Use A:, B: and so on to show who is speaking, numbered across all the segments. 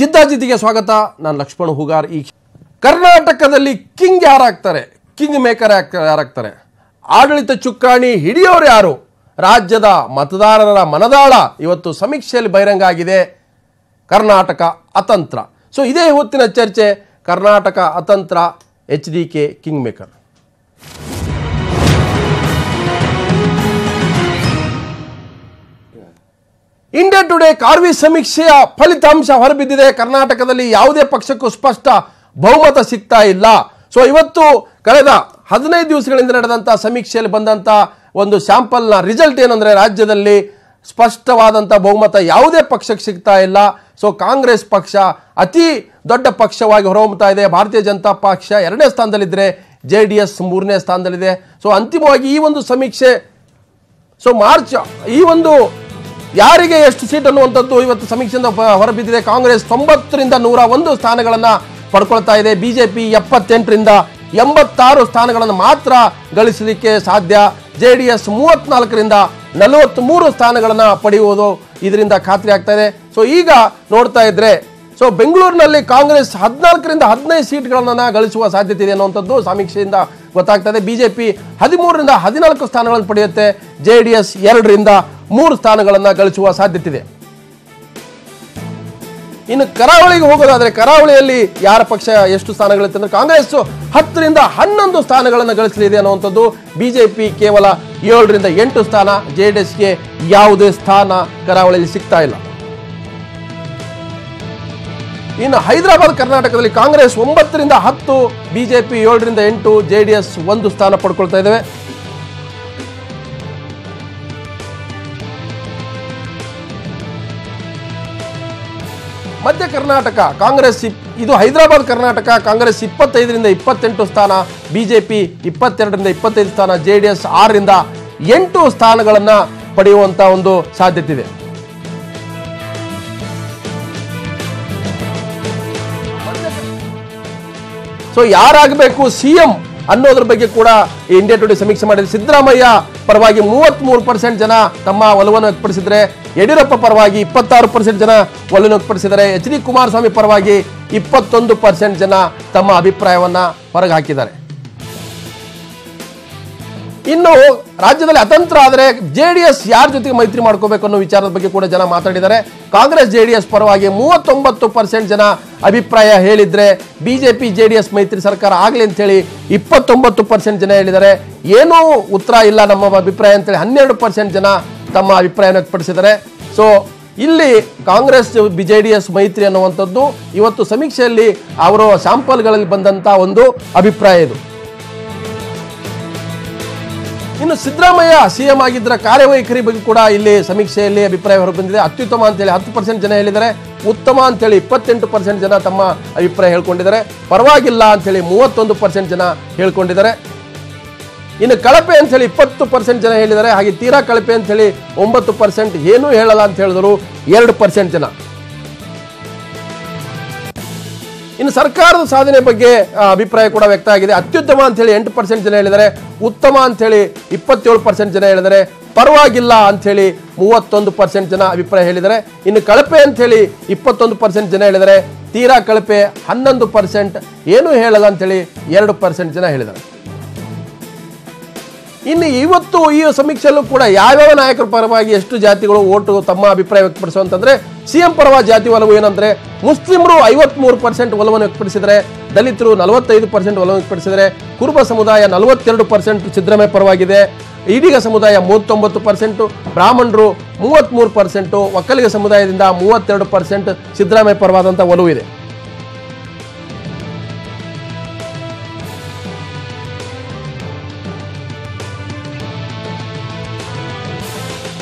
A: ಜಿದ್ದಾಜಿದ್ದಿಗೆ ಸ್ವಾಗತ. ನಾನು ಲಕ್ಷ್ಮಣ ಹೂಗಾರ್. ಈ ಕರ್ನಾಟಕದಲ್ಲಿ ಕಿಂಗ್ ಯಾರಾಗ್ತಾರೆ, ಕಿಂಗ್ ಮೇಕರ್ ಯಾರಾಗ್ತಾರೆ, ಆಡಳಿತ ಚುಕ್ಕಾಣಿ ಹಿಡಿಯೋರು ಯಾರು, ರಾಜ್ಯದ ಮತದಾರರ ಮನದಾಳ ಇವತ್ತು ಸಮೀಕ್ಷೆಯಲ್ಲಿ ಬಹಿರಂಗ ಆಗಿದೆ. ಕರ್ನಾಟಕ ಅತಂತ್ರ. ಸೊ ಇದೇ ಹೊತ್ತಿನ ಚರ್ಚೆ. ಕರ್ನಾಟಕ ಅತಂತ್ರ, HDK king maker. India Today Kharvi ಸಮೀಕ್ಷೆಯ ಫಲಿತಾಂಶ ಹೊರಬಿದ್ದಿದೆ. ಕರ್ನಾಟಕದಲ್ಲಿ ಯಾವುದೇ ಪಕ್ಷಕ್ಕೂ ಸ್ಪಷ್ಟ ಬಹುಮತ ಸಿಗ್ತಾ ಇಲ್ಲ. ಸೊ ಇವತ್ತು ಕಳೆದ 15 ದಿವಸಗಳಿಂದ ನಡೆದಂಥ ಸಮೀಕ್ಷೆಯಲ್ಲಿ ಬಂದಂಥ ಒಂದು ಸ್ಯಾಂಪಲ್ನ ರಿಸಲ್ಟ್ ಏನಂದರೆ, ರಾಜ್ಯದಲ್ಲಿ ಸ್ಪಷ್ಟವಾದಂಥ ಬಹುಮತ ಯಾವುದೇ ಪಕ್ಷಕ್ಕೆ ಸಿಗ್ತಾ ಇಲ್ಲ. ಸೊ ಕಾಂಗ್ರೆಸ್ ಪಕ್ಷ ಅತಿ ದೊಡ್ಡ ಪಕ್ಷವಾಗಿ ಹೊರಹೊಮ್ಮುತ್ತಾ ಇದೆ. ಭಾರತೀಯ ಜನತಾ ಪಕ್ಷ 2ನೇ ಸ್ಥಾನದಲ್ಲಿದ್ದರೆ JDS 3ನೇ ಸ್ಥಾನದಲ್ಲಿದೆ. ಸೊ ಅಂತಿಮವಾಗಿ ಈ ಒಂದು ಸಮೀಕ್ಷೆ, ಸೊ ಮಾರ್ಚ್ ಈ ಒಂದು ಯಾರಿಗೆ ಎಷ್ಟು ಸೀಟ್ ಅನ್ನುವಂಥದ್ದು ಇವತ್ತು ಸಮೀಕ್ಷೆಯಿಂದ ಹೊರಬಿದ್ದಿದೆ. ಕಾಂಗ್ರೆಸ್ 90 ರಿಂದ 101 ಸ್ಥಾನಗಳನ್ನು ಪಡ್ಕೊಳ್ತಾ ಇದೆ. BJP 78 ರಿಂದ 86 ಸ್ಥಾನಗಳನ್ನು ಮಾತ್ರ ಗಳಿಸಲಿಕ್ಕೆ ಸಾಧ್ಯ. JDS 34 ರಿಂದ 43 ಸ್ಥಾನಗಳನ್ನು ಪಡೆಯುವುದು ಇದರಿಂದ ಖಾತ್ರಿ ಆಗ್ತಾ ಇದೆ. ಸೊ ಈಗ ನೋಡ್ತಾ ಇದ್ರೆ, ಸೊ ಬೆಂಗಳೂರಿನಲ್ಲಿ ಕಾಂಗ್ರೆಸ್ 14 ರಿಂದ 15 ಸೀಟ್ಗಳನ್ನು ಗಳಿಸುವ ಸಾಧ್ಯತೆ ಇದೆ ಅನ್ನುವಂಥದ್ದು ಸಮೀಕ್ಷೆಯಿಂದ ಗೊತ್ತಾಗ್ತದೆ. BJP 13 ರಿಂದ 14 ಸ್ಥಾನಗಳನ್ನು ಪಡೆಯುತ್ತೆ. JDS 2 ರಿಂದ 3 ಸ್ಥಾನಗಳನ್ನು ಗಳಿಸುವ ಸಾಧ್ಯತೆ ಇದೆ. ಇನ್ನು ಕರಾವಳಿಗೆ ಹೋಗೋದಾದ್ರೆ, ಕರಾವಳಿಯಲ್ಲಿ ಯಾರ ಪಕ್ಷ ಎಷ್ಟು ಸ್ಥಾನಗಳಿರುತ್ತೆ ಅಂದ್ರೆ, ಕಾಂಗ್ರೆಸ್ 10 ರಿಂದ 11 ಸ್ಥಾನಗಳನ್ನು ಗಳಿಸಲಿದೆ ಅನ್ನುವಂಥದ್ದು. BJP ಕೇವಲ 7 ರಿಂದ 8 ಸ್ಥಾನ. JDSಗೆ ಯಾವುದೇ ಸ್ಥಾನ ಕರಾವಳಿಯಲ್ಲಿ ಸಿಗ್ತಾ ಇಲ್ಲ. ಇನ್ನು ಹೈದರಾಬಾದ್ ಕರ್ನಾಟಕದಲ್ಲಿ ಕಾಂಗ್ರೆಸ್ 9 ರಿಂದ 10, BJP 7 ರಿಂದ 8, JDS 1 ಸ್ಥಾನ ಪಡ್ಕೊಳ್ತಾ ಇದ್ದೇವೆ. ಮಧ್ಯ ಕರ್ನಾಟಕ ಕಾಂಗ್ರೆಸ್, ಇದು ಹೈದರಾಬಾದ್ ಕರ್ನಾಟಕ, ಕಾಂಗ್ರೆಸ್ 25 ರಿಂದ 28 ಸ್ಥಾನ, BJP 22 ರಿಂದ 25 ಸ್ಥಾನ, JDS 6 ರಿಂದ 8 ಸ್ಥಾನಗಳನ್ನು ಪಡೆಯುವಂತ ಒಂದು ಸಾಧ್ಯತೆ ಇದೆ. ಸೊ ಯಾರಾಗಬೇಕು CM ಅನ್ನೋದ್ರ ಬಗ್ಗೆ ಕೂಡ ಇಂಡಿಯಾ ಟುಡೇ ಸಮೀಕ್ಷೆ ಮಾಡಿದೆ. ಸಿದ್ದರಾಮಯ್ಯ ಪರವಾಗಿ 33% ಜನ ತಮ್ಮ ಒಲವನ್ನು ವ್ಯಕ್ತಪಡಿಸಿದರೆ, ಯಡಿಯೂರಪ್ಪ ಪರವಾಗಿ 26% ಜನ ಒಲವನ್ನು ವ್ಯಕ್ತಪಡಿಸಿದ್ದಾರೆ. HD ಕುಮಾರಸ್ವಾಮಿ ಪರವಾಗಿ 21% ಜನ ತಮ್ಮ ಅಭಿಪ್ರಾಯವನ್ನ ಹೊರಗೆ ಹಾಕಿದ್ದಾರೆ. ಇನ್ನು ರಾಜ್ಯದಲ್ಲಿ ಅತಂತ್ರ ಆದರೆ JDS ಯಾರ ಜೊತೆಗೆ ಮೈತ್ರಿ ಮಾಡ್ಕೋಬೇಕು ಅನ್ನೋ ವಿಚಾರದ ಬಗ್ಗೆ ಕೂಡ ಜನ ಮಾತಾಡಿದ್ದಾರೆ. ಕಾಂಗ್ರೆಸ್ JDS ಪರವಾಗಿ 39% ಜನ ಅಭಿಪ್ರಾಯ ಹೇಳಿದ್ರೆ, BJP JDS ಮೈತ್ರಿ ಸರ್ಕಾರ ಆಗಲಿ ಅಂತ ಹೇಳಿ 29% ಜನ ಹೇಳಿದ್ದಾರೆ. ಏನೂ ಉತ್ತರ ಇಲ್ಲ ನಮ್ಮ ಅಭಿಪ್ರಾಯ ಅಂತೇಳಿ 12% ಜನ ತಮ್ಮ ಅಭಿಪ್ರಾಯ ವ್ಯಕ್ತಪಡಿಸಿದ್ದಾರೆ. ಸೊ ಇಲ್ಲಿ ಕಾಂಗ್ರೆಸ್ JDS ಮೈತ್ರಿ ಅನ್ನುವಂಥದ್ದು ಇವತ್ತು ಸಮೀಕ್ಷೆಯಲ್ಲಿ ಅವರ ಸ್ಯಾಂಪಲ್ಗಳಲ್ಲಿ ಬಂದಂತ ಒಂದು ಅಭಿಪ್ರಾಯ ಇದು. ಇನ್ನು ಸಿದ್ದರಾಮಯ್ಯ CM ಆಗಿದ್ದರ ಕಾರ್ಯವೈಖರಿ ಬಗ್ಗೆ ಕೂಡ ಇಲ್ಲಿ ಸಮೀಕ್ಷೆಯಲ್ಲಿ ಅಭಿಪ್ರಾಯ ಹೊರಬಂದಿದೆ. ಅತ್ಯುತ್ತಮ ಅಂತೇಳಿ 10% ಜನ ಹೇಳಿದ್ದಾರೆ, ಉತ್ತಮ ಅಂತೇಳಿ 28% ಜನ ತಮ್ಮ ಅಭಿಪ್ರಾಯ ಹೇಳ್ಕೊಂಡಿದ್ದಾರೆ, ಪರವಾಗಿಲ್ಲ ಅಂತೇಳಿ 31% ಜನ ಹೇಳ್ಕೊಂಡಿದ್ದಾರೆ. ಇನ್ನು ಕಳಪೆ ಅಂತ ಹೇಳಿ 20% ಜನ ಹೇಳಿದ್ದಾರೆ. ಹಾಗೆ ತೀರಾ ಕಳಪೆ ಅಂತ ಹೇಳಿ 9%, ಏನೂ ಹೇಳಲ್ಲ ಅಂತ ಹೇಳಿದ್ರು 2% ಜನ. ಇನ್ನು ಸರ್ಕಾರದ ಸಾಧನೆ ಬಗ್ಗೆ ಅಭಿಪ್ರಾಯ ಕೂಡ ವ್ಯಕ್ತ ಆಗಿದೆ. ಅತ್ಯುತ್ತಮ ಅಂತ ಹೇಳಿ 8% ಜನ ಹೇಳಿದ್ದಾರೆ, ಉತ್ತಮ ಅಂತ ಹೇಳಿ 27% ಜನ ಹೇಳಿದ್ದಾರೆ, ಪರವಾಗಿಲ್ಲ ಅಂತ ಹೇಳಿ 31% ಜನ ಅಭಿಪ್ರಾಯ ಹೇಳಿದ್ದಾರೆ. ಇನ್ನು ಕಳಪೆ ಅಂತ ಹೇಳಿ 21% ಜನ ಹೇಳಿದ್ದಾರೆ, ತೀರಾ ಕಳಪೆ 11%, ಏನೂ ಹೇಳಲ್ಲ ಅಂತ ಹೇಳಿ 2% ಜನ ಹೇಳಿದ್ದಾರೆ. ಇನ್ನು ಇವತ್ತು ಈ ಸಮೀಕ್ಷೆಯಲ್ಲೂ ಕೂಡ ಯಾವ್ಯಾವ ನಾಯಕರ ಪರವಾಗಿ ಎಷ್ಟು ಜಾತಿಗಳು ಓಟು ತಮ್ಮ ಅಭಿಪ್ರಾಯ ವ್ಯಕ್ತಪಡಿಸುವಂತಂದ್ರೆ, CM ಪರವಾಗಿ ಜಾತಿ ಒಲವು ಏನಂದ್ರೆ, ಮುಸ್ಲಿಮರು 53% ಒಲವನ್ನು ವ್ಯಕ್ತಪಡಿಸಿದರೆ, ದಲಿತರು 45% ಒಲವನ್ನು ವ್ಯಕ್ತಪಡಿಸಿದರೆ, ಕುರುಬ ಸಮುದಾಯ 42% ಸಿದ್ದರಾಮಯ್ಯ ಪರವಾಗಿದೆ, ಈಡಿಗ ಸಮುದಾಯ 39%, ಬ್ರಾಹ್ಮಣರು 33%, ಒಕ್ಕಲಿಗ ಸಮುದಾಯದಿಂದ 32% ಸಿದ್ದರಾಮಯ್ಯ ಪರವಾದಂಥ ಒಲವು ಇದೆ.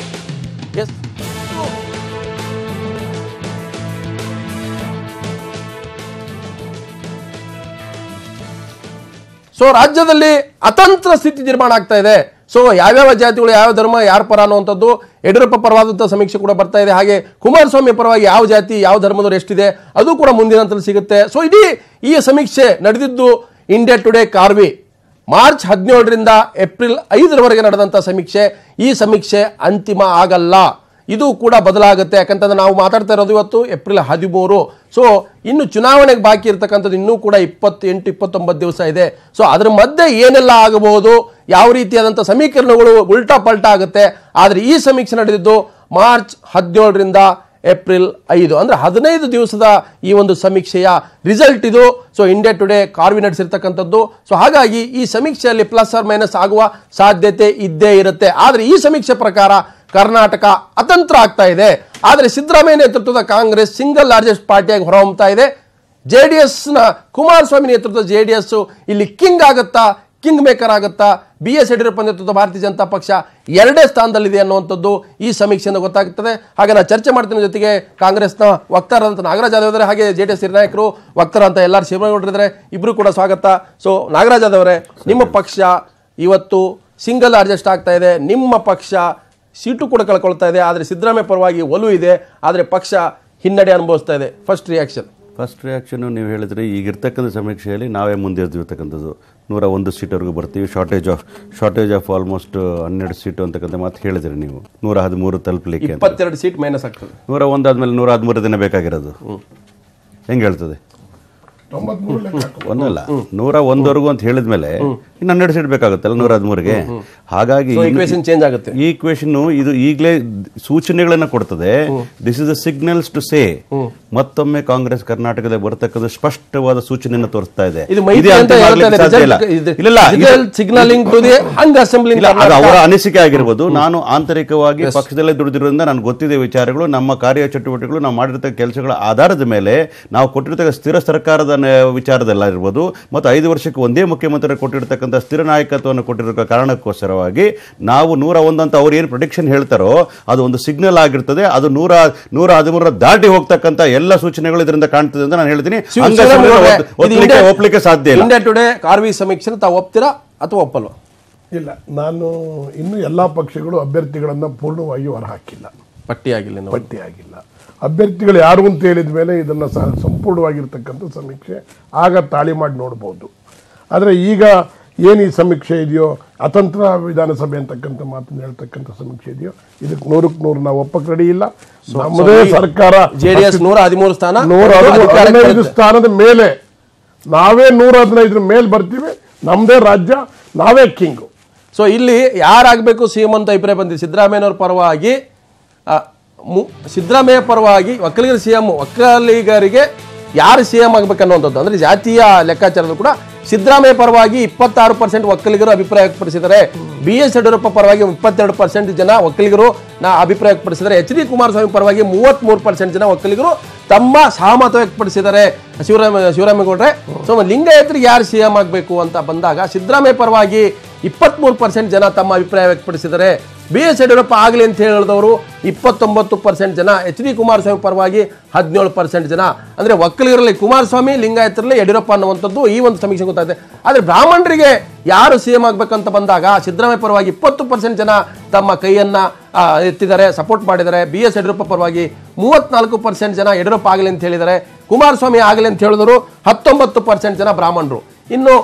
A: ಸೊ ರಾಜ್ಯದಲ್ಲಿ ಅತಂತ್ರ ಸ್ಥಿತಿ ನಿರ್ಮಾಣ ಆಗ್ತಾ ಇದೆ. ಸೊ ಯಾವ್ಯಾವ ಜಾತಿಗಳು, ಯಾವ ಧರ್ಮ, ಯಾರ ಪರ ಅನ್ನುವಂಥದ್ದು ಯಡಿಯೂರಪ್ಪ ಪರವಾದಂಥ ಸಮೀಕ್ಷೆ ಕೂಡ ಬರ್ತಾ ಇದೆ. ಹಾಗೆ ಕುಮಾರಸ್ವಾಮಿ ಪರವಾಗಿ ಯಾವ ಜಾತಿ, ಯಾವ ಧರ್ಮದವರು ಎಷ್ಟಿದೆ ಅದು ಕೂಡ ಮುಂದಿನ ಹಂತದಲ್ಲಿ ಸಿಗುತ್ತೆ. ಸೊ ಇಡೀ ಈ ಸಮೀಕ್ಷೆ ನಡೆದಿದ್ದು ಇಂಡಿಯಾ ಟುಡೇ ಕಾರ್ವಿ ಮಾರ್ಚ್ 17 ರಿಂದ ಏಪ್ರಿಲ್ 5 ರವರೆಗೆ ನಡೆದಂಥ ಸಮೀಕ್ಷೆ. ಈ ಸಮೀಕ್ಷೆ ಅಂತಿಮ ಆಗಲ್ಲ. ಇದು ಕೂಡ ಬದಲಾಗುತ್ತೆ. ಯಾಕಂತಂದ್ರೆ ನಾವು ಮಾತಾಡ್ತಾ ಇರೋದು ಇವತ್ತು ಏಪ್ರಿಲ್ 13. ಸೊ ಇನ್ನು ಚುನಾವಣೆಗೆ ಬಾಕಿ ಇರ್ತಕ್ಕಂಥದ್ದು ಇನ್ನೂ ಕೂಡ 28-29 ದಿವಸ ಇದೆ. ಸೊ ಅದರ ಮಧ್ಯೆ ಏನೆಲ್ಲ ಆಗಬಹುದು, ಯಾವ ರೀತಿಯಾದಂಥ ಸಮೀಕರಣಗಳು ಉಲ್ಟಾ ಪಲ್ಟಾ ಆಗುತ್ತೆ. ಆದರೆ ಈ ಸಮೀಕ್ಷೆ ನಡೆದಿದ್ದು ಮಾರ್ಚ್ 17ರಿಂದ ಏಪ್ರಿಲ್ 5, ಅಂದರೆ 15 ದಿವಸದ ಈ ಒಂದು ಸಮೀಕ್ಷೆಯ ರಿಸಲ್ಟ್ ಇದು. ಸೊ ಇಂಡಿಯಾ ಟುಡೇ ಕಾರ್ವಿ ನಡೆಸಿರ್ತಕ್ಕಂಥದ್ದು. ಸೊ ಹಾಗಾಗಿ ಈ ಸಮೀಕ್ಷೆಯಲ್ಲಿ ಪ್ಲಸ್ ಆರ್ ಮೈನಸ್ ಆಗುವ ಸಾಧ್ಯತೆ ಇದ್ದೇ ಇರುತ್ತೆ. ಆದರೆ ಈ ಸಮೀಕ್ಷೆ ಪ್ರಕಾರ ಕರ್ನಾಟಕ ಅತಂತ್ರ ಆಗ್ತಾ ಇದೆ. ಆದರೆ ಸಿದ್ದರಾಮಯ್ಯ ನೇತೃತ್ವದ ಕಾಂಗ್ರೆಸ್ ಸಿಂಗಲ್ ಲಾರ್ಜೆಸ್ಟ್ ಪಾರ್ಟಿಯಾಗಿ ಹೊರಹೊಮ್ಮತಾ ಇದೆ. JDSನ ಕುಮಾರಸ್ವಾಮಿ ನೇತೃತ್ವದ JDS ಇಲ್ಲಿ ಕಿಂಗ್ ಆಗುತ್ತಾ, ಕಿಂಗ್ ಮೇಕರ್ ಆಗುತ್ತಾ, BS ಯಡಿಯೂರಪ್ಪ ನೇತೃತ್ವದ ಭಾರತೀಯ ಜನತಾ ಪಕ್ಷ 2ನೇ ಸ್ಥಾನದಲ್ಲಿದೆ ಅನ್ನುವಂಥದ್ದು ಈ ಸಮೀಕ್ಷೆಯಿಂದ ಗೊತ್ತಾಗುತ್ತದೆ. ಹಾಗೆ ನಾನು ಚರ್ಚೆ ಮಾಡ್ತೀನಿ. ಜೊತೆಗೆ ಕಾಂಗ್ರೆಸ್ನ ವಕ್ತಾರರಂತ ನಾಗರಾಜ್ ಯಾದವ್ ಅವರೇ, ಹಾಗೆ JDS ನಿರ್ಣಾಯಕರು ವಕ್ತಾರ ಅಂತ ಎಲ್ಲರೂ ಶಿವನಗೌಡರಿದ್ದಾರೆ. ಇಬ್ಬರು ಕೂಡ ಸ್ವಾಗತ. ಸೊ ನಾಗರಾಜ್ ಯಾದವ್ ಅವರೇ, ನಿಮ್ಮ ಪಕ್ಷ ಇವತ್ತು ಸಿಂಗಲ್ ಲಾರ್ಜೆಸ್ಟ್ ಆಗ್ತಾ ಇದೆ, ನಿಮ್ಮ ಪಕ್ಷ ಸೀಟು ಕೂಡ ಕಳ್ಕೊಳ್ತಾ ಇದೆ, ಆದರೆ ಸಿದ್ದರಾಮಯ್ಯ ಪರವಾಗಿ ಒಲವು ಇದೆ, ಆದರೆ ಪಕ್ಷ ಹಿನ್ನಡೆ ಅನುಭವಿಸ್ತಾ ಇದೆ. ಫಸ್ಟ್ ರಿಯಾಕ್ಷನ್
B: ನೀವು ಹೇಳಿದ್ರೆ ಈಗಿರ್ತಕ್ಕಂಥ ಸಮೀಕ್ಷೆಯಲ್ಲಿ ನಾವೇ ಮುಂದಿರ್ತಕ್ಕಂಥದ್ದು 101 ಸೀಟ್ವರೆಗೂ ಬರ್ತೀವಿ. ಶಾರ್ಟೇಜ್ ಆಫ್ ಆಲ್ಮೋಸ್ಟ್ 12 ಸೀಟು ಅಂತಕ್ಕಂಥ ಮಾತು ಹೇಳಿದ್ರಿ ನೀವು. 113 ತಲುಪಲಿಕ್ಕೆ
A: 22 ಸೀಟ್ ಮೈನಸ್ ಆಗ್ತದೆ.
B: 101 ಆದ್ಮೇಲೆ 113 ದಿನ ಬೇಕಾಗಿರೋದು ಹೆಂಗೆ ಹೇಳ್ತದೆ? ಒಂದಲ್ಲ 101ವರೆಗೂ ಅಂತ ಹೇಳಿದ್ಮೇಲೆ ಇನ್ನು 12 ಸೀಟ್ ಬೇಕಾಗುತ್ತಲ್ಲ 113ಗೆ. ಹಾಗಾಗಿ
A: ಚೇಂಜ್ ಆಗುತ್ತೆ.
B: ಈ ಇಕ್ವೇಶನ್ ಇದು ಈಗಲೇ ಸೂಚನೆಗಳನ್ನ ಕೊಡ್ತದೆ. This is the signals to say ಮತ್ತೊಮ್ಮೆ ಕಾಂಗ್ರೆಸ್ ಕರ್ನಾಟಕದ ಬರತಕ್ಕಂಥ ಸ್ಪಷ್ಟವಾದ ಸೂಚನೆಯನ್ನು ತೋರಿಸ್ತಾ ಇದೆ. ಅವರ ಅನಿಸಿಕೆ ಆಗಿರ್ಬೋದು. ನಾನು ಆಂತರಿಕವಾಗಿ ಪಕ್ಷದಲ್ಲೇ ದುಡಿದಿರೋದ್ರಿಂದ ನನಗೆ ಗೊತ್ತಿದೆ ವಿಚಾರಗಳು, ನಮ್ಮ ಕಾರ್ಯ ಚಟುವಟಿಕೆಗಳು, ನಾವು ಮಾಡಿರ್ತಕ್ಕ ಕೆಲಸಗಳ ಆಧಾರದ ಮೇಲೆ, ನಾವು ಕೊಟ್ಟಿರ್ತಕ್ಕ ಸ್ಥಿರ ಸರ್ಕಾರದ ವಿಚಾರದಲ್ಲ ಇರ್ಬೋದು, ಮತ್ತು 5 ವರ್ಷಕ್ಕೆ ಒಂದೇ ಮುಖ್ಯಮಂತ್ರಿ ಕೊಟ್ಟಿರ್ತಕ್ಕಂಥ ಸ್ಥಿರ ನಾಯಕತ್ವವನ್ನು ಕೊಟ್ಟಿರೋ ಕಾರಣಕ್ಕೋಸ್ಕರವಾಗಿ ನಾವು 101 ಅಂತ ಅವ್ರು ಏನು ಪ್ರೆಡಿಕ್ಷನ್ ಹೇಳ್ತಾರೋ ಅದು ಒಂದು ಸಿಗ್ನಲ್ ಆಗಿರ್ತದೆ. ಅದು 113 ದಾಟಿ ಹೋಗ್ತಕ್ಕಂಥ ಎಲ್ಲ ಸೂಚನೆಗಳು ಇದರಿಂದ ಕಾಣ್ತದೆ ಅಂತ ನಾನು ಹೇಳ್ತೀನಿ. ಒಪ್ಪಲಿಕ್ಕೆ ಸಾಧ್ಯ ಇಲ್ಲ.
A: ಇಂಡಿಯಾ ಟುಡೇ ಕಾರ್ವಿ ಸಮೀಕ್ಷೆ ತಾವು ಒಪ್ತೀರಾ ಅಥವಾ ಒಪ್ಪಲ್ವಾ?
C: ಇಲ್ಲ, ನಾನು ಇನ್ನು ಎಲ್ಲಾ ಪಕ್ಷಗಳು ಅಭ್ಯರ್ಥಿಗಳನ್ನ ಪೂರ್ಣವಾಗಿ ಹೊರಹಾಕಿಲ್ಲ, ಪಟ್ಟಿಯಾಗಿಲ್ಲ. ಅಭ್ಯರ್ಥಿಗಳು ಯಾರು ಅಂತ ಹೇಳಿದ ಮೇಲೆ ಇದನ್ನ ಸಂಪೂರ್ಣವಾಗಿರ್ತಕ್ಕಂಥ ಸಮೀಕ್ಷೆ ಆಗ ತಾಳಿ ಮಾಡಿ ನೋಡಬಹುದು. ಆದರೆ ಈಗ ಏನು ಈ ಸಮೀಕ್ಷೆ ಇದೆಯೋ, ಅತಂತ್ರ ವಿಧಾನಸಭೆ ಅಂತಕ್ಕಂಥ ಮಾತನ್ನು ಹೇಳ್ತಕ್ಕಂಥ ಸಮೀಕ್ಷೆ ಇದೆಯೋ, ಇದಕ್ಕೆ 100ಕ್ಕೆ 100 ನಾವು ಒಪ್ಪಕ್ಕೆ ರೆಡಿ ಇಲ್ಲ. ನಮ್ಮದೇ ಸರ್ಕಾರ
A: JDS 113 ಸ್ಥಾನ,
C: 115 ಸ್ಥಾನದ ಮೇಲೆ ನಾವೇ 115 ಮೇಲೆ ಬರ್ತೀವಿ. ನಮ್ಮದೇ ರಾಜ್ಯ, ನಾವೇ ಕಿಂಗು.
A: ಸೊ ಇಲ್ಲಿ ಯಾರಾಗಬೇಕು CM ಅಂತ ಅಭಿಪ್ರಾಯ ಬಂದಿದೆ. ಸಿದ್ದರಾಮಯ್ಯನವ್ರ ಪರವಾಗಿ, ಸಿದ್ದರಾಮಯ್ಯ ಪರವಾಗಿ ಒಕ್ಕಲಿಗರಿಗೆ ಯಾರು CM ಆಗಬೇಕನ್ನುವಂಥದ್ದು, ಅಂದರೆ ಜಾತಿಯ ಲೆಕ್ಕಾಚಾರದಲ್ಲೂ ಕೂಡ ಸಿದ್ದರಾಮಯ್ಯ ಪರವಾಗಿ 26% ಒಕ್ಕಲಿಗರು ಅಭಿಪ್ರಾಯ ವ್ಯಕ್ತಪಡಿಸಿದ್ದಾರೆ. BS ಯಡಿಯೂರಪ್ಪ ಪರವಾಗಿ 22% ಜನ ಒಕ್ಕಲಿಗರು ಅಭಿಪ್ರಾಯ ವ್ಯಕ್ತಪಡಿಸಿದ್ದಾರೆ. HD ಕುಮಾರಸ್ವಾಮಿ ಪರವಾಗಿ 33% ಜನ ಒಕ್ಕಲಿಗರು ತಮ್ಮ ಸಹಮತ ವ್ಯಕ್ತಪಡಿಸಿದ್ದಾರೆ. ಶಿವರಾಮೇಗೌಡ್ರೆ, ಸೊ ಲಿಂಗಾಯತರಿಗೆ ಯಾರು CM ಆಗಬೇಕು ಅಂತ ಬಂದಾಗ ಸಿದ್ದರಾಮಯ್ಯ ಪರವಾಗಿ 23% ಜನ ತಮ್ಮ ಅಭಿಪ್ರಾಯ ವ್ಯಕ್ತಪಡಿಸಿದ್ದಾರೆ. BS ಯಡಿಯೂರಪ್ಪ ಆಗಲಿ ಅಂತ ಹೇಳಿದವರು 29% ಜನ, HD ಕುಮಾರಸ್ವಾಮಿ ಪರವಾಗಿ 17% ಜನ. ಅಂದರೆ ಒಕ್ಕಲಿಗರಲ್ಲಿ ಕುಮಾರಸ್ವಾಮಿ, ಲಿಂಗಾಯತರಲ್ಲಿ ಯಡಿಯೂರಪ್ಪ ಅನ್ನುವಂಥದ್ದು ಈ ಒಂದು ಸಮೀಕ್ಷೆ ಗೊತ್ತಾಗಿದೆ. ಆದರೆ ಬ್ರಾಹ್ಮಣರಿಗೆ ಯಾರು CM ಆಗಬೇಕಂತ ಬಂದಾಗ ಸಿದ್ದರಾಮಯ್ಯ ಪರವಾಗಿ 20% ಜನ ತಮ್ಮ ಕೈಯನ್ನು ಎತ್ತಿದ್ದಾರೆ, ಸಪೋರ್ಟ್ ಮಾಡಿದ್ದಾರೆ. BS ಯಡಿಯೂರಪ್ಪ ಪರವಾಗಿ 34% ಜನ ಯಡಿಯೂರಪ್ಪ ಆಗಲಿ ಅಂತ ಹೇಳಿದ್ದಾರೆ. ಕುಮಾರಸ್ವಾಮಿ ಆಗಲಿ ಅಂತ ಹೇಳಿದವರು 19% ಜನ ಬ್ರಾಹ್ಮಣರು. ಇನ್ನು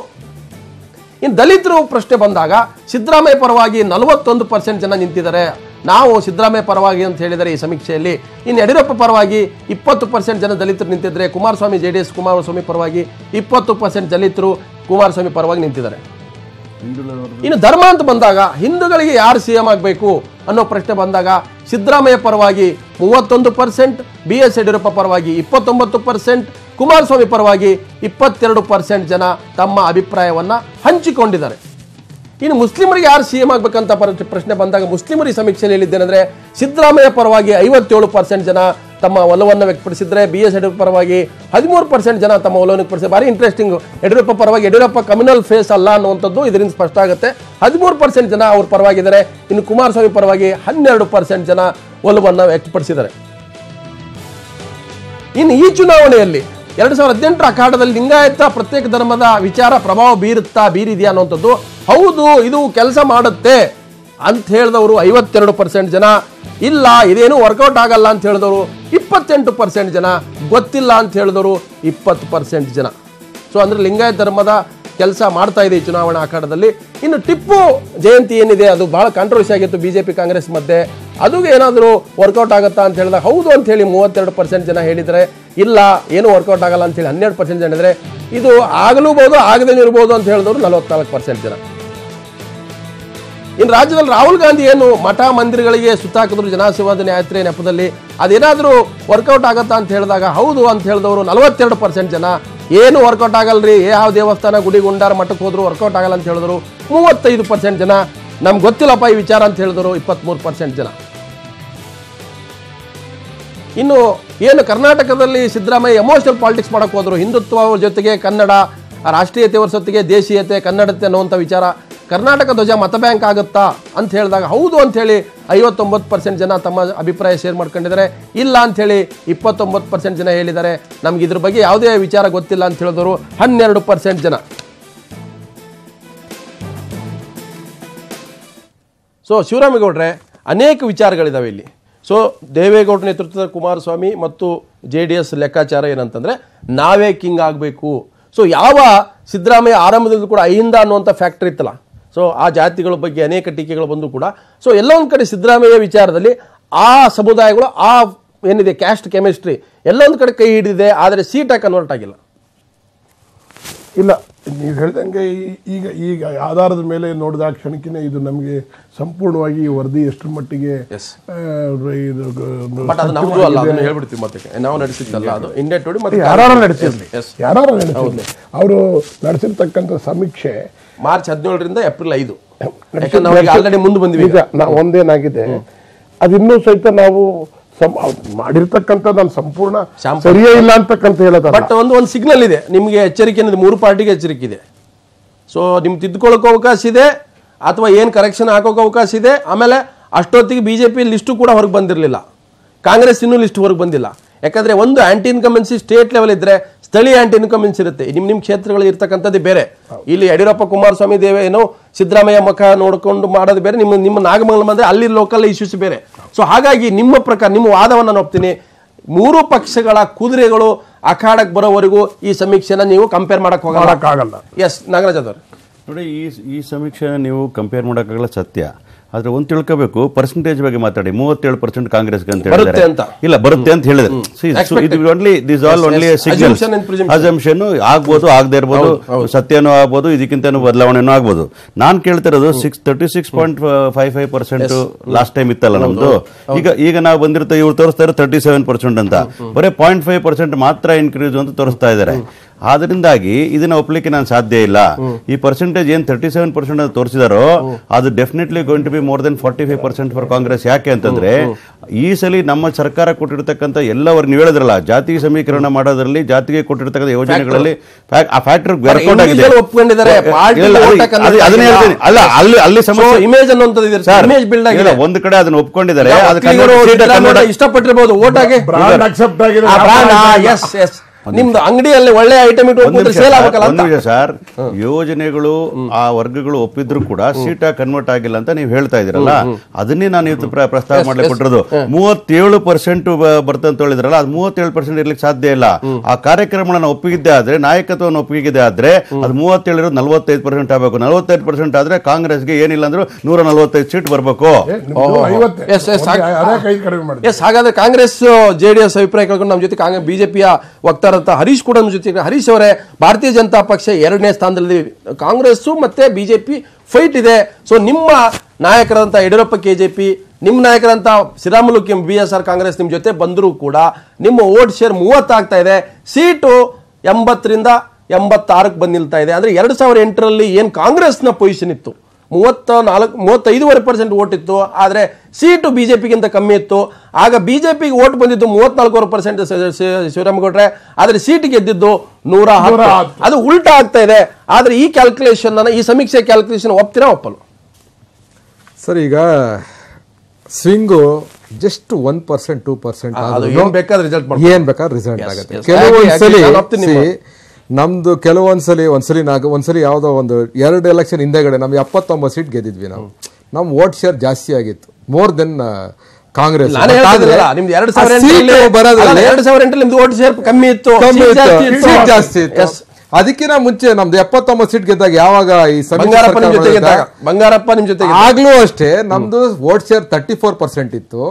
A: ದಲಿತರು ಪ್ರಶ್ನೆ ಬಂದಾಗ ಸಿದ್ದರಾಮಯ್ಯ ಪರವಾಗಿ 41% ಜನ ನಿಂತಿದ್ದಾರೆ. ನಾವು ಸಿದ್ದರಾಮಯ್ಯ ಪರವಾಗಿ ಅಂತ ಹೇಳಿದರೆ ಈ ಸಮೀಕ್ಷೆಯಲ್ಲಿ. ಇನ್ನು ಯಡಿಯೂರಪ್ಪ ಪರವಾಗಿ 20% ಜನ ದಲಿತರು ನಿಂತಿದ್ದಾರೆ. ಕುಮಾರಸ್ವಾಮಿ JDS ಕುಮಾರಸ್ವಾಮಿ ಪರವಾಗಿ 20% ದಲಿತರು ಕುಮಾರಸ್ವಾಮಿ ಪರವಾಗಿ ನಿಂತಿದ್ದಾರೆ. ಇನ್ನು ಧರ್ಮ ಅಂತ ಬಂದಾಗ ಹಿಂದೂಗಳಿಗೆ ಯಾರು CM ಆಗಬೇಕು ಅನ್ನೋ ಪ್ರಶ್ನೆ ಬಂದಾಗ ಸಿದ್ದರಾಮಯ್ಯ ಪರವಾಗಿ 31%, BS ಯಡಿಯೂರಪ್ಪ ಪರವಾಗಿ 29%, ಕುಮಾರಸ್ವಾಮಿ ಪರವಾಗಿ 22% ಜನ ತಮ್ಮ ಅಭಿಪ್ರಾಯವನ್ನು ಹಂಚಿಕೊಂಡಿದ್ದಾರೆ. ಇನ್ನು ಮುಸ್ಲಿಮರಿಗೆ ಯಾರು CM ಆಗಬೇಕಂತ ಪ್ರಶ್ನೆ ಬಂದಾಗ ಮುಸ್ಲಿಮರು ಈ ಸಮೀಕ್ಷೆಯಲ್ಲಿ ಹೇಳಿದ್ದೇನೆಂದರೆ ಸಿದ್ದರಾಮಯ್ಯ ಪರವಾಗಿ 57% ಜನ ತಮ್ಮ ಒಲವನ್ನು ವ್ಯಕ್ತಪಡಿಸಿದರೆ. BS ಯಡಿಯೂರಪ್ಪ ಪರವಾಗಿ 13% ಜನ ತಮ್ಮ ಒಲವನ್ನು ವ್ಯಕ್ತಪಡಿಸಿದ್ದಾರೆ. ಭಾರಿ ಇಂಟ್ರೆಸ್ಟಿಂಗ್. ಯಡಿಯೂರಪ್ಪ ಪರವಾಗಿ ಯಡಿಯೂರಪ್ಪ ಕಮ್ಯುನಲ್ ಫೇಸ್ ಅಲ್ಲ ಅನ್ನುವಂಥದ್ದು ಇದರಿಂದ ಸ್ಪಷ್ಟ ಆಗುತ್ತೆ. 13% ಜನ ಅವ್ರ ಪರವಾಗಿದ್ದಾರೆ. ಇನ್ನು ಕುಮಾರಸ್ವಾಮಿ ಪರವಾಗಿ 12% ಜನ ಒಲವನ್ನು ವ್ಯಕ್ತಪಡಿಸಿದ್ದಾರೆ. ಇನ್ನು ಈ ಚುನಾವಣೆಯಲ್ಲಿ 2018 ಅಖಾಡದಲ್ಲಿ ಲಿಂಗಾಯತ ಪ್ರತ್ಯೇಕ ಧರ್ಮದ ವಿಚಾರ ಪ್ರಭಾವ ಬೀರಿದೆಯಾ ಅನ್ನುವಂಥದ್ದು, ಹೌದು ಇದು ಕೆಲಸ ಮಾಡುತ್ತೆ ಅಂತ ಹೇಳಿದವರು 52% ಜನ, ಇಲ್ಲ ಇದೇನು ವರ್ಕೌಟ್ ಆಗಲ್ಲ ಅಂತ ಹೇಳಿದವರು 28% ಜನ, ಗೊತ್ತಿಲ್ಲ ಅಂತ ಹೇಳಿದವರು 20% ಜನ. ಸೊ ಅಂದರೆ ಲಿಂಗಾಯತ ಧರ್ಮದ ಕೆಲಸ ಮಾಡ್ತಾ ಇದೆ ಈ ಚುನಾವಣಾ ಅಖಾಡದಲ್ಲಿ. ಇನ್ನು ಟಿಪ್ಪು ಜಯಂತಿ ಏನಿದೆ ಅದು ಬಹಳ ಕಾಂಟ್ರವರ್ಸಿ ಆಗಿತ್ತು BJP ಕಾಂಗ್ರೆಸ್ ಮಧ್ಯೆ. ಅದು ಏನಾದರೂ ವರ್ಕೌಟ್ ಆಗುತ್ತಾ ಅಂತ ಹೇಳಿದಾಗ ಹೌದು ಅಂತ ಹೇಳಿ 32% ಜನ ಹೇಳಿದರೆ, ಇಲ್ಲ ಏನು ವರ್ಕೌಟ್ ಆಗಲ್ಲ ಅಂತ ಹೇಳಿ 12% ಜನ ಹೇಳಿದರೆ, ಇದು ಆಗಲೂಬಹುದು ಆಗದೇ ಇರ್ಬೋದು ಅಂತ ಹೇಳಿದವರು 44% ಜನ. ಇನ್ನು ರಾಜ್ಯದಲ್ಲಿ ರಾಹುಲ್ ಗಾಂಧಿ ಏನು ಮಠ ಮಂದಿರಗಳಿಗೆ ಸುತ್ತಾಕಿದ್ರು ಜನಸಂವಾದನೆ ಯಾತ್ರೆ ನೆಪದಲ್ಲಿ, ಅದೇನಾದರೂ ವರ್ಕೌಟ್ ಆಗತ್ತಾ ಅಂತ ಹೇಳಿದಾಗ ಹೌದು ಅಂತ ಹೇಳಿದವರು 42% ಜನ, ಏನು ವರ್ಕೌಟ್ ಆಗಲ್ರಿ, ಯಾವ ದೇವಸ್ಥಾನ ಗುಡಿ ಗುಂಡಾರ ಮಠಕ್ಕೆ ಹೋದ್ರು ವರ್ಕೌಟ್ ಆಗಲ್ಲ ಅಂತ ಹೇಳಿದ್ರು 35% ಜನ, ನಮ್ಗೆ ಗೊತ್ತಿಲ್ಲಪ್ಪ ಈ ವಿಚಾರ ಅಂತ ಹೇಳಿದ್ರು 23% ಜನ. ಇನ್ನು ಏನು ಕರ್ನಾಟಕದಲ್ಲಿ ಸಿದ್ದರಾಮಯ್ಯ ಎಮೋಷನಲ್ ಪಾಲಿಟಿಕ್ಸ್ ಮಾಡಕ್ಕೆ ಹೋದ್ರು, ಹಿಂದುತ್ವ ಜೊತೆಗೆ ಕನ್ನಡ, ರಾಷ್ಟ್ರೀಯತೆ ಜೊತೆಗೆ ದೇಶೀಯತೆ, ಕನ್ನಡತೆ ಅನ್ನುವಂಥ ವಿಚಾರ, ಕರ್ನಾಟಕ ಧ್ವಜ ಮತ ಬ್ಯಾಂಕ್ ಆಗುತ್ತಾ ಅಂತ ಹೇಳಿದಾಗ ಹೌದು ಅಂಥೇಳಿ 59% ಜನ ತಮ್ಮ ಅಭಿಪ್ರಾಯ ಶೇರ್ ಮಾಡ್ಕೊಂಡಿದ್ದಾರೆ. ಇಲ್ಲ ಅಂಥೇಳಿ 29% ಜನ ಹೇಳಿದ್ದಾರೆ. ನಮ್ಗೆ ಇದ್ರ ಬಗ್ಗೆ ಯಾವುದೇ ವಿಚಾರ ಗೊತ್ತಿಲ್ಲ ಅಂತ ಹೇಳಿದವರು 12% ಜನ. ಸೊ ಶಿವರಾಮೇಗೌಡ್ರೆ, ಅನೇಕ ವಿಚಾರಗಳಿದ್ದಾವೆ ಇಲ್ಲಿ. ಸೊ ದೇವೇಗೌಡ ನೇತೃತ್ವದ ಕುಮಾರಸ್ವಾಮಿ ಮತ್ತು JDS ಲೆಕ್ಕಾಚಾರ ಏನಂತಂದರೆ ನಾವೇ ಕಿಂಗ್ ಆಗಬೇಕು. ಸೊ ಯಾವ ಸಿದ್ದರಾಮಯ್ಯ ಆರಂಭದಲ್ಲೂ ಕೂಡ ಅಹಿಂದ ಅನ್ನುವಂಥ ಫ್ಯಾಕ್ಟ್ರಿ ಇತ್ತಲ್ಲ, ಸೊ ಆ ಜಾತಿಗಳ ಬಗ್ಗೆ ಅನೇಕ ಟೀಕೆಗಳು ಬಂದು ಕೂಡ, ಸೊ ಎಲ್ಲ ಒಂದು ಕಡೆ ಸಿದ್ದರಾಮಯ್ಯ ವಿಚಾರದಲ್ಲಿ ಆ ಸಮುದಾಯಗಳು, ಆ ಏನಿದೆ ಕ್ಯಾಸ್ಟ್ ಕೆಮಿಸ್ಟ್ರಿ ಎಲ್ಲ ಒಂದು ಕಡೆ ಕೈ ಹಿಡಿದಿದೆ, ಆದರೆ ಸೀಟಾಗಿ ಕನ್ವರ್ಟ್ ಆಗಿಲ್ಲ.
C: ಇಲ್ಲ, ನೀವು ಹೇಳ್ದಂಗೆ ಈಗ ಆಧಾರದ ಮೇಲೆ ನೋಡಿದ ಕ್ಷಣಕ್ಕಿಂತ ಇದು ನಮಗೆ ಸಂಪೂರ್ಣವಾಗಿ ಈ ವರದಿ ಎಷ್ಟರ ಮಟ್ಟಿಗೆ
A: ಹೇಳ್ಬಿಡ್ತೀವಿ. ಮತ್ತೆ ನಾವು ನಡೆಸಿದ್ದಲ್ಲ, ಅದು ಇಂಡಿಯಾ ಟುಡೇ ಮತ್ತೆ
C: ಯಾರು ನಡೆಸಿರ್ಲಿ, ಅವರು ನಡೆಸಿರ್ತಕ್ಕಂಥ ಸಮೀಕ್ಷೆ
A: ಮಾರ್ಚ್ 17ರಿಂದ ಏಪ್ರಿಲ್ 5 ಆಲ್ರೆಡಿ ಮುಂದೆ ಬಂದ್ವಿ.
C: ಒಂದೇನಾಗಿದೆ, ಅದಿನ್ನೂ ಸಹಿತ ನಾವು ಮಾಡಿರ್ತಕ್ಕಂಥ ನಾನು ಸಂಪೂರ್ಣ ಸರಿಯೇ ಇಲ್ಲ ಅಂತಕ್ಕಂತ ಹೇಳೋದು.
A: ಬಟ್ ಒಂದು ಸಿಗ್ನಲ್ ಇದೆ ನಿಮಗೆ, ಎಚ್ಚರಿಕೆ ಅನ್ನೋದು 3 ಪಾರ್ಟಿಗೆ ಎಚ್ಚರಿಕೆ ಇದೆ. ಸೊ ನಿಮ್ಗೆ ತಿದ್ದುಕೊಳ್ಳೋಕೆ ಅವಕಾಶ ಇದೆ, ಅಥವಾ ಏನು ಕರೆಕ್ಷನ್ ಹಾಕೋಕೆ ಅವಕಾಶ ಇದೆ. ಆಮೇಲೆ ಅಷ್ಟೊತ್ತಿಗೆ BJP ಲಿಸ್ಟು ಕೂಡ ಹೊರಗೆ ಬಂದಿರಲಿಲ್ಲ, ಕಾಂಗ್ರೆಸ್ ಇನ್ನೂ ಲಿಸ್ಟ್ ಹೊರಗೆ ಬಂದಿಲ್ಲ. ಯಾಕಂದ್ರೆ ಒಂದು ಆಂಟಿ ಇನ್ಕಮೆನ್ಸಿ ಸ್ಟೇಟ್ ಲೆವೆಲ್ ಇದ್ರೆ ಸ್ಥಳೀಯ ಆಂಟಿ ಇನ್ಕಮೆನ್ಸಿ ಇರುತ್ತೆ. ನಿಮ್ಮ ಕ್ಷೇತ್ರಗಳು ಇರ್ತಕ್ಕಂಥದ್ದು ಬೇರೆ. ಇಲ್ಲಿ ಯಡಿಯೂರಪ್ಪ, ಕುಮಾರಸ್ವಾಮಿ, ಏನೋ ಸಿದ್ದರಾಮಯ್ಯ ಮುಖ ನೋಡ್ಕೊಂಡು ಮಾಡೋದು ಬೇರೆ, ನಿಮ್ಮ ನಾಗಮಂಗಲ ಬಂದರೆ ಅಲ್ಲಿ ಲೋಕಲ್ ಇಶ್ಯೂಸ್ ಬೇರೆ. ಸೊ ಹಾಗಾಗಿ ನಿಮ್ಮ ಪ್ರಕಾರ, ನಿಮ್ಮ ವಾದವನ್ನು ನಾನು ಒಪ್ತೀನಿ, 3 ಪಕ್ಷಗಳ ಕುದುರೆಗಳು ಅಖಾಡಕ್ಕೆ ಬರೋವರೆಗೂ ಈ ಸಮೀಕ್ಷೆನ ನೀವು ಕಂಪೇರ್ ಮಾಡೋಕ್ಕಾಗಲ್ಲ. ಎಸ್ ನಾಗರಾಜ್ ಅವರು
B: ನೋಡಿ, ಈ ಸಮೀಕ್ಷೆನ ನೀವು ಕಂಪೇರ್ ಮಾಡೋಕ್ಕಾಗಲ್ಲ ಸತ್ಯ. ಆದ್ರೆ ಒಂದು ತಿಳ್ಕೋಬೇಕು, ಪರ್ಸೆಂಟೇಜ್ ಬಗ್ಗೆ ಮಾತಾಡಿ 37% ಕಾಂಗ್ರೆಸ್ಗೆ ಅಂತ ಹೇಳಿದ್ರೆ ಇಲ್ಲ ಬರುತ್ತೆ ಅಂತ ಹೇಳಿದ್ರೆ ಅಸಂಪ್ಷನ್ ಆಗ್ಬೋದು, ಆಗದೆ ಇರ್ಬೋದು, ಸತ್ಯನೂ ಆಗ್ಬೋದು, ಇದಕ್ಕಿಂತನೂ ಬದಲಾವಣೆನೂ ಆಗ್ಬೋದು. ನಾನು ಕೇಳ್ತಿರೋದು 36.55% ಲಾಸ್ಟ್ ಟೈಮ್ ಇತ್ತಲ್ಲ ನಮ್ದು. ಈಗ ನಾವು ಬಂದಿರ್ತೀವಿ, ಇವ್ರು ತೋರಿಸ್ತಾ ಇರೋ 37% ಅಂತ, ಬರೀ 0.5% ಮಾತ್ರ ಇನ್ಕ್ರೀಸ್ ಅಂತ ತೋರಿಸ್ತಾ ಇದ್ದಾರೆ. ಆದ್ರಿಂದಾಗಿ ಇದನ್ನ ಒಪ್ಲಿಕ್ಕೆ ನಾನು ಸಾಧ್ಯ ಇಲ್ಲ. ಈ ಪರ್ಸೆಂಟೇಜ್ ಏನ್ 37% ತೋರಿಸಿದಾರೋ ಅದು definitely going to be more than 45% for Congress. ಯಾಕೆ ಅಂತಂದ್ರೆ ಈ ಸಲ ನಮ್ಮ ಸರ್ಕಾರ ಕೊಟ್ಟಿರ್ತಕ್ಕಂಥ ಎಲ್ಲವರು ನೀವು ಹೇಳಿದ್ರಲ್ಲ, ಜಾತಿ ಸಮೀಕರಣ ಮಾಡೋದ್ರಲ್ಲಿ, ಜಾತಿಗೆ ಕೊಟ್ಟಿರ್ತಕ್ಕಂಥ ಯೋಜನೆಗಳಲ್ಲಿ ಆ ಫ್ಯಾಕ್ಟರ್ ವರ್ಕೌಟ್ ಆಗಿದೆ. ಅಲ್ಲಿ ಸಮಸ್ಯೆ ಇಮೇಜ್ ಅನ್ನೋದು ಒಂದು ಕಡೆ ಅದನ್ನ ಒಪ್ಕೊಂಡಿದ್ದಾರೆ,
A: ಇಷ್ಟಪಟ್ಟಿರಬಹುದು, ಓಟ್ ಆಗಿ ನಿಮ್ದು ಅಂಗಡಿಯಲ್ಲಿ ಒಳ್ಳೆ ಐಟಮ್ ಇಟ್ಟು
B: ಸರ್, ಯೋಜನೆಗಳು ಆ ವರ್ಗಗಳು ಒಪ್ಪಿದ್ರು ಕೂಡ ಸೀಟ್ ಕನ್ವರ್ಟ್ ಆಗಿಲ್ಲ ಅಂತ ನೀವು ಹೇಳ್ತಾ ಇದ್ರಲ್ಲ, ಅದನ್ನೇ ನಾನು ಇವತ್ತು ಪ್ರಸ್ತಾವ ಮಾಡ್ಲಿಕ್ಕೆ ಕೊಟ್ಟಿರೋದು. 37% ಬರ್ತಂತ ಹೇಳಿದ್ರಲ್ಲ, ಅದು 37% ಇರ್ಲಿಕ್ಕೆ ಸಾಧ್ಯ ಇಲ್ಲ. ಆ ಕಾರ್ಯಕ್ರಮಗಳನ್ನ ಒಪ್ಪಿಗಿದ್ದೆ ಆದ್ರೆ, ನಾಯಕತ್ವವನ್ನು ಒಪ್ಪಿಗಿದ್ದೆ ಆದ್ರೆ ಅದು 37 ಇರೋದು 45% ಆಗಬೇಕು. 45% ಆದ್ರೆ ಕಾಂಗ್ರೆಸ್ಗೆ ಏನಿಲ್ಲ ಅಂದ್ರೂ 145 ಸೀಟ್ ಬರ್ಬೇಕು.
A: ಹಾಗಾದ್ರೆ ಕಾಂಗ್ರೆಸ್ JDS ಅಭಿಪ್ರಾಯ ಕೇಳ್ಕೊಂಡು ನಮ್ಮ ಜೊತೆ BJPಯ ವಕ್ತಾರ ಹರೀಶ್ ಕೂಡ ನಮ್ಮ ಜೊತೆ. ಹರೀಶ್ ಅವರೇ, ಭಾರತೀಯ ಜನತಾ ಪಕ್ಷ 2ನೇ ಸ್ಥಾನದಲ್ಲಿ, ಕಾಂಗ್ರೆಸ್ ಮತ್ತೆ BJP ಫೈಟ್ ಇದೆ. ಸೊ ನಿಮ್ಮ ನಾಯಕರಂತ ಯಡಿಯೂರಪ್ಪ KJP, ನಿಮ್ಮ ನಾಯಕರಂತ ಶ್ರೀರಾಮುಲು BSR ಕಾಂಗ್ರೆಸ್ ನಿಮ್ಮ ಜೊತೆ ಬಂದರೂ ಕೂಡ ನಿಮ್ಮ ವೋಟ್ ಶೇರ್ 30 ಆಗ್ತಾ ಇದೆ, ಸೀಟು 80ರಿಂದ 86ಕ್ಕೆ ಬಂದು ನಿಲ್ತಾ ಇದೆ. ಅಂದ್ರೆ 2008ರಲ್ಲಿ ಏನು ಕಾಂಗ್ರೆಸ್ನ ಪೊಸಿಷನ್ ಇತ್ತು 35% ವೋಟ್ ಇತ್ತು, ಆದರೆ ಸೀಟು BJPಗಿಂತ ಕಮ್ಮಿ ಇತ್ತು. ಆಗ BJPಗೆ ವೋಟ್ ಬಂದಿದ್ದು 34% ಶಿವರಾಮೇಗೌಡ್ರೆ, ಆದರೆ ಸೀಟ್ ಗೆದ್ದಿದ್ದು 110. ಅದು ಉಲ್ಟಾ ಆಗ್ತಾ ಇದೆ. ಆದರೆ ಈ ಕ್ಯಾಲ್ಕುಲೇಷನ್, ಈ ಸಮೀಕ್ಷೆ ಕ್ಯಾಲ್ಕುಲೇಷನ್ ಒಪ್ತೀರಾ ಒಪ್ಪಲು?
D: ಸರ್, ಈಗ ಸ್ವಿಂಗು ಜಸ್ಟ್ 1% 2%
A: ಏನ್ ಬೇಕಾದ್ರೆ
D: ರಿಸಲ್ಟ್ ಆಗುತ್ತೆ. ಕೆಲವೊಂದ್ಸಲಿ ನಮ್ದು ಒಂದ್ಸಲಿ ಯಾವ್ದೋ ಒಂದು 2 ಎಲೆಕ್ಷನ್ ಹಿಂದೆಗಡೆ ನಮ್ಗೆ 79 ಸೀಟ್ ಗೆದ್ದಿದ್ವಿ. ನಮ್ ವೋಟ್ ಶೇರ್ ಜಾಸ್ತಿ ಆಗಿತ್ತು, ಮೋರ್ ದೆನ್ ಕಾಂಗ್ರೆಸ್. ಅದಕ್ಕಿಂತ ಮುಂಚೆ ನಮ್ದು 79 ಸೀಟ್ ಗೆದ್ದಾಗ ಯಾವಾಗ ಈ
A: ಬಂಗಾರಪ್ಪ ನಿಮ್ ಜೊತೆ
D: ಆಗ್ಲೂ ಅಷ್ಟೇ ನಮ್ದು ವೋಟ್ ಶೇರ್ 34% ಇತ್ತು,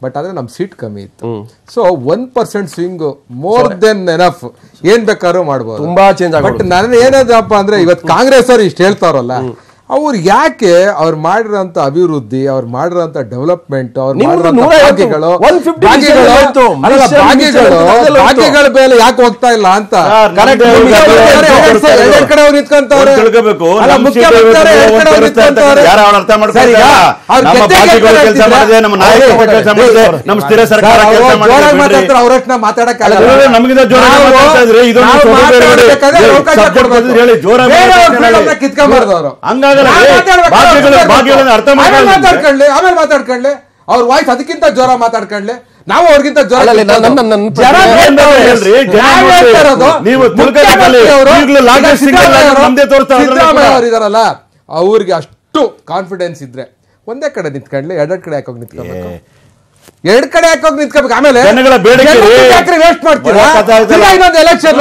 D: ಬಟ್ ಆದ್ರೆ ನಮ್ ಸೀಟ್ ಕಮ್ಮಿ ಇತ್ತು. So 1% swing more than enough, ಏನ್ ಬೇಕಾದ್ರೂ ಮಾಡ್ಬೋದು.
A: ತುಂಬಾ ಚೇಂಜ್ ಆಗ.
D: ಬಟ್ ನನ್ನ ಏನಾದಪ್ಪ ಅಂದ್ರೆ ಇವತ್ತು ಕಾಂಗ್ರೆಸ್ ಅವ್ರು ಇಷ್ಟ ಹೇಳ್ತಾರಲ್ಲ, ಅವ್ರು ಯಾಕೆ ಅವ್ರು ಮಾಡಿರೋಂತ ಅಭಿವೃದ್ಧಿ, ಅವ್ರು ಮಾಡಿರೋಂತ ಡೆವಲಪ್ಮೆಂಟ್, ಅವ್ರು ಮಾಡಿರೋಂತ ಭಾಗ್ಯಗಳ ಮೇಲೆ ಯಾಕೆ ಹೋಗ್ತಾ ಇಲ್ಲ ಅಂತ ಕಡೆ ಅವ್ರು ನಿಂತ್ಕೊಂತವ್ರೆ. ಅವ್ರನ್ನ ಮಾತಾಡಕ್ಕಾಗಲ್ಲ. ಕಿತ್ಕೊಂಡ್ಬಾರ್ದು ಆಮೇಲೆ ಮಾತಾಡ್ಕೊಳ್ಳಿ. ಅವ್ರ ವಾಯ್ಸ್ ಅದಕ್ಕಿಂತ ಜೋರ ಮಾತಾಡ್ಕೊಳ್ಳಿ, ನಾವು ಅವ್ರಿಗಿಂತ ಜೋರ. ಸಿದ್ದರಾಮಯ್ಯ ಅವರು ಇದಾರಲ್ಲ, ಅವ್ರಿಗೆ ಅಷ್ಟು ಕಾನ್ಫಿಡೆನ್ಸ್ ಇದ್ರೆ ಒಂದೇ ಕಡೆ ನಿಂತ್ಕೊಳ್ಳಿ, ಎರಡೆರಡು ಕಡೆ ಹಾಕೋಗಿ ನಿಂತ್ಕೋಬೇಕು, ಎರಡ್ ಕಡೆ ಹಾಕೋಗಿ ನಿಂತ್ಕೋಬೇಕು. ಆಮೇಲೆ ವೇಸ್ಟ್ ಮಾಡ್ತೀರಾ? ಇನ್ನೊಂದು ಎಲೆಕ್ಷನ್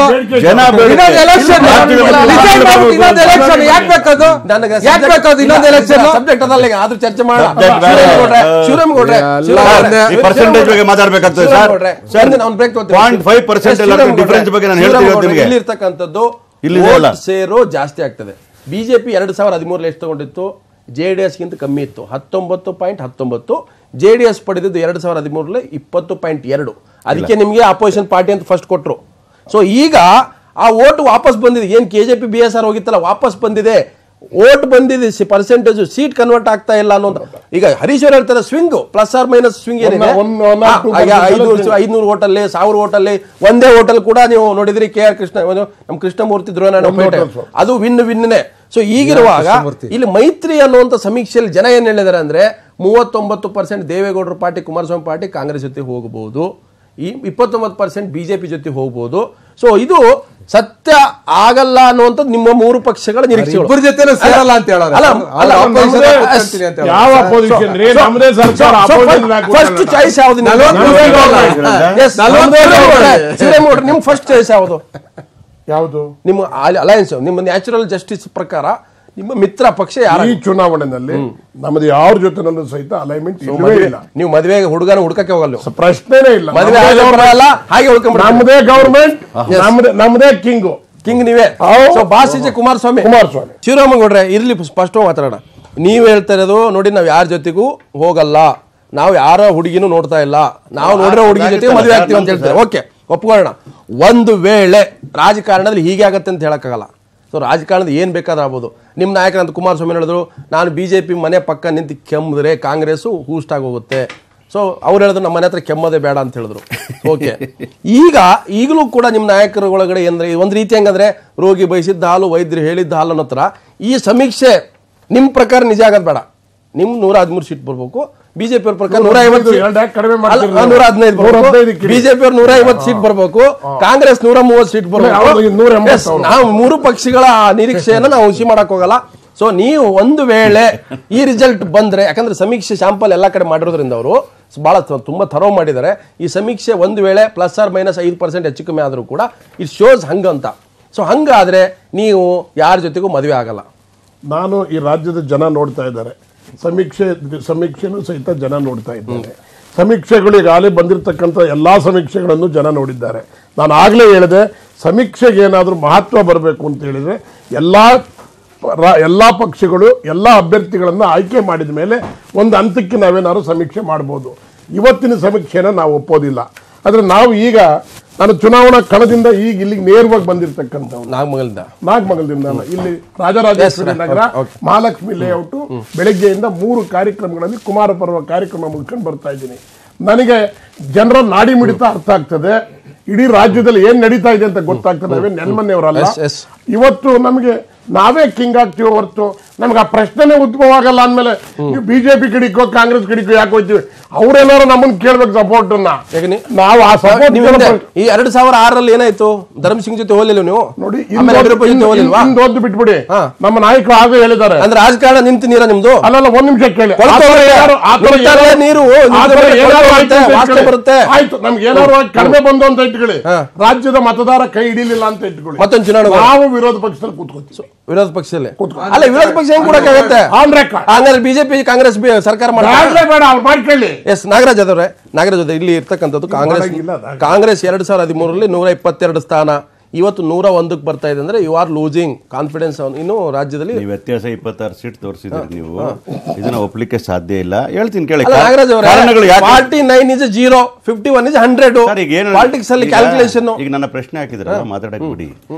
D: ಯಾಕೆ ಬೇಕದು? ಯಾಕೆ ಬೇಕದು ಇನ್ನೊಂದು ಎಲೆಕ್ಷನ್? ಸಬ್ಜೆಕ್ಟ್ ಅದಲ್ಲ, ಆದ್ರೂ ಚರ್ಚೆ ಮಾಡ. ಶಿವರಾಮಗೌಡ್ರೆ ಇಲ್ಲಿರ್ತಕ್ಕಂಥದ್ದು ಸೇರೋ ಜಾಸ್ತಿ ಆಗ್ತದೆ. ಬಿಜೆಪಿ 2013 ಎಷ್ಟು ತಗೊಂಡಿತ್ತು? JDS ಗಿಂತ ಕಮ್ಮಿ ಇತ್ತು, 19.19. JDS ಪಡೆದಿದ್ದು 2013 20.2. ಅದಕ್ಕೆ ನಿಮಗೆ ಅಪೋಸಿಷನ್ ಪಾರ್ಟಿ ಅಂತ ಫಸ್ಟ್ ಕೊಟ್ಟರು. ಸೊ ಈಗ ಆ ಓಟ್ ವಾಪಸ್ ಬಂದಿದೆ. ಏನು KJP BSR ಹೋಗಿತ್ತಲ್ಲ, ವಾಪಸ್ ಬಂದಿದೆ. ಓಟ್ ಬಂದಿದೆ, ಪರ್ಸೆಂಟೇಜ್ ಸೀಟ್ ಕನ್ವರ್ಟ್ ಆಗ್ತಾ ಇಲ್ಲ ಅನ್ನೋ. ಈಗ ಹರೀಶ್ ಅವರು ಹೇಳ್ತಾರೆ swing plus or minus swing ಏನಿದೆ, 500 ಓಟಲ್ಲಿ 1000 ಓಟಲ್ಲಿ ಒಂದೇ ಓಟಲ್ ಕೂಡ ನೀವು ನೋಡಿದ್ರಿ. KR ಕೃಷ್ಣ, ನಮ್ಮ ಕೃಷ್ಣಮೂರ್ತಿ ಧ್ರುವನಾರಾಯಣ, ಅದು ವಿನ್ನೇ. ಸೊ ಈಗಿರುವಾಗ ಇಲ್ಲಿ ಮೈತ್ರಿ ಅನ್ನುವಂಥ ಸಮೀಕ್ಷೆಯಲ್ಲಿ ಜನ ಏನ್ ಹೇಳಿದಾರೆ ಅಂದ್ರೆ 39% ದೇವೇಗೌಡರ ಪಾರ್ಟಿ, ಕುಮಾರಸ್ವಾಮಿ ಪಾರ್ಟಿ ಕಾಂಗ್ರೆಸ್ ಜೊತೆ ಹೋಗಬಹುದು, ಈ 29% ಬಿಜೆಪಿ ಜೊತೆ ಹೋಗಬಹುದು. ಸೊ ಇದು ಸತ್ಯ ಆಗಲ್ಲ ಅನ್ನುವಂಥದ್ದು ನಿಮ್ಮ ಮೂರು ಪಕ್ಷಗಳ ನಿರೀಕ್ಷೆಗಳು. ಫಸ್ಟ್ ಚಾಯ್ಸ್ ಯಾವ್ದು? ನಿಮ್ ಫಸ್ಟ್ ಚಾಯ್ಸ್ ಯಾವುದು?
C: ಯಾವುದು?
A: ನಿಮ್ಮ ಅಲಯನ್ಸ್, ನಿಮ್ಮ ನ್ಯಾಚುರಲ್ ಜಸ್ಟಿಸ್ ಪ್ರಕಾರ ನಿಮ್ಮ ಮಿತ್ರ ಪಕ್ಷ ಯಾರು?
C: ಈ ಚುನಾವಣೆಯಲ್ಲಿ ನಮ್ಮದು ಯಾರ ಜೊತೆ ಸಹಿತ ಅಲೈನ್ಮೆಂಟ್ ಇಲ್ಲ.
A: ನೀವು ಮದುವೆಗೆ ಹುಡುಗನ ಹುಡುಕಕ್ಕೆ ಹೋಗಲ್ಲ,
C: ಪ್ರಶ್ನೆನೇ ಇಲ್ಲ.
A: ಮದುವೆ ಹಾಗೆ
C: ನಮ್ಮದೇ ಗವರ್ಮೆಂಟ್, ನಮ್ಮದೇ ಕಿಂಗ್
A: ನೀವೇ. ಬಾಸಿಜೆ ಕುಮಾರಸ್ವಾಮಿ, ಶಿವರಾಮಗೌಡ್ರೆ ಇರ್ಲಿ ಸ್ಪಷ್ಟವಾಗಿ ಮಾತಾಡೋಣ. ನೀವ್ ಹೇಳ್ತಾ ಇರೋದು ನೋಡಿ, ನಾವ್ ಯಾರ ಜೊತೆಗೂ ಹೋಗಲ್ಲ, ನಾವು ಯಾರ ಹುಡುಗಿನೂ ನೋಡ್ತಾ ಇಲ್ಲ, ನಾವು ನೋಡಿರೋ ಹುಡುಗಿ ಜೊತೆ ಮದುವೆ ಆಗ್ತೀವಿ ಅಂತ ಹೇಳ್ತಾರೆ. ಓಕೆ, ಒಪ್ಕೊಳ್ಳೋಣ. ಒಂದು ವೇಳೆ ರಾಜಕಾರಣದಲ್ಲಿ ಹೀಗೆ ಆಗತ್ತೆ ಅಂತ ಹೇಳಕ್ಕಾಗಲ್ಲ. ಸೊ ರಾಜಕಾರಣದ ಏನ್ ಬೇಕಾದ್ರೂ ಆಗ್ಬೋದು. ನಿಮ್ಮ ನಾಯಕರಂತ ಕುಮಾರಸ್ವಾಮಿ ಹೇಳಿದ್ರು, ನಾನು BJP ಮನೆ ಪಕ್ಕ ನಿಂತು ಕೆಮ್ಮಿದ್ರೆ ಕಾಂಗ್ರೆಸ್ ಹೂಸ್ಟ್ ಆಗೋಗುತ್ತೆ. ಸೊ ಅವ್ರು ಹೇಳಿದ್ರು ನಮ್ಮ ಮನೆ ಹತ್ರ ಕೆಮ್ಮೋದೇ ಬೇಡ ಅಂತ ಹೇಳಿದ್ರು. ಓಕೆ, ಈಗಲೂ ಕೂಡ ನಿಮ್ಮ ನಾಯಕರ ಒಳಗಡೆ ಅಂದ್ರೆ ಒಂದ್ ರೀತಿ ಹೆಂಗಂದ್ರೆ ರೋಗಿ ಬಯಸಿದ್ದ ಹಾಲು ವೈದ್ಯರು ಹೇಳಿದ್ದ ಹಾಲು ಅನ್ನೋ ಥರ ಈ ಸಮೀಕ್ಷೆ ನಿಮ್ ಪ್ರಕಾರ ನಿಜ ಆಗೋದು ಬೇಡ. ನಿಮ್ 113 ಸೀಟ್ ಬರ್ಬೇಕು, ಬಿಜೆಪಿ ಅವ್ರ ಪ್ರಕಾರ 115, ಬಿಜೆಪಿ ಅವ್ರ 150 ಸೀಟ್ ಬರ್ಬೇಕು, ಕಾಂಗ್ರೆಸ್ 130 ಸೀಟ್ ಬರ್ಬೇಕು. ನಾವು ಮೂರು ಪಕ್ಷಗಳ ನಿರೀಕ್ಷೆಯನ್ನು ನಾವು ಹುಸಿ ಮಾಡಕ್ ಹೋಗಲ್ಲ. ಸೊ ನೀವು ಒಂದು ವೇಳೆ ಈ ರಿಸಲ್ಟ್ ಬಂದ್ರೆ, ಯಾಕಂದ್ರೆ ಸಮೀಕ್ಷೆ ಶಾಂಪಲ್ ಎಲ್ಲಾ ಕಡೆ ಮಾಡಿರೋದ್ರಿಂದ ಅವರು ಬಹಳ ತುಂಬಾ ಥರೋ ಮಾಡಿದ್ದಾರೆ. ಈ ಸಮೀಕ್ಷೆ ಒಂದು ವೇಳೆ ಪ್ಲಸ್ ಆರ್ ಮೈನಸ್ 5% ಹೆಚ್ಚು ಕಮ್ಮಿ ಆದ್ರೂ ಕೂಡ ಇಟ್ ಶೋಸ್ ಹಂಗಂತ. ಸೊ ಹಂಗಾದ್ರೆ ನೀವು ಯಾರ ಜೊತೆಗೂ ಮದುವೆ ಆಗಲ್ಲ.
C: ನಾನು ಈ ರಾಜ್ಯದ ಜನ ನೋಡ್ತಾ ಇದ್ದಾರೆ, ಸಮೀಕ್ಷೆನೂ ಸಹಿತ ಜನ ನೋಡ್ತಾ ಇದ್ದಾರೆ. ಸಮೀಕ್ಷೆಗಳಿಗಾಗಲೇ ಬಂದಿರತಕ್ಕಂಥ ಎಲ್ಲಾ ಸಮೀಕ್ಷೆಗಳನ್ನು ಜನ ನೋಡಿದ್ದಾರೆ. ನಾನು ಆಗ್ಲೇ ಹೇಳಿದೆ, ಸಮೀಕ್ಷೆಗೆ ಏನಾದರೂ ಮಹತ್ವ ಬರಬೇಕು ಅಂತ ಹೇಳಿದ್ರೆ ಎಲ್ಲಾ ಪಕ್ಷಗಳು ಎಲ್ಲಾ ಅಭ್ಯರ್ಥಿಗಳನ್ನ ಆಯ್ಕೆ ಮಾಡಿದ ಮೇಲೆ ಒಂದು ಹಂತಕ್ಕೆ ನಾವೇನಾದ್ರು ಸಮೀಕ್ಷೆ ಮಾಡ್ಬೋದು. ಇವತ್ತಿನ ಸಮೀಕ್ಷೆನ ನಾವು ಒಪ್ಪೋದಿಲ್ಲ. ಆದ್ರೆ ನಾವು ಈಗ ನಾನು ಚುನಾವಣಾ ಕಣದಿಂದ ಈಗ ಇಲ್ಲಿಗೆ ನೇರವಾಗಿ ಬಂದಿರತಕ್ಕಂಥ ನಾಗಮಂಗಲದಿಂದ ಇಲ್ಲಿ ರಾಜರಾಜೇಶ್ವರಿ ನಗರ ಮಹಾಲಕ್ಷ್ಮಿ ಲೇಔಟ್ ಬೆಳಗ್ಗೆಯಿಂದ 3 ಕಾರ್ಯಕ್ರಮಗಳಲ್ಲಿ ಕುಮಾರ ಪರ್ವ ಕಾರ್ಯಕ್ರಮ ಮುಗಿಸ್ಕೊಂಡು ಬರ್ತಾ ಇದ್ದೀನಿ. ನನಗೆ ಜನರ ನಾಡಿ ಮಿಡಿತ ಅರ್ಥ ಆಗ್ತದೆ, ಇಡೀ ರಾಜ್ಯದಲ್ಲಿ ಏನ್ ನಡೀತಾ ಇದೆ ಅಂತ ಗೊತ್ತಾಗ್ತದೆ. ನೆನ್ಮನೆಯವರಲ್ಲ, ಇವತ್ತು ನಮಗೆ ನಾವೇ ಕಿಂಗ್ ಆಗ್ತೀವೋ ಹೊರತು ನಮ್ಗೆ ಆ ಪ್ರಶ್ನೆನೇ ಉದ್ಭವ ಆಗಲ್ಲ ಅಂದ್ಮೇಲೆ ನೀವು ಬಿಜೆಪಿ ಕಡೆಗೋ ಕಾಂಗ್ರೆಸ್ ಕಡೆಗೋ ಯಾಕೆ ಹೋಗ್ತೀವಿ? ಅವ್ರೇನಾರು ನಮ್ಮನ್ನ ಕೇಳ್ಬೇಕು ಸಪೋರ್ಟ್ ನಾವು ಆ ಸಪೋರ್ಟ್.
A: ಈ 2006 ಏನಾಯ್ತು? ಧರ್ಮ್ ಸಿಂಗ್ ಜೊತೆ ಹೋಲಿಲ್ಲ ನೀವು
C: ನೋಡಿ,
A: ಹೋಲಿಲ್ವಾ?
C: ಒಂದು ಬಿಟ್ಬಿಡಿ, ನಮ್ಮ ನಾಯಕರು ಆಗೇ ಹೇಳಿದ್ದಾರೆ.
A: ಅಂದ್ರೆ ರಾಜಕಾರಣ ನಿಂತು ನೀರ ನಿಮ್ದು
C: ಅಲ್ಲಲ್ಲ, ಒಂದ್ ನಿಮಿಷ ಕೇಳಿ.
A: ನೀರು ಬರುತ್ತೆ.
C: ಆಯ್ತು, ನಮ್ಗೆ ಏನಾರು ಕಡಿಮೆ ಬಂದು ಅಂತ ಇಟ್ಕೊಳ್ಳಿ, ರಾಜ್ಯದ ಮತದಾರ ಕೈ ಹಿಡಿಲಿಲ್ಲ ಅಂತ ಇಟ್ಕೊಳ್ಳಿ,
A: ಮತ್ತೊಂದು ಚುನಾವಣೆ
C: ನಾವು ವಿರೋಧ ಪಕ್ಷದಲ್ಲಿ ಕೂತ್ಕೊತೀವಿ.
A: ವಿರೋಧ ಪಕ್ಷದಲ್ಲಿ ಅಲ್ಲ, ವಿರೋಧ ಪಕ್ಷ ಹೆಂಗ್ ಕೊಡಕ್ಕಾಗತ್ತೆ? ಹಂಗಾದ್ರೆ ಬಿಜೆಪಿ ಕಾಂಗ್ರೆಸ್ ಸರ್ಕಾರ
C: ಬೇಡ, ಅವ್ರು ಮಾಡ್ಕೊಳ್ಳಿ.
A: ಎಸ್ ನಾಗರಾಜ್ ಅವರೇ, ನಾಗರಾಜ್ ಅವರೇ, ಇಲ್ಲಿ ಇರ್ತಕ್ಕಂಥದ್ದು ಕಾಂಗ್ರೆಸ್ 2013 122 ಸ್ಥಾನ, ಇವತ್ತು 101ಕ್ಕೆ ಬರ್ತಾ ಇದೆ ಅಂದ್ರೆ ಯು ಆರ್ ಲೂಸಿಂಗ್ ಕಾನ್ಫಿಡೆನ್ಸ್. ಇನ್ನು ರಾಜ್ಯದಲ್ಲಿ
B: ವ್ಯತ್ಯಾಸ 26 ಸೀಟ್ ತೋರಿಸಿದ್ರಿ ನೀವು, ಇದನ್ನ ಒಪ್ಲಿಕ್ಕೆ ಸಾಧ್ಯ ಇಲ್ಲ. ಹೇಳ್ತೀನಿ ಕೇಳಿ.
A: ನಾಗರಾಜ್ ಅವರೇ, 49 is 0, 51 is 100. ಪಾಲಿಟಿಕ್ಸ್ ಅಲ್ಲಿ ಕ್ಯಾಲ್ಕುಲೇಷನ್.
B: ಈಗ ನನ್ನ ಪ್ರಶ್ನೆ ಹಾಕಿದ್ರೆ ಮಾತಾಡಕ್ ಬಿಡಿ.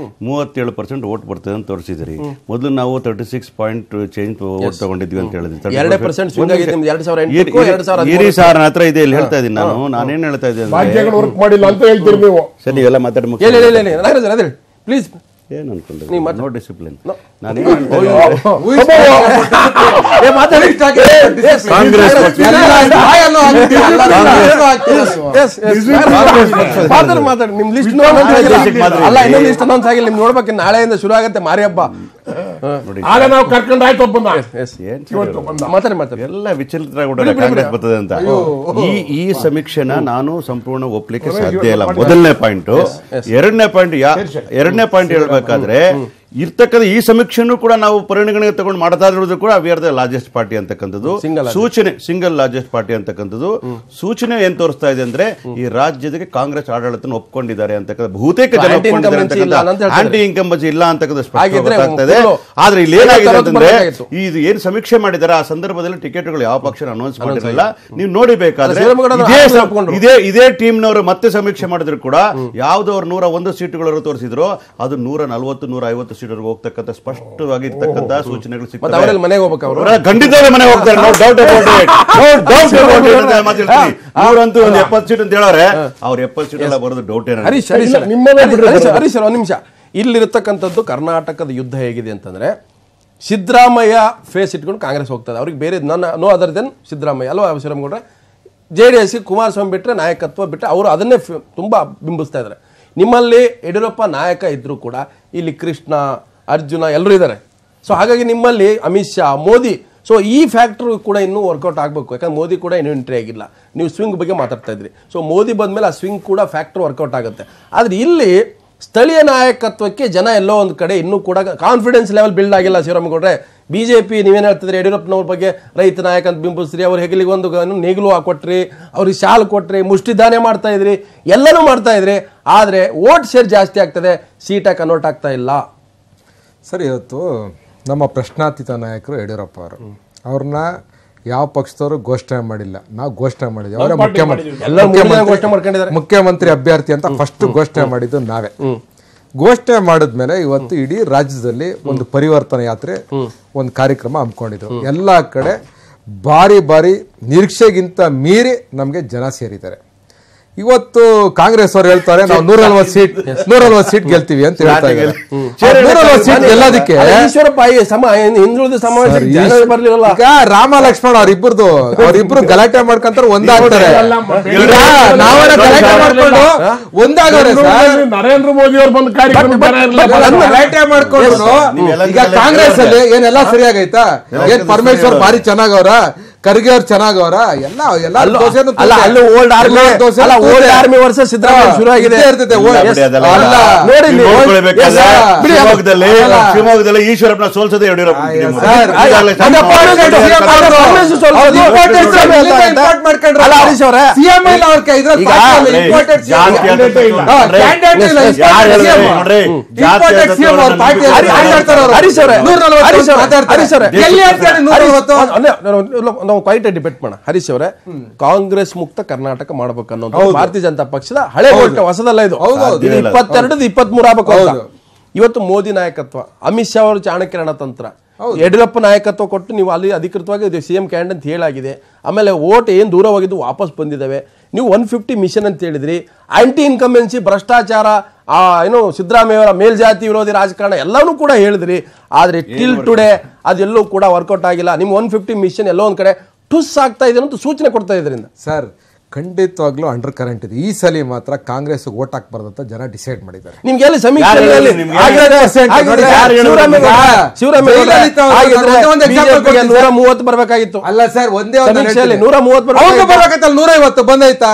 B: 37% ವೋಟ್ ಬರ್ತದೆ ಅಂತ ತೋರಿಸಿದ್ರಿ. ಮೊದಲು ನಾವು 36 ಪಾಯಿಂಟ್ ಚೇಂಜ್ ವೋಟ್ ತಗೊಂಡಿದ್ವಿ ಅಂತ ಹೇಳಿದ್ರಿ.
A: 2% ಸ್ವಿಂಗ್ ಆಗಿದೆ ನಿಮ್ದು 2008
B: ಸರ್ ನನ್ನ ಹತ್ರ ಇದೆ, ಇಲ್ಲಿ ಹೇಳ್ತಾ ಇದ್ದೀನಿ ನಾನೇನ್ ಹೇಳ್ತಾ ಇದ್ದೀನಿ,
C: ವರ್ಕ್ ಮಾಡಿಲ್ಲ ಅಂತ ಹೇಳ್ತೀರಿ ನೀವು.
B: ಸರ್ ನೀವೆಲ್ಲ ಮಾತಾಡಿ
A: ಪ್ಲೀಸ್.
B: ಏನ್ ಅನ್ಕೊಂಡ್ರಿ? No discipline.
A: ನೋಡ್ಬೇಕು, ನಾಳೆಯಿಂದ ಶುರು ಆಗತ್ತೆ ಮಾರಿ ಹಬ್ಬ.
C: ಆಗ ನಾವು ಕರ್ಕೊಂಡು ಆಯ್ತು
B: ಎಲ್ಲ ವಿಚಲಿತರಾಗಿ ಕಾಂಗ್ರೆಸ್ ಬರ್ತದೆ ಅಂತ. ಈ ಸಮೀಕ್ಷೆನ ನಾನು ಸಂಪೂರ್ಣ ಒಪ್ಲಿಕ್ಕೆ ಸಾಧ್ಯ ಇಲ್ಲ. ಮೊದಲನೇ ಪಾಯಿಂಟ್. ಎರಡನೇ ಪಾಯಿಂಟ್ ಹೇಳ್ಬೇಕಾದ್ರೆ ಇರ್ತಕ್ಕಂಥ ಈ ಸಮೀಕ್ಷೆನೂ ಕೂಡ ನಾವು ಪರಿಗಣನೆಗೆ ತಗೊಂಡು ಮಾಡ್ತಾ ಇರೋದು ಕೂಡ we are the largest party ಅಂತಕ್ಕಂಥದ್ದು ಸೂಚನೆ, ಸಿಂಗಲ್ ಲಾರ್ಜೆಸ್ಟ್ ಪಾರ್ಟಿ ಅಂತಕ್ಕಂಥದ್ದು ಸೂಚನೆ ಏನ್ ತೋರಿಸ್ತಾ ಇದೆ ಅಂದ್ರೆ ಈ ರಾಜ್ಯಕ್ಕೆ ಕಾಂಗ್ರೆಸ್ ಆಡಳಿತ ಒಪ್ಕೊಂಡಿದ್ದಾರೆ ಅಂತಕ್ಕಂಥ ಬಹುತೇಕ ಜನ ಒಪ್ಕೊಂಡಿದ್ದಾರೆ. ಆಂಟಿ ಇನ್ಕಂಬನ್ಸಿ ಇಲ್ಲ ಅಂತಕ್ಕಂಥ ಸ್ಪಷ್ಟವಾಗ್ತಾ ಇದೆ. ಆದ್ರೆ ಇಲ್ಲಿ ಏನಾಗಿದೆ ಅಂತಂದ್ರೆ ಇದು ಏನ್ ಸಮೀಕ್ಷೆ ಮಾಡಿದ್ದಾರೆ ಆ ಸಂದರ್ಭದಲ್ಲಿ ಟಿಕೆಟ್ಗಳು ಯಾವ ಪಕ್ಷ ಅನೌನ್ಸ್ ಮಾಡಿರಲಿಲ್ಲ. ನೀವು ನೋಡಿಬೇಕಾದ್ರೆ ಇದೇ ಟೀಮ್ನವರು ಮತ್ತೆ ಸಮೀಕ್ಷೆ ಮಾಡಿದ್ರು ಕೂಡ ಯಾವ್ದು ಅವ್ರು 101 ಸೀಟುಗಳು ತೋರಿಸಿದ್ರು ಅದು 140, 150 ಸೀಟರ್ಗೆ ಹೋಗ್ತಕ್ಕಂಥ ಸ್ಪಷ್ಟವಾಗಿ ಇರ್ತಕ್ಕಂಥ ಸೂಚನೆಗಳು ಸಿಗ್ತವೆ. ಖಂಡಿತವಾಗಿ ಮನೆ ಹೋಗ್ತಾರೆ. ನೋ ಡೌಟ್ ಅವರಂತೂ ಒಂದು 70 ಸೀಟ್ ಅಂತ ಹೇಳೋರೆ, ಅವ್ರು 70 ಸೀಟ್ ಎಲ್ಲ ಬರೋದು ಡೌಟ್ ಏನ?
A: ಹರೀಶ್ ಒಂದ್ ನಿಮಿಷ. ಇಲ್ಲಿರ್ತಕ್ಕಂಥದ್ದು ಕರ್ನಾಟಕದ ಯುದ್ಧ ಹೇಗಿದೆ ಅಂತಂದ್ರೆ, ಸಿದ್ದರಾಮಯ್ಯ ಫೇಸ್ ಇಟ್ಕೊಂಡು ಕಾಂಗ್ರೆಸ್ ಹೋಗ್ತದೆ. ಅವ್ರಿಗೆ ಬೇರೆ ನೋ ಅದರ್ ದೆನ್ ಸಿದ್ದರಾಮಯ್ಯ ಅಲ್ವಾ ಶ್ರೀರಾಮಗೌಡ್ರೆ? JDS ಕುಮಾರಸ್ವಾಮಿ ಬಿಟ್ಟರೆ, ನಾಯಕತ್ವ ಬಿಟ್ಟರೆ ಅವರು ಅದನ್ನೇ ತುಂಬಾ ಬಿಂಬಿಸ್ತಾ ಇದ್ದಾರೆ. ನಿಮ್ಮಲ್ಲಿ ಯಡಿಯೂರಪ್ಪ ನಾಯಕ ಇದ್ರು ಕೂಡ ಇಲ್ಲಿ ಕೃಷ್ಣ, ಅರ್ಜುನ ಎಲ್ಲರೂ ಇದ್ದಾರೆ. ಸೊ ಹಾಗಾಗಿ ನಿಮ್ಮಲ್ಲಿ ಅಮಿತ್ ಶಾ, ಮೋದಿ, ಸೊ ಈ ಫ್ಯಾಕ್ಟರ್ ಕೂಡ ಇನ್ನೂ ವರ್ಕೌಟ್ ಆಗಬೇಕು. ಯಾಕಂದ್ರೆ ಮೋದಿ ಕೂಡ ಇನ್ನೂ ಎಂಟ್ರಿ ಆಗಿಲ್ಲ. ನೀವು ಸ್ವಿಂಗ್ ಬಗ್ಗೆ ಮಾತಾಡ್ತಾ ಇದ್ರಿ. ಸೊ ಮೋದಿ ಬಂದ್ಮೇಲೆ ಆ ಸ್ವಿಂಗ್ ಕೂಡ ಫ್ಯಾಕ್ಟರ್ ವರ್ಕೌಟ್ ಆಗುತ್ತೆ. ಆದ್ರೆ ಇಲ್ಲಿ ಸ್ಥಳೀಯ ನಾಯಕತ್ವಕ್ಕೆ ಜನ ಎಲ್ಲೋ ಒಂದು ಕಡೆ ಇನ್ನೂ ಕೂಡ ಕಾನ್ಫಿಡೆನ್ಸ್ ಲೆವೆಲ್ ಬಿಲ್ಡ್ ಆಗಿಲ್ಲ. ಶ್ರೀರಾಮಗೌಡ್ರೆ, ಬಿಜೆಪಿ ನೀವೇನು ಹೇಳ್ತಿದ್ರಿ? ಯಡಿಯೂರಪ್ಪನವ್ರ ಬಗ್ಗೆ ರೈತ ನಾಯಕ ಅಂತ ಬಿಂಬಿಸ್ರಿ, ಅವ್ರ ಹೆಗಲಿಗೆ ಒಂದು ನೇಗಿಲು ಹಾಕೊಟ್ರಿ, ಅವ್ರಿಗೆ ಶಾಲು ಕೊಟ್ರಿ, ಮುಷ್ಟಿದಾನೆ ಮಾಡ್ತಾ ಇದ್ರಿ, ಎಲ್ಲನೂ ಮಾಡ್ತಾ ಇದ್ರಿ. ಆದರೆ ವೋಟ್ ಶೇರ್ ಜಾಸ್ತಿ ಆಗ್ತದೆ, ಸೀಟಾಗಿ ಕನ್ವರ್ಟ್ ಆಗ್ತಾ ಇಲ್ಲ.
D: ಸರ್, ಇವತ್ತು ನಮ್ಮ ಪ್ರಶ್ನಾತೀತ ನಾಯಕರು ಯಡಿಯೂರಪ್ಪ ಅವರು, ಅವ್ರನ್ನ ಯಾವ ಪಕ್ಷದವರು ಘೋಷಣೆ ಮಾಡಿಲ್ಲ, ನಾವು ಘೋಷಣೆ ಮಾಡಿದ್ವಿ. ಅವರೇ ಮುಖ್ಯಮಂತ್ರಿ ಅಭ್ಯರ್ಥಿ ಅಂತ ಫಸ್ಟ್ ಘೋಷಣೆ ಮಾಡಿದ್ದು ನಾವೇ. ಘೋಷಣೆ ಮಾಡಿದ್ಮೇಲೆ ಇವತ್ತು ಇಡೀ ರಾಜ್ಯದಲ್ಲಿ ಒಂದು ಪರಿವರ್ತನಾ ಯಾತ್ರೆ, ಒಂದು ಕಾರ್ಯಕ್ರಮ ಹಮ್ಮಿಕೊಂಡಿದ್ರು. ಎಲ್ಲಾ ಕಡೆ ಭಾರಿ ನಿರೀಕ್ಷೆಗಿಂತ ಮೀರಿ ನಮ್ಗೆ ಜನ ಸೇರಿದ್ದಾರೆ. ಇವತ್ತು ಕಾಂಗ್ರೆಸ್ ಅವರು ಹೇಳ್ತಾರೆ ನಾವು 140 ಸೀಟ್ ಗೆಲ್ತೀವಿ ಅಂತ ಹೇಳ್ತಾ ಇದ್ದಾರೆ. 140 ಸೀಟ್ ಗೆಲ್ಲೋದಕ್ಕೆ ಈಗ ರಾಮ ಲಕ್ಷ್ಮಣ್ ಅವ್ರಿಬ್ರು ಗಲಾಟೆ ಮಾಡ್ಕೊಂತಾರೆ, ಒಂದಾಗ್ತಾರೆ. ನಾವೆಲ್ಲ ಗಲಾಟೆ ಮಾಡ್ಕೊಂಡು ಒಂದಾಗವ್ರೆ.
C: ನರೇಂದ್ರ ಮೋದಿ ಅವರು ಬಂದು
D: ಗಲಾಟೆ ಮಾಡ್ಕೊಂಡು ಈಗ ಕಾಂಗ್ರೆಸ್ ಅಲ್ಲಿ ಏನೆಲ್ಲ ಸರಿಯಾಗೈತಾ? ಏನ್ ಪರಮೇಶ್ವರ್ ಭಾರಿ ಚೆನ್ನಾಗವ್ರ, ಖರ್ಗೆ ಅವ್ರು ಚೆನ್ನಾಗವ್ರ,
A: ಆರ್ಮಿ ವರ್ಷ ಸಿದ್ದರಾಮಯ್ಯ ಶುರು ಆಗಿದೆ.
B: ಶಿವಮೊಗ್ಗದಲ್ಲಿ ಈಶ್ವರಪ್ಪನ ಸೋಲ್ಸದೆ ಯಡಿಯೂರಪ್ಪ.
A: ನಾವು ಕ್ವೈಟ್ ಡಿಬೇಟ್ ಮಾಡೋಣ. ಹರೀಶ್ ಅವರೇ, ಕಾಂಗ್ರೆಸ್ ಮುಕ್ತ ಕರ್ನಾಟಕ ಮಾಡ್ಬೇಕು ಅನ್ನೋದು ಭಾರತೀಯ ಜನತಾ ಪಕ್ಷದ ಹಳೆ ಘೋಷಣೆ, ಹೊಸದಲ್ಲ ಇದು. 22 23 ಆಗ್ಬೇಕು ಅಂತ. ಇವತ್ತು ಮೋದಿ ನಾಯಕತ್ವ, ಅಮಿತ್ ಶಾ ಅವರು ಚಾಣಕ್ಯ ರಣತಂತ್ರ, ಯಡಿಯೂರಪ್ಪ ನಾಯಕತ್ವ ಕೊಟ್ಟು ನೀವು ಅಲ್ಲಿ ಅಧಿಕೃತವಾಗಿ ಸಿಎಂ ಕ್ಯಾಂಡಿಡೇಟ್ ಅಂತ ಹೇಳಾಗಿದೆ. ಆಮೇಲೆ ಓಟ್ ಏನು ದೂರ ಹೋಗಿದ್ದು ವಾಪಸ್ ಬಂದಿದ್ದಾವೆ. ನೀವು 150 ಮಿಷನ್ ಅಂತ ಹೇಳಿದ್ರಿ. ಆಂಟಿ ಇನ್ಕಂಬೆನ್ಸಿ, ಭ್ರಷ್ಟಾಚಾರ, ಏನು ಸಿದ್ದರಾಮಯ್ಯವರ ಮೇಲ್ಜಾತಿ ವಿರೋಧಿ ರಾಜಕಾರಣ ಎಲ್ಲವೂ ಕೂಡ ಹೇಳಿದ್ರಿ. ಆದರೆ ಟಿಲ್ ಟುಡೇ ಅದೆಲ್ಲೂ ಕೂಡ ವರ್ಕೌಟ್ ಆಗಿಲ್ಲ. ನಿಮ್ಮ 150 ಮಿಷನ್ ಎಲ್ಲೋ ಒಂದು ಕಡೆ ಟುಸ್ ಆಗ್ತಾ ಇದೆ ಅಂತ ಸೂಚನೆ ಕೊಡ್ತಾ ಇದರಿಂದ
D: ಸರ್. ಖಂಡಿತವಾಗ್ಲೂ ಅಂಡರ್ ಕರೆಂಟ್ ಇದೆ. ಈ ಸಲ ಮಾತ್ರ ಕಾಂಗ್ರೆಸ್ ಓಟ್ ಹಾಕ್ಬಾರ್ದು ಅಂತ ಜನ ಡಿಸೈಡ್ ಮಾಡಿದ್ದಾರೆ.
A: ನಿಮ್ಗೆ ಎಲ್ಲಿ ಸಮೀಕ್ಷೆಯಲ್ಲಿ 130 ಬರಬೇಕಾಗಿತ್ತು.
D: ಅಲ್ಲ ಸರ್, ಒಂದೇ
A: 130
D: ಬರಬೇಕಲ್ಲ, 150 ಬಂದೈತಾ?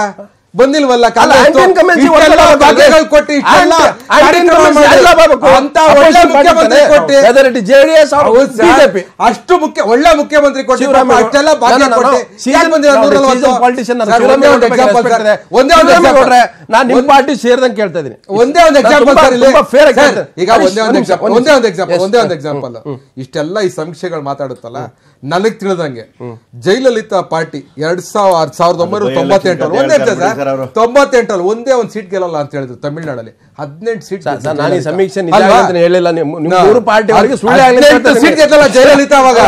D: ಬಂದಿಲ್ವಲ್ಲ. ಅಷ್ಟು ಮುಖ್ಯ ಒಳ್ಳೆ ಮುಖ್ಯಮಂತ್ರಿ
A: ನಾನು ನಿಮ್ಮ ಪಾರ್ಟಿ ಸೇರಿದಂಗೆ ಕೇಳ್ತಾ ಇದ್ದೀನಿ.
D: ಒಂದೇ ಒಂದು ಎಕ್ಸಾಂಪಲ್, ಈಗ ಒಂದೇ ಒಂದು ಎಕ್ಸಾಂಪಲ್. ಇಷ್ಟೆಲ್ಲ ಈ ಸಮೀಕ್ಷೆಗಳು ಮಾತಾಡುತ್ತಲ್ಲ, ನನಗ್ ತಿಳಿದಂಗೆ ಜಯಲಲಿತಾ ಪಾರ್ಟಿ 1998 ಒಂದೇ ಒಂದು ಸೀಟ್ ಗೆಲ್ಲಲ್ಲ ಅಂತ ಹೇಳಿದ್ರು ತಮಿಳ್ನಾಡಲ್ಲಿ. 18 ಸೀಟ್.
A: ನಾನು ಸಮೀಕ್ಷೆ ಹೇಳಿಲ್ಲ. ಮೂರು ಪಾರ್ಟಿ ಅವರಿಗೆ
D: ಸೀಟ್ ಗೆದ್ದಲ್ಲ ಜಯಲಲಿತಾ. ಅವಾಗ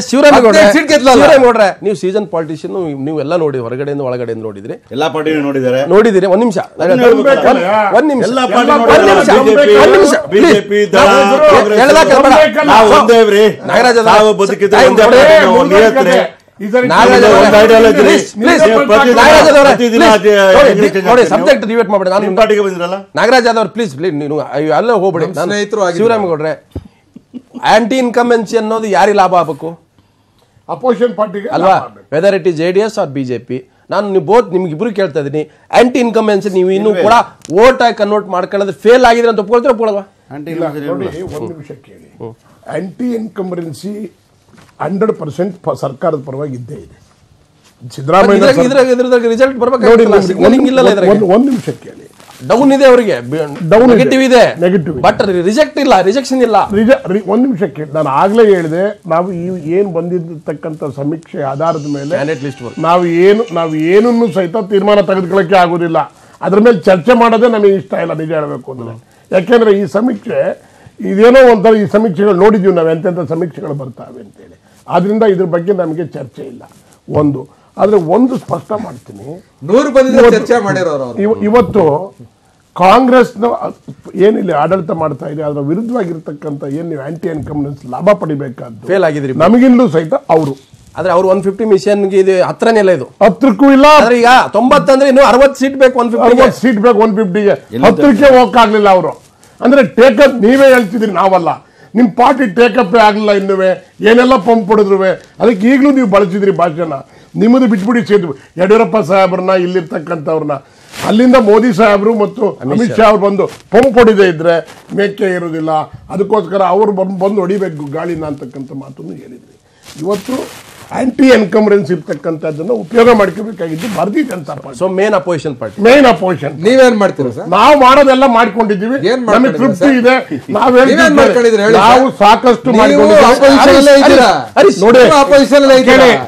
A: ಶಿವರಾಮೇಗೌಡ್ರೆ, ನೀವು ಸೀಸನ್ ಪಾಲಿಟಿಷಿಯನ್, ನೀವೆಲ್ಲ ನೋಡಿ, ಹೊರಗಡೆಯಿಂದ ಒಳಗಡೆಯಿಂದ ನೋಡಿದ್ರಿ, ಎಲ್ಲಾ ಪಾರ್ಟಿ ನೋಡಿದಿರಿ. ಒಂದ್ ನಿಮಿಷ ನಾಗರಾಜ್ ಸಬ್ಜೆಕ್ಟ್ ಡಿಬೇಟ್ ಮಾಡ್ಬೇಡಿ. ನಾಗರಾಜ್ ಆದವ್ರು ಪ್ಲೀಸ್ ಅಲ್ಲೇ ಹೋಗ್ಬೇಡಿ. ಶಿವರಾಮೇಗೌಡ್ರೆ, ಆಂಟಿ ಇನ್ಕಂಬೆನ್ಸಿ ಅನ್ನೋದು ಯಾರಿಗೆ ಲಾಭ ಆಗಬೇಕು?
C: ಅಪೋಸಿಷನ್ ಪಾರ್ಟಿಗೆ
A: ಅಲ್ವಾ? Whether it is JDS or BJP. ನಾನು ನಿಮ್ಗೆ ಇಬ್ರು ಕೇಳ್ತಾ ಇದ್ದೀನಿ, ಆಂಟಿ ಇನ್ಕಂಬೆನ್ಸಿ ನೀವು ಇನ್ನೂ ಕೂಡ ವೋಟ್ ಆಗಿ ಕನ್ವರ್ಟ್ ಮಾಡ್ಕೊಳ್ಳೋದು ಫೇಲ್ ಆಗಿದೆ ಅಂತ ಒಪ್ಕೊಳ್ತೀರಾ ಒಪ್ಕೊಳ್ಳಲ್ವಾ?
C: ನೋಡಿ, ಒಂದು ನಿಮಿಷ ಕೇಳಿ. ಆಂಟಿ ಇನ್ಕಂಬೆನ್ಸಿ 100% ಸರ್ಕಾರದ ಪರವಾಗಿ ಇದ್ದೇ ಇದೆ. ಸಿದ್ದರಾಮಯ್ಯ
A: ರಿಸಲ್ಟ್ ಬರ್ಬೇಕು.
C: ಒಂದು ನಿಮಿಷ ಕೇಳಿ.
A: ಡೌನ್ ಇದೆ, ಅವರಿಗೆ ನೆಗೆಟಿವ್ ಇದೆ, ಬಟ್ ರಿಜೆಕ್ಟ್ ಇಲ್ಲ, ರಿಜೆಕ್ಷನ್ ಇಲ್ಲ.
C: ಒಂದು ನಿಮಿಷ ಕೇಳಿ. ನಾನು ಆಗ್ಲೇ ಹೇಳಿದೆ, ನಾವು ಏನ್ ಬಂದಿರ್ತಕ್ಕಂಥ ಸಮೀಕ್ಷೆ ಆಧಾರದ ಮೇಲೆ ನಾವು ಏನನ್ನು ಸಹಿತ ತೀರ್ಮಾನ ತೆಗೆದುಕೊಳ್ಳಕ್ಕೆ ಆಗುದಿಲ್ಲ. ಅದ್ರ ಮೇಲೆ ಚರ್ಚೆ ಮಾಡೋದೇ ನಮಗೆ ಇಷ್ಟ ಇಲ್ಲ, ನಿಜ ಹೇಳಬೇಕು ಅಂದ್ರೆ. ಯಾಕೆಂದ್ರೆ ಈ ಸಮೀಕ್ಷೆ ಇದೇನೋ ಒಂಥರ, ಈ ಸಮೀಕ್ಷೆಗಳು ನೋಡಿದೀವಿ ನಾವು ಎಂತೆಂಥ ಸಮೀಕ್ಷೆಗಳು ಬರ್ತಾವೆ ಅಂತೇಳಿ. ಆದ್ರಿಂದ ಇದ್ರ ಬಗ್ಗೆ ನಮಗೆ ಚರ್ಚೆ ಇಲ್ಲ. ಆದ್ರೆ ಒಂದು ಸ್ಪಷ್ಟ ಮಾಡ್ತೀನಿ,
D: ಚರ್ಚೆ ಮಾಡಿರೋರು
C: ಇವತ್ತು ಕಾಂಗ್ರೆಸ್ನ ಏನಿಲ್ಲ ಆಡಳಿತ ಮಾಡ್ತಾ ಇದೆ, ಅದರ ವಿರುದ್ಧವಾಗಿರ್ತಕ್ಕಂಥ ಏನ್ ನೀವು ಆಂಟಿ ಇನ್ಕಂಬೆನ್ಸಿ ಲಾಭ ಪಡಿಬೇಕಾದ್ದು
A: ಫೇಲ್ ಆಗಿದ್ರಿ.
C: ನಮಗಿಂದಲೂ ಸಹಿತ ಅವರು
A: ಆದ್ರೆ ಅವ್ರು 150 ಮಿಷನ್ಗೆ ಇದು ಹತ್ರನೇ ಇಲ್ಲ. ಇದು
C: 10ಕ್ಕೂ ಇಲ್ಲ.
A: ಈಗ 90 ಅಂದ್ರೆ ಇನ್ನು 60 ಸೀಟ್ ಬೇಕು.
C: 150 ಸೀಟ್ ಬೇಕು. 150ಗೆ 10ಕ್ಕೆ ಹೋಗಕ್ಕಾಗ್ಲಿಲ್ಲ ಅವರು. ಅಂದ್ರೆ ಟೇಕಪ್ ನೀವೇ ಹೇಳ್ತಿದ್ರಿ, ನಾವಲ್ಲ. ನಿಮ್ ಪಾರ್ಟಿ ಟೇಕಪ್ ಆಗ್ಲಿಲ್ಲ. ಇನ್ನುವೆ ಏನೆಲ್ಲ ಪಂಪ್ ಹೊಡೆದ್ರುವೆ ಅದಕ್ಕೆ ಈಗಲೂ ನೀವು ಬಳಸಿದ್ರಿ ಭಾಷಣ. ನಿಮ್ಮದು ಬಿಟ್ಬಿಡಿ ಸೇದ್ವಿ. ಯಡಿಯೂರಪ್ಪ ಸಾಹೇಬ್ರನ್ನ, ಇಲ್ಲಿರ್ತಕ್ಕಂಥವ್ರನ್ನ, ಅಲ್ಲಿಂದ ಮೋದಿ ಸಾಹೇಬರು ಮತ್ತು ಅಮಿತ್ ಶಾ ಅವ್ರು ಬಂದು ಪಂಪ್ ಹೊಡಿದೇ ಇದ್ರೆ ಮೇಕೆ ಇರೋದಿಲ್ಲ, ಅದಕ್ಕೋಸ್ಕರ ಅವರು ಬಂದು ಹೊಡಿಬೇಕು ಗಾಳಿನ ಅಂತಕ್ಕಂಥ ಮಾತನ್ನು ಹೇಳಿದ್ರಿ. ಇವತ್ತು ಆಂಟಿ ಎನ್ಕಂಬರೆನ್ಸ್ ಇರ್ತಕ್ಕಂಥದ್ದನ್ನು ಉಪಯೋಗ ಮಾಡ್ಕೋಬೇಕಾಗಿದ್ದು ಭಾರತೀಯ Janata party.
A: So main opposition party.
C: Main opposition.
D: ನೀವೇನ್ ಮಾಡ್ತೀರಾ ಸರ್?
C: ನಾವು ಮಾಡೋದೆಲ್ಲ ಮಾಡ್ಕೊಂಡಿದ್ದೀವಿ, ನಮಗೆ ತೃಪ್ತಿ ಇದೆ. ನಾವು ಸಾಕಷ್ಟು ನೋಡಿ.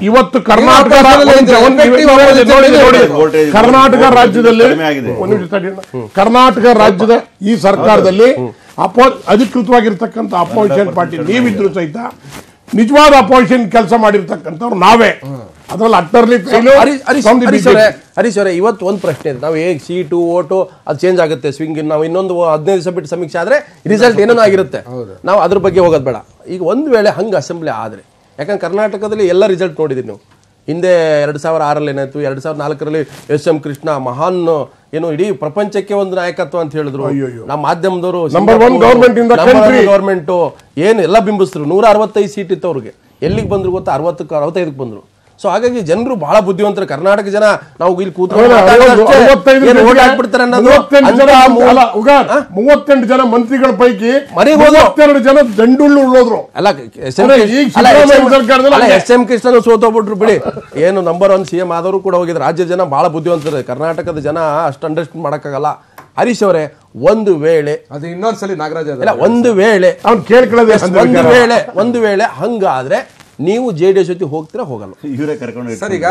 C: ಇವತ್ತು ಕರ್ನಾಟಕ ರಾಜ್ಯದ ಈ ಸರ್ಕಾರದಲ್ಲಿ ಅಧಿಕೃತವಾಗಿರ್ತಕ್ಕಂಥ ಅಪೋಸಿಷನ್ ಪಾರ್ಟಿ ನೀವಿದ್ರು ಸಹಿತ ನಿಜವಾದ ಅಪೋಸಿಷನ್ ಕೆಲಸ ಮಾಡಿರ್ತಕ್ಕಂಥವ್ರು ನಾವೇ. ಅದ್ರಲ್ಲಿ ಅಟ್ಟರ್ಲಿ
A: ಹರೀಶ್ ಅವರೇ, ಇವತ್ತು ಒಂದು ಪ್ರಶ್ನೆ ಇದೆ. ನಾವು ಹೇಗೆ ಸೀಟು ಓಟು ಅದು ಚೇಂಜ್ ಆಗುತ್ತೆ, ಸ್ವಿಂಗ್. ನಾವು ಇನ್ನೊಂದು 15 ದಿವಸ ಬಿಟ್ಟು ಸಮೀಕ್ಷೆ ಆದ್ರೆ ರಿಸಲ್ಟ್ ಏನೋ ಆಗಿರುತ್ತೆ. ನಾವು ಅದ್ರ ಬಗ್ಗೆ ಹೋಗೋದು ಬೇಡ. ಈಗ ಒಂದು ವೇಳೆ ಹಂಗೆ ಅಸೆಂಬ್ಲಿ ಆದ್ರೆ, ಯಾಕಂದ್ರೆ ಕರ್ನಾಟಕದಲ್ಲಿ ಎಲ್ಲ ರಿಸಲ್ಟ್ ನೋಡಿದೀವಿ ನೀವು. ಹಿಂದೆ 2006 ಏನಾಯ್ತು, 2004 SM ಕೃಷ್ಣ ಮಹಾನ್ ಏನು ಇಡೀ ಪ್ರಪಂಚಕ್ಕೆ ಒಂದು ನಾಯಕತ್ವ ಅಂತ ಹೇಳಿದ್ರು. ನಮ್ಮ ಮಾಧ್ಯಮದವರು ಗವರ್ಮೆಂಟ್ ಏನು ಎಲ್ಲ ಬಿಂಬಿಸಿದ್ರು. 165 ಸೀಟ್ ಇತ್ತು ಅವ್ರಿಗೆ. ಎಲ್ಲಿಗೆ ಬಂದ್ರು ಗೊತ್ತಾ? 65ಕ್ಕೆ ಬಂದ್ರು. ಸೊ ಹಾಗಾಗಿ ಜನರು ಬಹಳ ಬುದ್ಧಿವಂತರು. ಕರ್ನಾಟಕ ಜನ ನಾವು ಇಲ್ಲಿ ಕೂತ್ಕೊಂಡು
C: 38 ಜನ ಮಂತ್ರಿಗಳ ಪೈಕಿ 32 ಜನ ದಂಡುಳ್ಳು ಉಳ್ಳೋದ್ರು.
A: ಅಲ್ಲ, SM ಕೃಷ್ಣ ಸೋತೋಗ್ಬಿಟ್ರು ಬಿಡಿ. ಏನು ನಂಬರ್ 1 CM ಆದವರು ಕೂಡ ಹೋಗಿದ್ರು. ರಾಜ್ಯ ಜನ ಬಹಳ ಬುದ್ಧಿವಂತರು. ಕರ್ನಾಟಕದ ಜನ ಅಷ್ಟು ಅಂಡರ್ಸ್ಟ್ಯಾಂಡ್ ಮಾಡಕ್ಕಾಗಲ್ಲ. ಹರೀಶ್ ಅವರೇ, ಒಂದು ವೇಳೆ
D: ಅದು ಇನ್ನೊಂದ್ಸಲಿ ನಾಗರಾಜ್
A: ಒಂದು ವೇಳೆ ಹಂಗಾದ್ರೆ ನೀವು JDS ಜೊತೆ ಹೋಗ್ತೀರಾ ಹೋಗಲ್ಲ?
D: ಸರ್, ಈಗ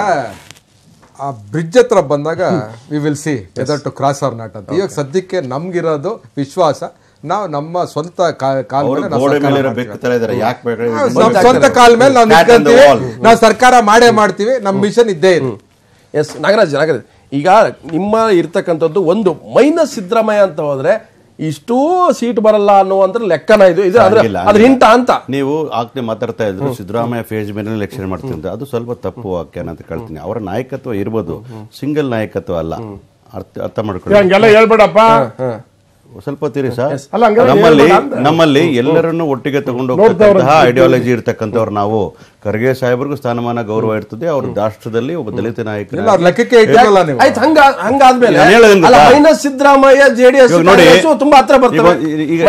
D: ಆ ಬ್ರಿಡ್ಜ್ ಹತ್ರ ಬಂದಾಗ we will see whether to cross or not ಅಂತ. ಈಗ ಸದ್ಯಕ್ಕೆ ನಮ್ಗಿರೋದು ವಿಶ್ವಾಸ, ನಾವು ನಮ್ಮ ಸ್ವಂತ ಕಾಲ ಮೇಲೆ ಸ್ವಂತ ಕಾಲ ಮೇಲೆ ನಾವು ನಿಂತ್ಕೊಂತೀವಿ, ನಾವು ಸರ್ಕಾರ ಮಾಡೇ ಮಾಡ್ತೀವಿ, ನಮ್ಮ ಮಿಷನ್ ಇದ್ದೇ ಇದೆ.
A: ಎಸ್ ನಾಗರಾಜ್, ಈಗ ನಿಮ್ಮ ಇರ್ತಕ್ಕಂಥದ್ದು ಒಂದು ಮೈನಸ್ ಸಿದ್ದರಾಮಯ್ಯ ಅಂತ ಹೋದ್ರೆ ಇಷ್ಟೂ ಸೀಟ್ ಬರಲ್ಲ ಅನ್ನುವಂತ ಲೆಕ್ಕನ ಇದು ಅದ್ರ ಹಿಂಟ ಅಂತ
B: ನೀವು ಆಗ್ಲೇ ಮಾತಾಡ್ತಾ ಇದ್ರು. ಸಿದ್ದರಾಮಯ್ಯ ಫೇಸ್ ಮೇಲೆ ಎಲೆಕ್ಷನ್ ಮಾಡ್ತಿದ್ದ, ಅದು ಸ್ವಲ್ಪ ತಪ್ಪು ವಾಕ್ಯ ಅಂತ ಕೇಳ್ತೀನಿ. ಅವರ ನಾಯಕತ್ವ ಇರ್ಬೋದು, ಸಿಂಗಲ್ ನಾಯಕತ್ವ ಅಲ್ಲ, ಅರ್ಥ ಮಾಡ್ಕೊಳ್ಳಿ.
C: ಹೇಳ್ಬೇಡಪ್ಪ,
B: ಸ್ವಲ್ಪ ತೀರಿ ಸರ್. ನಮ್ಮಲ್ಲಿ ಎಲ್ಲರನ್ನು ಒಟ್ಟಿಗೆ ತಗೊಂಡು ಹೋಗ್ತಕ್ಕಂತಹ ಐಡಿಯಾಲಜಿ ಇರ್ತಕ್ಕಂಥವ್ರು ನಾವು. ಖರ್ಗೆ ಸಾಹೇಬ್ರಿಗೂ ಸ್ಥಾನಮಾನ ಗೌರವ ಇರ್ತದೆ. ಅವ್ರ ರಾಷ್ಟ್ರದಲ್ಲಿ ಒಬ್ಬ ದಲಿತ ನಾಯಕ.
A: ಮೈನಸ್ ಸಿದ್ದರಾಮಯ್ಯ ಜೆಡಿಎಸ್ ತುಂಬಾ ಹತ್ರ ಬರ್ತಾರೆ.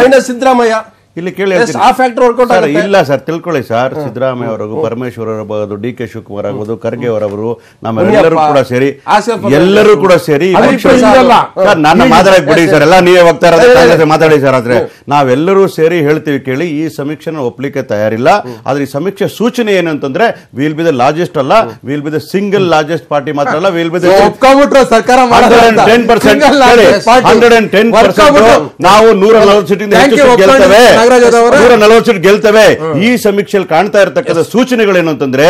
A: ಮೈನಸ್ ಸಿದ್ದರಾಮಯ್ಯ
B: ಇಲ್ಲಿ ಕೇಳಿ ಇಲ್ಲ ಸರ್, ತಿಳ್ಕೊಳ್ಳಿ ಸರ್. ಸಿದ್ದರಾಮಯ್ಯ ಅವರಿಗೂ, ಪರಮೇಶ್ವರ್ ಅವರಬಹುದು, ಡಿ ಕೆ ಶಿವಕುಮಾರ್ ಆಗಬಹುದು, ಖರ್ಗೆ ಅವರವರು, ನಮ್ಮೆಲ್ಲರೂ ಕೂಡ ಸೇರಿ ನನ್ನ ಮಾತಾಡಕ್ ಬಿಡಿ ಸರ್, ಎಲ್ಲ ನೀವೇ ಹೋಗ್ತಾ ಇರೋದು ಮಾತಾಡಿ ಸರ್. ಆದ್ರೆ ನಾವೆಲ್ಲರೂ ಸೇರಿ ಹೇಳ್ತೀವಿ ಕೇಳಿ, ಈ ಸಮೀಕ್ಷೆನ ಒಪ್ಲಿಕ್ಕೆ ತಯಾರಿಲ್ಲ. ಆದ್ರೆ ಈ ಸಮೀಕ್ಷೆ ಸೂಚನೆ ಏನು ಅಂತಂದ್ರೆ, ವಿಲ್ ಬಿ ದ ಲಾರ್ಜೆಸ್ಟ್ ಅಲ್ಲ, will be the single largest party ಮಾತ್ರ ಅಲ್ಲ, ವಿಲ್ ಬಿ ದ 110%. ನಾವು 140 ಸೀಟಿಂದ ಗೆಲ್ತೇವೆ, 140 ಸೀಟ್ ಗೆಲ್ತೇವೆ. ಈ ಸಮೀಕ್ಷೆಯಲ್ಲಿ ಕಾಣ್ತಾ ಇರತಕ್ಕಂಥ ಸೂಚನೆಗಳೇನು ಅಂತಂದ್ರೆ,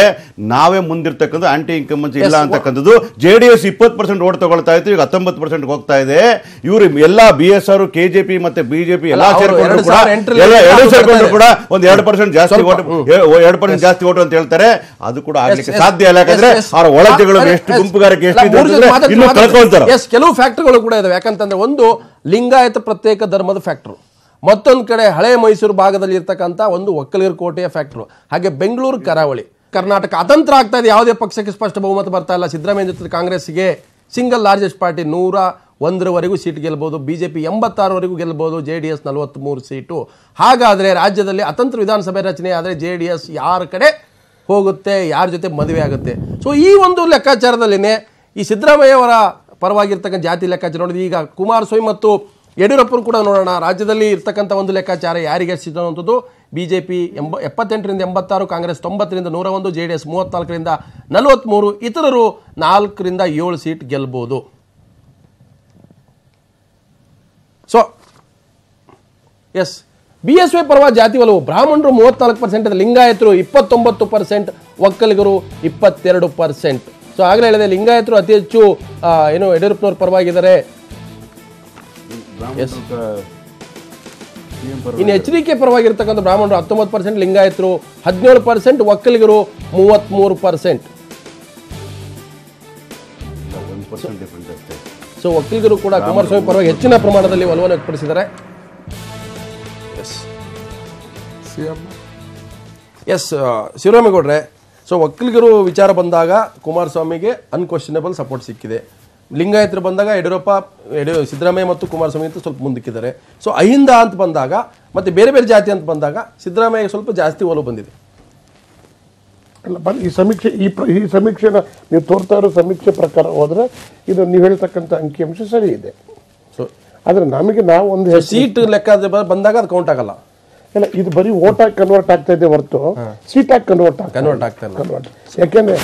B: ನಾವೇ ಮುಂದಿರ್ತಕ್ಕಂಥ ಆಂಟಿ ಇನ್ಕಂಬನ್ಸಿ ಇಲ್ಲ ಅಂತಕ್ಕಂಥದ್ದು. ಜೆಡಿಎಸ್ 20% ಓಟ್ ತಗೊಳ್ತಾ ಇತ್ತು, ಈಗ 19% ಹೋಗ್ತಾ ಇದೆ. ಇವರು ಎಲ್ಲಾ BSR, KJP ಮತ್ತೆ ಬಿಜೆಪಿ ಎಲ್ಲ ಸೇರ್ಕೊಂಡು ಕೂಡ ಒಂದು 2% ಜಾಸ್ತಿ ಓಟ್, 2% ಜಾಸ್ತಿ ಓಟ್ ಅಂತ ಹೇಳ್ತಾರೆ. ಅದು ಕೂಡ ಆಗ್ಲಿಕ್ಕೆ ಸಾಧ್ಯ ಇಲ್ಲ, ಯಾಕಂದ್ರೆ ಅವರ ಒಳಜಗಳು ಎಷ್ಟು ಗುಂಪುಗಾರಿಕೆ ಎಷ್ಟು ಇನ್ನು ಕಳ್ಕೊಂತಾರೆ.
A: ಕೆಲವು ಫ್ಯಾಕ್ಟರ್ಗಳು ಕೂಡ ಇದಾವೆ. ಯಾಕಂತಂದ್ರೆ ಒಂದು ಲಿಂಗಾಯತ ಪ್ರತ್ಯೇಕ ಧರ್ಮದ ಫ್ಯಾಕ್ಟರ್, ಮತ್ತೊಂದು ಕಡೆ ಹಳೆ ಮೈಸೂರು ಭಾಗದಲ್ಲಿ ಇರ್ತಕ್ಕಂಥ ಒಂದು ಒಕ್ಕಲಿಗರ ಕೋಟೆಯ ಫ್ಯಾಕ್ಟರ್, ಹಾಗೆ ಬೆಂಗಳೂರು ಕರಾವಳಿ. ಕರ್ನಾಟಕ ಅತಂತ್ರ ಆಗ್ತಾ ಇದೆ, ಯಾವುದೇ ಪಕ್ಷಕ್ಕೆ ಸ್ಪಷ್ಟ ಬಹುಮತ ಬರ್ತಾ ಇಲ್ಲ. ಸಿದ್ದರಾಮಯ್ಯ ಜೊತೆ ಕಾಂಗ್ರೆಸ್ಗೆ ಸಿಂಗಲ್ ಲಾರ್ಜೆಸ್ಟ್ ಪಾರ್ಟಿ 101ವರೆಗೂ ಸೀಟ್ ಗೆಲ್ಬಹುದು, ಬಿಜೆಪಿ 86ವರೆಗೂ ಗೆಲ್ಬಹುದು, JDS 43 ಸೀಟು. ಹಾಗಾದ್ರೆ ರಾಜ್ಯದಲ್ಲಿ ಅತಂತ್ರ ವಿಧಾನಸಭೆ ರಚನೆ ಆದರೆ JDS ಯಾರ ಕಡೆ ಹೋಗುತ್ತೆ, ಯಾರ ಜೊತೆ ಮದುವೆ ಆಗುತ್ತೆ? ಸೊ ಈ ಒಂದು ಲೆಕ್ಕಾಚಾರದಲ್ಲಿನೇ ಈ ಸಿದ್ದರಾಮಯ್ಯ ಅವರ ಪರವಾಗಿರ್ತಕ್ಕಂಥ ಜಾತಿ ಲೆಕ್ಕಾಚಾರ ನೋಡಿದ್ವಿ. ಈಗ ಕುಮಾರಸ್ವಾಮಿ ಮತ್ತು ಯಡಿಯೂರಪ್ಪರು ಕೂಡ ನೋಡೋಣ. ರಾಜ್ಯದಲ್ಲಿ ಇರ್ತಕ್ಕಂಥ ಒಂದು ಲೆಕ್ಕಾಚಾರ ಯಾರಿಗೆ ಸಿಗುವಂಥದ್ದು, ಬಿಜೆಪಿ 78ರಿಂದ 86, ಕಾಂಗ್ರೆಸ್ 90ರಿಂದ 101, JDS 34ರಿಂದ 43, ಇತರರು 4ರಿಂದ 7 ಸೀಟ್ ಗೆಲ್ಬಹುದು. ಸೊ ಎಸ್, BSY ಪರವಾಗಿ ಜಾತಿ ಒಲವು, ಬ್ರಾಹ್ಮಣರು 34%, ಲಿಂಗಾಯತರು 29%, ಒಕ್ಕಲಿಗರು 22%. ಸೊ ಆಗಲೇ ಹೇಳಿದೆ, ಲಿಂಗಾಯತರು ಅತಿ ಹೆಚ್ಚು ಏನು ಯಡಿಯೂರಪ್ಪನವ್ರ ಪರವಾಗಿದ್ದಾರೆ. ಇನ್ನು HDK ಪರವಾಗಿರ್ತಕ್ಕಂಥ ಬ್ರಾಹ್ಮಣರು 19%, ಲಿಂಗಾಯತರು 17%, ಒಕ್ಕಲಿಗರು 33%. ಸೊ ಒಕ್ಕಲಿಗರು ಕೂಡ ಕುಮಾರಸ್ವಾಮಿ ಪರವಾಗಿ ಹೆಚ್ಚಿನ ಪ್ರಮಾಣದಲ್ಲಿ ಒಲವನ್ನು ವ್ಯಕ್ತಪಡಿಸಿದ್ದಾರೆ. ಎಸ್ ಶಿವರಾಮೇಗೌಡ್ರೆ, ಸೊ ಒಕ್ಕಲಿಗರು ವಿಚಾರ ಬಂದಾಗ ಕುಮಾರಸ್ವಾಮಿಗೆ ಅನ್ಕ್ವಶನೇಬಲ್ ಸಪೋರ್ಟ್ ಸಿಕ್ಕಿದೆ. ಲಿಂಗಾಯತರು ಬಂದಾಗ ಸಿದ್ದರಾಮಯ್ಯ ಮತ್ತು ಕುಮಾರಸ್ವಾಮಿ ಅಂತ ಸ್ವಲ್ಪ ಮುಂದಕ್ಕಿದ್ದಾರೆ. ಸೊ ಅಹಿಂದ ಅಂತ ಬಂದಾಗ ಮತ್ತೆ ಬೇರೆ ಬೇರೆ ಜಾತಿ ಅಂತ ಬಂದಾಗ ಸಿದ್ದರಾಮಯ್ಯ ಸ್ವಲ್ಪ ಜಾಸ್ತಿ ಒಲವು ಬಂದಿದೆ.
C: ಅಲ್ಲ, ಈ ಸಮೀಕ್ಷೆ ಈ ಸಮೀಕ್ಷೆನ ನೀವು ತೋರ್ತಾ ಇರೋ ಸಮೀಕ್ಷೆ ಪ್ರಕಾರ ಹೋದ್ರೆ ಇದು ನೀವು ಹೇಳ್ತಕ್ಕಂಥ ಅಂಕಿಅಂಶ ಸರಿ ಇದೆ. ಸೊ ಆದ್ರೆ ನಾವು ಒಂದು
A: ಸೀಟ್ ಲೆಕ್ಕ ಬಂದಾಗ ಅದು ಕೌಂಟ್ ಆಗಲ್ಲ.
C: ಇಲ್ಲ, ಇದು ಬರೀ ವೋಟ್ ಆಗಿ ಕನ್ವರ್ಟ್ ಆಗ್ತಾ ಇದೆ ಹೊರತು ಸೀಟ್ ಆಗಿ ಕನ್ವರ್ಟ್ ಆಗ್ತಾ ಇಲ್ಲ. ಯಾಕೆಂದ್ರೆ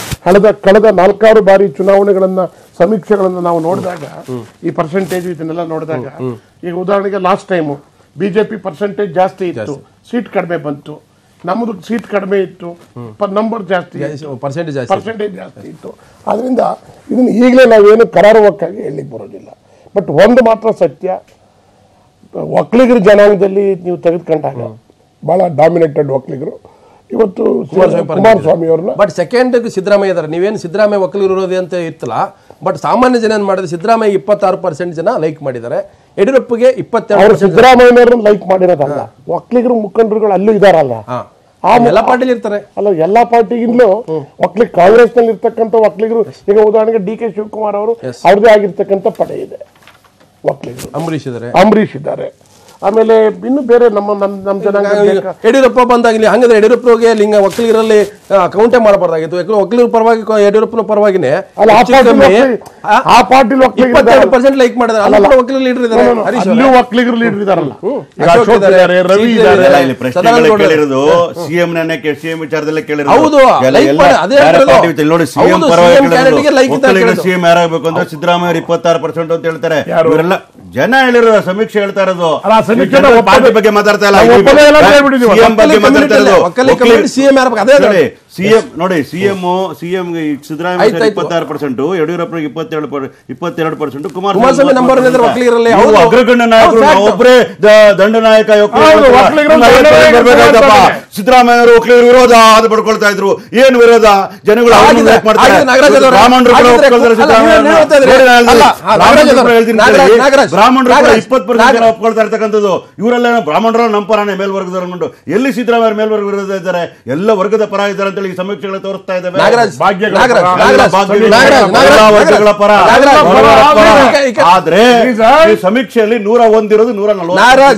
C: ಕಳೆದ 4 ಬಾರಿ ಚುನಾವಣೆಗಳನ್ನ ಸಮೀಕ್ಷೆಗಳನ್ನ ನಾವು ನೋಡಿದಾಗ, ಈ ಪರ್ಸೆಂಟೇಜ್ ಇದನ್ನೆಲ್ಲ ನೋಡಿದಾಗ, ಈಗ ಉದಾಹರಣೆಗೆ ಲಾಸ್ಟ್ ಟೈಮು ಬಿಜೆಪಿ ಪರ್ಸೆಂಟೇಜ್ ಜಾಸ್ತಿ ಇತ್ತು, ಸೀಟ್ ಕಡಿಮೆ ಬಂತು. ನಮ್ಮದು ಸೀಟ್ ಕಡಿಮೆ ಇತ್ತು, ನಂಬರ್ ಜಾಸ್ತಿ, ಪರ್ಸೆಂಟೇಜ್ ಜಾಸ್ತಿ ಇತ್ತು. ಆದ್ರಿಂದ ಇದನ್ನ ಈಗಲೇ ನಾವೇನು ಕರಾರುವಕ್ಕಾಗಿ ಹೇಳಲಿಕ್ಕೆ ಬರೋದಿಲ್ಲ. ಬಟ್ ಒಂದು ಮಾತ್ರ ಸತ್ಯ, ಒಕ್ಕಲಿಗರ ಜನಾಂಗದಲ್ಲಿ ನೀವು ತೆಗೆದುಕೊಂಡಾಗ ಬಹಳ ಡಾಮಿನೇಟೆಡ್ ಒಕ್ಕಲಿಗರು ಇವತ್ತು ಕುಮಾರಸ್ವಾಮಿ ಅವ್ರನ್ನ.
A: ಬಟ್ ಸೆಕೆಂಡ್ ಸಿದ್ದರಾಮಯ್ಯ ಇದಾರೆ. ನೀವೇನು ಸಿದ್ದರಾಮಯ್ಯ ಒಕ್ಕಲಿಗರು ಇರೋದೇ ಅಂತ ಇತ್ತಲ್ಲ, ಬಟ್ ಸಾಮಾನ್ಯ ಜನ ಏನ್ ಮಾಡಿದ್ರೆ, ಸಿದ್ದರಾಮಯ್ಯ 26% ಜನ ಲೈಕ್ ಮಾಡಿದ್ದಾರೆ, ಯಡಿಯೂರಪ್ಪಗೆ 22%.
C: ಸಿದ್ದರಾಮಯ್ಯನವ್ರನ್ನ ಲೈಕ್ ಮಾಡಿರೋದಲ್ಲ, ಒಕ್ಕಲಿಗರು ಮುಖಂಡರುಗಳು ಅಲ್ಲೂ ಇದಾರಲ್ಲ,
A: ಎಲ್ಲ ಪಾರ್ಟಿಲಿ ಇರ್ತಾರೆ.
C: ಅಲ್ಲ, ಎಲ್ಲಾ ಪಾರ್ಟಿಗಿಂತಲೂ ಒಕ್ಕಲಿಗ ಕಾಂಗ್ರೆಸ್ ನಲ್ಲಿ ಇರ್ತಕ್ಕಂಥ ಒಕ್ಕಲಿಗರು, ಈಗ ಉದಾಹರಣೆಗೆ DK ಶಿವಕುಮಾರ್ ಅವರು ಅವ್ರದೇ ಆಗಿರ್ತಕ್ಕಂಥ ಪಡೆ ಇದೆ ಒಕ್ಕಲಿಗರು. ಅಂಬರೀಶ್ ಇದ್ದಾರೆ. ಆಮೇಲೆ ಇನ್ನು ಬೇರೆ ನಮ್ಮ ಜನಾಂಗ
A: ಯಡಿಯೂರಪ್ಪ ಬಂದಾಗಲಿ ಹಂಗಂದ್ರೆ ಯಡಿಯೂರಪ್ಪಗೆ ಲಿಂಗ ಒಕ್ಕಲಿಗರಲ್ಲಿ ಕೌಂಟೇ ಮಾಡಬಾರ್ದಾಗಿತ್ತು. ಯಡಿಯೂರಪ್ಪನ ಪರವಾಗಿ ಯಡಿಯೂರಪ್ಪನ ಪರವಾಗಿನೇ
C: ಆ ಪಾರ್ಟಿ
A: 22% ಲೈಕ್ ಮಾಡಿದ್ದಾರೆ. ಒಕ್ಕಲಿಗರು ಲೀಡರ್ ಇದ್ದಾರೆ,
C: ಒಕ್ಕಲಿಗರು ಲೀಡರ್ ಇದಾರಲ್ಲ,
B: ರವಿ ಸಿಎಂ ವಿಚಾರದಲ್ಲೇ ಕೇಳಿದ್ರು.
A: ಹೌದು,
B: ಸಿಎಂ ಯಾರಾಗಬೇಕು ಅಂದ್ರೆ ಸಿದ್ದರಾಮಯ್ಯ 26% ಅಂತ ಹೇಳ್ತಾರೆ. ಇವರೆಲ್ಲ ಜನ ಹೇಳಿರೋ ಸಮೀಕ್ಷೆ ಹೇಳ್ತಾ ಇರೋದು.
C: ಅಲ್ಲ, ಸಮೀಕ್ಷೆ
B: ಪಾರ್ಟಿ ಬಗ್ಗೆ ಮಾತಾಡ್ತಾ ಇಲ್ಲ, ಸಿಎಂ ಬಗ್ಗೆ ಮಾತಾಡ್ತಾ ಇರೋದು. ಸಿಎಂ ನೋಡಿ, ಸಿಎಂ ಸಿದ್ದರಾಮಯ್ಯ 26%, ಯಡಿಯೂರಪ್ಪನಿಗೆ 22%, ಕುಮಾರಸ್ವಾಮಿ ಅಗ್ರಗಣ್ಯ ನಾಯಕರು, ಒಬ್ಬರೇ ದಂಡನಾಯಕ. ಸಿದ್ದರಾಮಯ್ಯ ಅವರು ಒಕ್ಕಲಿಗರ ವಿರೋಧ ಅದು ಪಡ್ಕೊಳ್ತಾ ಇದ್ರು. ಏನು ವಿರೋಧ? ಜನಗಳು ಬ್ರಾಹ್ಮಣರು ಬ್ರಾಹ್ಮಣರು 20% ಜನ ಒಪ್ಕೊಳ್ತಾ ಇರ್ತಕ್ಕಂಥದ್ದು. ಇವರೆಲ್ಲ ಬ್ರಾಹ್ಮಣರ ನಂಪರಾನೆ ಮೇಲ್ವರ್ಗದವ್ರು ಅನ್ಕೊಂಡು. ಎಲ್ಲಿ ಸಿದ್ದರಾಮಯ್ಯ ಮೇಲ್ವರ್ಗ ವಿರೋಧ ಇದ್ದಾರೆ? ಎಲ್ಲ ವರ್ಗದ ಪರ ಇದ್ದಾರೆ ಅಂತೇಳಿ ಸಮೀಕ್ಷೆಗಳು ತೋರಿಸ್ತಾ ಇದ್ದಾವೆ. ಪರ. ಆದ್ರೆ ಈ ಸಮೀಕ್ಷೆಯಲ್ಲಿ 101 ಇರೋದು 140